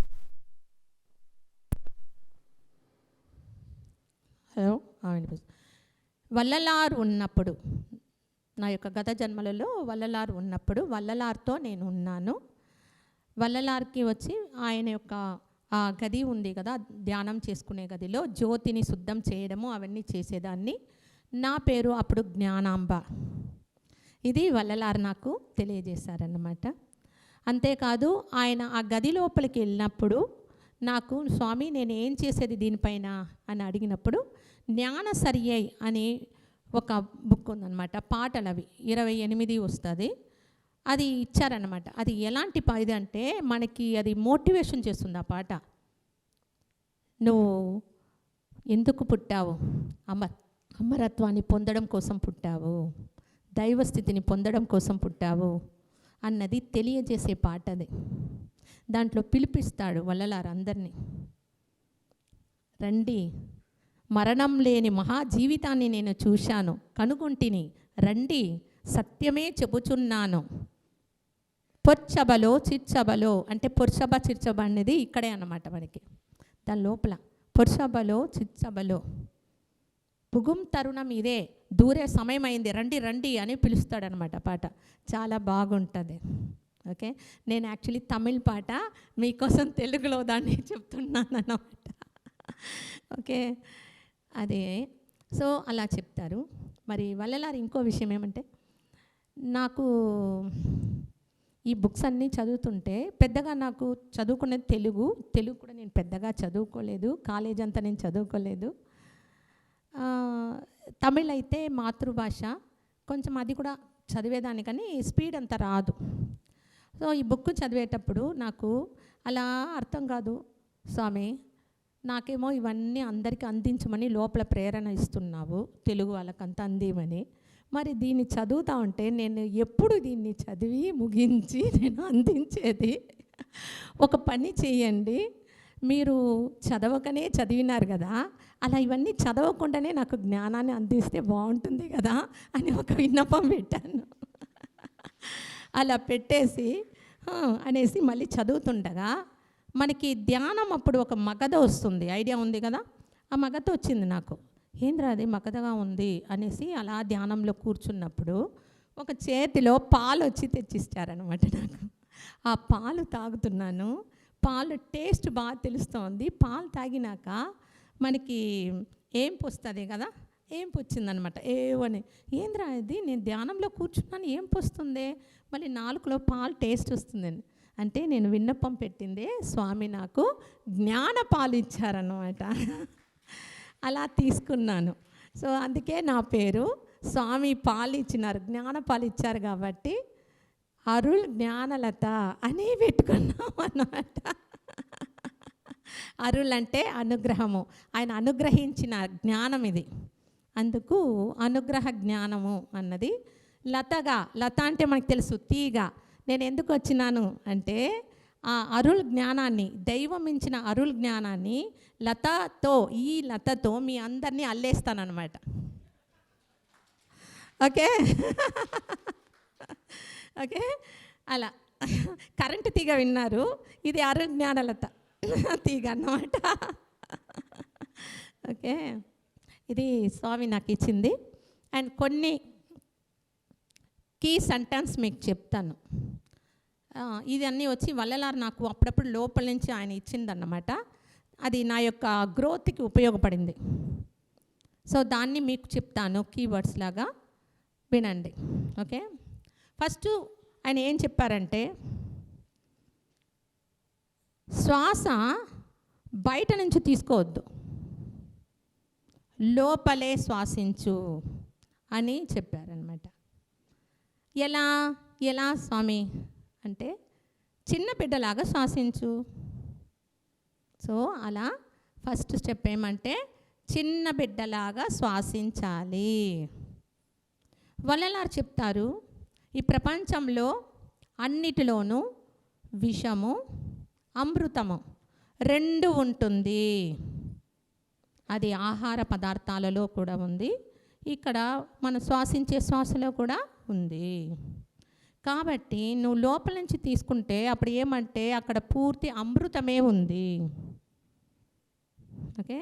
వల్లలార్ ఉన్నప్పుడు, నా యొక్క గత జన్మలలో వల్లలార్ ఉన్నప్పుడు వల్లలార్తో నేను ఉన్నాను. వల్లలార్కి వచ్చి ఆయన యొక్క ఆ గది ఉంది కదా, ధ్యానం చేసుకునే గదిలో జ్యోతిని శుద్ధం చేయడము అవన్నీ చేసేదాన్ని. నా పేరు అప్పుడు జ్ఞానాంబ. ఇది వల్లలార్ నాకు తెలియజేశారన్నమాట. అంతేకాదు ఆయన ఆ గది లోపలికి వెళ్ళినప్పుడు నాకు, స్వామి నేను ఏం చేసేది దీనిపైన అని అడిగినప్పుడు జ్ఞాన సరియై అని ఒక బుక్ ఉందన్నమాట, పాటలు అవి 28 వస్తుంది, అది ఇచ్చారన్నమాట. అది ఎలాంటి ఇది అంటే మనకి అది మోటివేషన్ చేస్తుంది ఆ పాట. నువ్వు ఎందుకు పుట్టావు? అమరత్వాన్ని పొందడం కోసం పుట్టావు, దైవస్థితిని పొందడం కోసం పుట్టావు అన్నది తెలియజేసే పాట అది. దాంట్లో పిలిపిస్తాడు వల్లలార్ అందరినీ, రండి, మరణం లేని మహా జీవితాన్ని నేను చూశాను, కనుగొంటిని, రండి, సత్యమే చెబుచున్నాను. పొర్చబలో చిర్చబలో అంటే పొర్చబ చిర్చబ అనేది ఇక్కడే అన్నమాట మనకి, దాని లోపల పొర్చబలో చిర్చబలో పుగుం తరుణం ఇదే, దూరే సమయం అయింది, రండి రండి అని పిలుస్తాడనమాట పాట. చాలా బాగుంటుంది. ఓకే, నేను యాక్చువల్లీ తమిళ్ పాట మీకోసం తెలుగులో దాన్ని చెప్తున్నాను అన్నమాట. ఓకే, అదే. సో అలా చెప్తారు. మరి వల్లలార్ ఇంకో విషయం ఏమంటే, నాకు ఈ బుక్స్ అన్నీ చదువుతుంటే పెద్దగా నాకు చదువుకునేది తెలుగు కూడా నేను పెద్దగా చదువుకోలేదు, కాలేజ్ అంతా నేను చదువుకోలేదు. తమిళ్ అయితే మాతృభాష, కొంచెం అది కూడా చదివేదాన్ని కానీ స్పీడ్ అంత రాదు. సో ఈ బుక్ చదివేటప్పుడు నాకు అలా అర్థం కాదు, స్వామి నాకేమో ఇవన్నీ అందరికీ అందించమని లోపల ప్రేరణ ఇస్తున్నావు, తెలుగు వాళ్ళకంతా అందిమని. మరి దీన్ని చదువుతా ఉంటే నేను ఎప్పుడు దీన్ని చదివి ముగించి నేను అందించేది, ఒక పని చేయండి, మీరు చదవకనే చదివినారు కదా, అలా ఇవన్నీ చదవకుండానే నాకు జ్ఞానాన్ని అందిస్తే బాగుంటుంది కదా అని ఒక విన్నపం పెట్టాను. అలా పెట్టేసి అనేసి మళ్ళీ చదువుతుండగా మనకి ధ్యానం అప్పుడు ఒక మగధ వస్తుంది, ఐడియా ఉంది కదా, ఆ మగధ వచ్చింది నాకు. ఏంద్రా అది మగధగా ఉంది అనేసి అలా ధ్యానంలో కూర్చున్నప్పుడు ఒక చేతిలో పాలు వచ్చి తెచ్చిస్తారనమాట నాకు. ఆ పాలు తాగుతున్నాను, పాలు టేస్ట్ బాగా తెలుస్తోంది. పాలు తాగినాక మనకి ఏం పొస్తుంది కదా, ఏం పొచ్చిందనమాట, ఏవని. ఏంద్రా ఇది, నేను ధ్యానంలో కూర్చున్నాను, ఏం పొస్తుంది, మళ్ళీ నాలుగులో పాలు టేస్ట్ వస్తుందని. అంటే నేను విన్నపం పెట్టిందే స్వామి నాకు జ్ఞాన పాలు ఇచ్చారన్నమాట. అలా తీసుకున్నాను. సో అందుకే నా పేరు స్వామి పాలు ఇచ్చినారు, జ్ఞాన పాలు ఇచ్చారు కాబట్టి అరుళ్ జ్ఞానలత అని పెట్టుకున్నాం అన్నమాట. అరుళ్ అంటే అనుగ్రహము, ఆయన అనుగ్రహించిన జ్ఞానం ఇది, అందుకు అనుగ్రహ జ్ఞానము అన్నది. లతగా, లత అంటే మనకు తెలుసు తీగ. నేను ఎందుకు వచ్చినాను అంటే ఆ అరుళ్ జ్ఞానాన్ని, దైవం ఇచ్చిన అరుళ్ జ్ఞానాన్ని లతతో, ఈ లతతో మీ అందరినీ అల్లేస్తానన్నమాట. ఓకే ఓకే, అలా కరెంటు తీగ విన్నారు, ఇది అరుళ్ జ్ఞానలత తీగ అన్నమాట. ఓకే, ఇది స్వామి నాకు ఇచ్చింది. అండ్ కొన్ని కీ సెంటెన్స్ మీకు చెప్తాను. ఇది అన్నీ వచ్చి వల్లలారు నాకు అప్పుడప్పుడు లోపల నుంచి ఆయన ఇచ్చిందన్నమాట. అది నా యొక్క గ్రోత్కి ఉపయోగపడింది. సో దాన్ని మీకు చెప్తాను కీవర్డ్స్ లాగా, వినండి. ఓకే, ఫస్ట్ ఆయన ఏం చెప్పారంటే, శ్వాస బయట నుంచి తీసుకోవద్దు, లోపలే శ్వాసించు అని చెప్పారనమాట. ఎలా ఎలా స్వామి అంటే, చిన్న బిడ్డలాగా శ్వాసించు. సో అలా ఫస్ట్ స్టెప్ ఏమంటే చిన్న బిడ్డలాగా శ్వాసించాలి. వల్లలారు చెప్తారు, ఈ ప్రపంచంలో అన్నిటిలోనూ విషము అమృతము రెండు ఉంటుంది. అది ఆహార పదార్థాలలో కూడా ఉంది, ఇక్కడ మనం శ్వాసించే శ్వాసలో కూడా ఉంది. కాబట్టి నువ్వు లోపల నుంచి తీసుకుంటే అప్పుడు ఏమంటే అక్కడ పూర్తి అమృతమే ఉంది. ఓకే,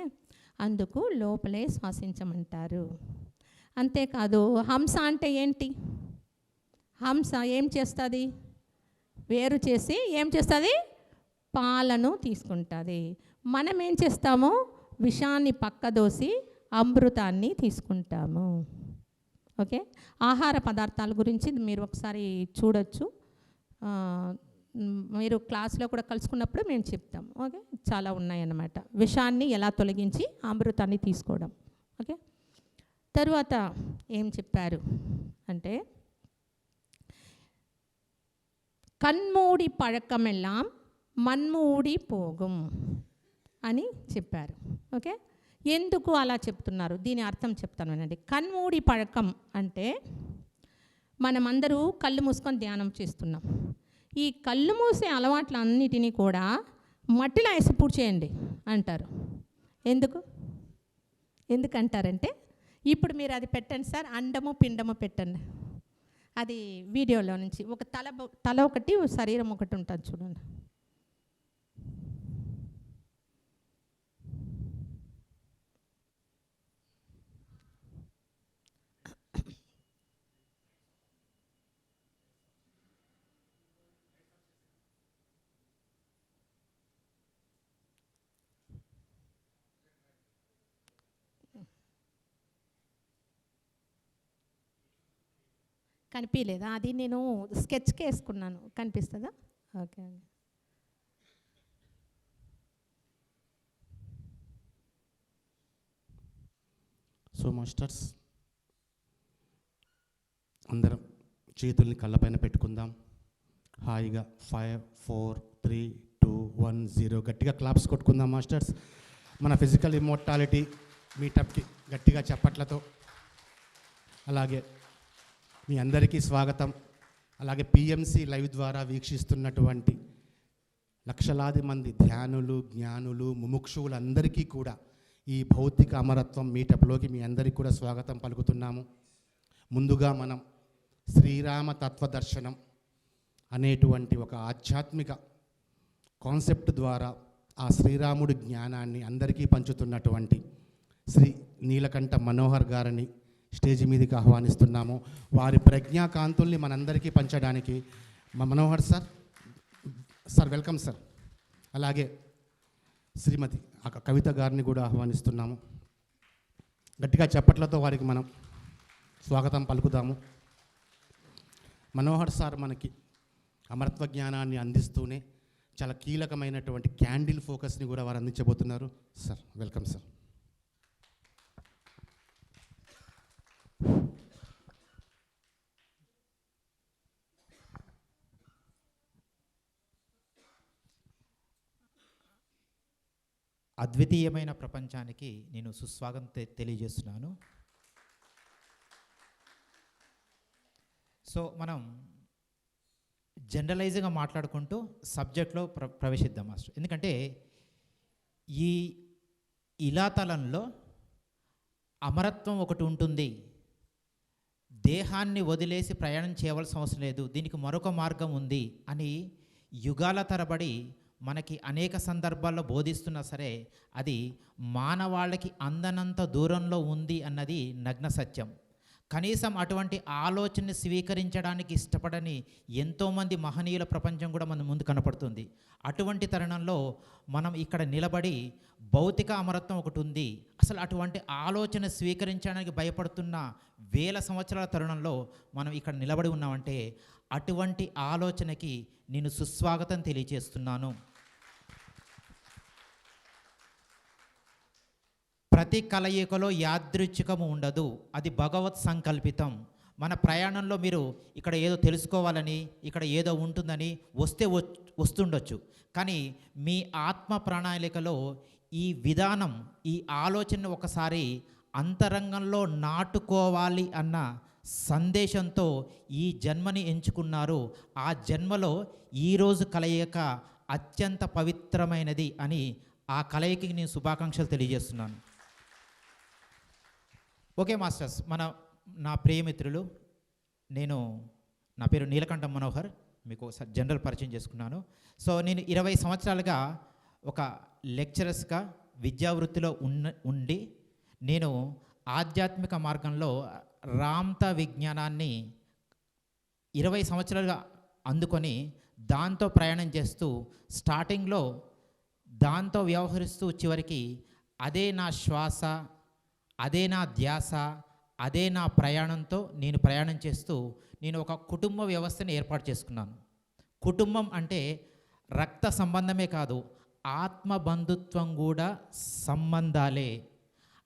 అందుకు లోపలే శ్వాసించమంటారు. అంతేకాదు, హంస అంటే ఏంటి, హంస ఏం చేస్తుంది, వేరు చేసి ఏం చేస్తుంది, పాలను తీసుకుంటుంది. మనం ఏం చేస్తాము, విషాన్ని పక్కదోసి అమృతాన్ని తీసుకుంటాము. ఓకే, ఆహార పదార్థాల గురించి మీరు ఒకసారి చూడొచ్చు, మీరు క్లాస్లో కూడా కలుసుకున్నప్పుడు మేము చెప్తాం. ఓకే, చాలా ఉన్నాయన్నమాట, విషాన్ని ఎలా తొలగించి అమృతాన్ని తీసుకోవడం. ఓకే, తరువాత ఏం చెప్పారు అంటే, కన్మూడి పழக்கமெல்லாம் మన్మూడి పోగుం అని చెప్పారు. ఓకే, ఎందుకు అలా చెప్తున్నారు, దీని అర్థం చెప్తాను వినండి. కన్మూడి పழக்கம் అంటే మనమందరూ కళ్ళు మూసుకొని ధ్యానం చేస్తున్నాం. ఈ కళ్ళు మూసే అలవాట్లన్నిటినీ కూడా మట్టిలో వేసి పూడ్చేయండి అంటారు. ఎందుకంటారంటే, ఇప్పుడు మీరు అది పెట్టండి సార్, అండము పిండము పెట్టండి, అది వీడియోలో నుంచి ఒక తల ఒకటి శరీరం ఒకటి ఉంటుంది చూడండి. కనిపించలేదా, అది నేను స్కెచ్కి వేసుకున్నాను, కనిపిస్తుందా? ఓకే అండి. సో మాస్టర్స్, అందరం చేతుల్ని కళ్ళపైన పెట్టుకుందాం హాయిగా. 5 4 3 2 1 0 గట్టిగా క్లాప్స్ కొట్టుకుందాం మాస్టర్స్. మన ఫిజికల్ ఇమ్మోర్టాలిటీ మీటప్కి గట్టిగా చప్పట్లతో. అలాగే మీ అందరికీ స్వాగతం. అలాగే పిఎంసి లైవ్ ద్వారా వీక్షిస్తున్నటువంటి లక్షలాది మంది ధ్యానులు, జ్ఞానులు, ముముక్షువులందరికీ కూడా ఈ భౌతిక అమరత్వం మీటప్లోకి మీ అందరికీ కూడా స్వాగతం పలుకుతున్నాము. ముందుగా మనం శ్రీరామ తత్వదర్శనం అనేటువంటి ఒక ఆధ్యాత్మిక కాన్సెప్ట్ ద్వారా ఆ శ్రీరాముడి జ్ఞానాన్ని అందరికీ పంచుతున్నటువంటి శ్రీ నీలకంఠ మనోహర్ గారిని స్టేజ్ మీదకి ఆహ్వానిస్తున్నాము. వారి ప్రజ్ఞాకాంతుల్ని మనందరికీ పంచడానికి మనోహర్ సార్ వెల్కమ్ సార్. అలాగే శ్రీమతి కవిత గారిని కూడా ఆహ్వానిస్తున్నాము. గట్టిగా చప్పట్లతో వారికి మనం స్వాగతం పలుకుదాము. మనోహర్ సార్ మనకి అమరత్వ జ్ఞానాన్ని అందిస్తూనే చాలా కీలకమైనటువంటి క్యాండిల్ ఫోకస్ని కూడా వారు అందించబోతున్నారు. Sir welcome sir. అద్వితీయమైన ప్రపంచానికి నేను సుస్వాగతం తెలియజేస్తున్నాను. సో మనం జనరలైజ్గా మాట్లాడుకుంటూ సబ్జెక్ట్లో ప్రవేశిద్దాం మాస్టర్. ఎందుకంటే ఈ ఇలాతలంలో అమరత్వం ఒకటి ఉంటుంది. దేహాన్ని వదిలేసి ప్రయాణం చేయవలసిన అవసరం లేదు, దీనికి మరొక మార్గం ఉంది అని యుగాల తరబడి మనకి అనేక సందర్భాల్లో బోధిస్తున్నా సరే అది మానవాళికి అందనంత దూరంలో ఉంది అన్నది నగ్న సత్యం. కనీసం అటువంటి ఆలోచనని స్వీకరించడానికి ఇష్టపడని ఎంతోమంది మహనీయుల ప్రపంచం కూడా మన ముందు కనపడుతుంది. అటువంటి తరుణంలో మనం ఇక్కడ నిలబడి భౌతిక అమరత్వం ఒకటి ఉంది, అసలు అటువంటి ఆలోచన స్వీకరించడానికి భయపడుతున్న వేల సంవత్సరాల తరుణంలో మనం ఇక్కడ నిలబడి ఉన్నామంటే అటువంటి ఆలోచనకి నేను సుస్వాగతం తెలియజేస్తున్నాను. ప్రతి కలయికలో యాదృచ్ఛికము ఉండదు, అది భగవత్ సంకల్పితం. మన ప్రయాణంలో మీరు ఇక్కడ ఏదో తెలుసుకోవాలని, ఇక్కడ ఏదో ఉంటుందని వస్తుండొచ్చు, కానీ మీ ఆత్మ ప్రణాళికలో ఈ విధానం, ఈ ఆలోచన ఒకసారి అంతరంగంలో నాటుకోవాలి అన్న సందేశంతో ఈ జన్మని ఎంచుకున్నారు. ఆ జన్మలో ఈరోజు కలయిక అత్యంత పవిత్రమైనది అని ఆ కలయికకి నేను శుభాకాంక్షలు తెలియజేస్తున్నాను. ఓకే మాస్టర్స్, నా ప్రియమిత్రులు, నా పేరు నీలకంఠ మనోహర్, మీకు ఒకసారి జనరల్ పరిచయం చేసుకున్నాను. సో నేను 20 సంవత్సరాలుగా ఒక లెక్చరర్స్గా విద్యావృత్తిలో ఉండి నేను ఆధ్యాత్మిక మార్గంలో రామ్త విజ్ఞానాన్ని 20 సంవత్సరాలుగా అందుకొని దాంతో ప్రయాణం చేస్తూ స్టార్టింగ్లో దాంతో వ్యవహరిస్తూ చివరికి అదే నా శ్వాస, అదే నా ధ్యాస, అదే నా ప్రయాణంతో నేను ప్రయాణం చేస్తూ నేను ఒక కుటుంబ వ్యవస్థని ఏర్పాటు చేసుకున్నాను. కుటుంబం అంటే రక్త సంబంధమే కాదు, ఆత్మ బంధుత్వం కూడా సంబంధాలే.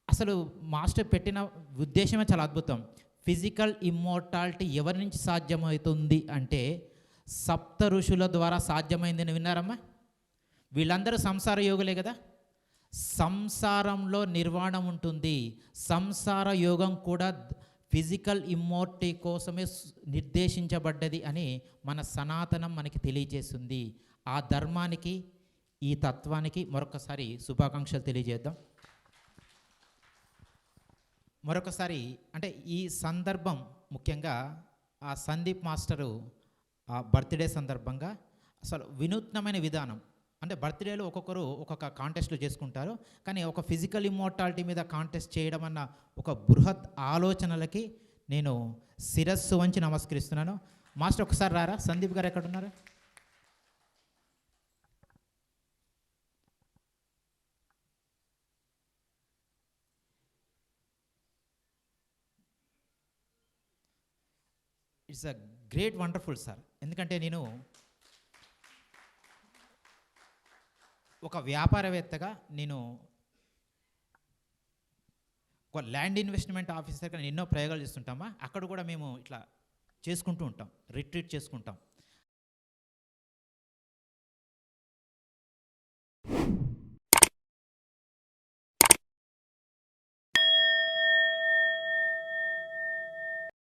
అసలు మాస్టర్ పెట్టిన ఉద్దేశమే చాలా అద్భుతం. ఫిజికల్ ఇమ్మోర్టాలిటీ ఎవరి నుంచి సాధ్యమవుతుంది అంటే సప్త ఋషుల ద్వారా సాధ్యమైందని విన్నారమ్మా? వీళ్ళందరూ సంసార యోగులే కదా. సంసారంలో నిర్వాణం ఉంటుంది. సంసార యోగం కూడా ఫిజికల్ ఇమ్మోర్టీ కోసమే నిర్దేశించబడ్డది అని మన సనాతనం మనకి తెలియజేస్తుంది. ఆ ధర్మానికి, ఈ తత్వానికి మరొకసారి శుభాకాంక్షలు తెలియజేద్దాం. మరొకసారి అంటే ఈ సందర్భం ముఖ్యంగా ఆ సందీప్ మాస్టరు ఆ బర్త్డే సందర్భంగా అసలు వినూత్నమైన విధానం. అంటే బర్త్డేలో ఒక్కొక్కరు ఒక్కొక్క కాంటెస్ట్లు చేసుకుంటారు, కానీ ఒక ఫిజికల్ ఇమ్మోర్టాలిటీ మీద కాంటెస్ట్ చేయడం అన్న ఒక బృహత్ ఆలోచనలకి నేను శిరస్సు వంచి నమస్కరిస్తున్నాను. మాస్టర్ ఒకసారి రారా, సందీప్ గారు ఎక్కడున్నారు? It's a great wonderful sir. ఎందుకంటే నేను ఒక వ్యాపారవేత్తగా, నేను ఒక ల్యాండ్ ఇన్వెస్ట్మెంట్ ఆఫీసర్గా నేను ఎన్నో ప్రయోగాలు చేస్తుంటామా, అక్కడ కూడా మేము ఇట్లా చేసుకుంటూ ఉంటాం, రిట్రీట్ చేసుకుంటాం.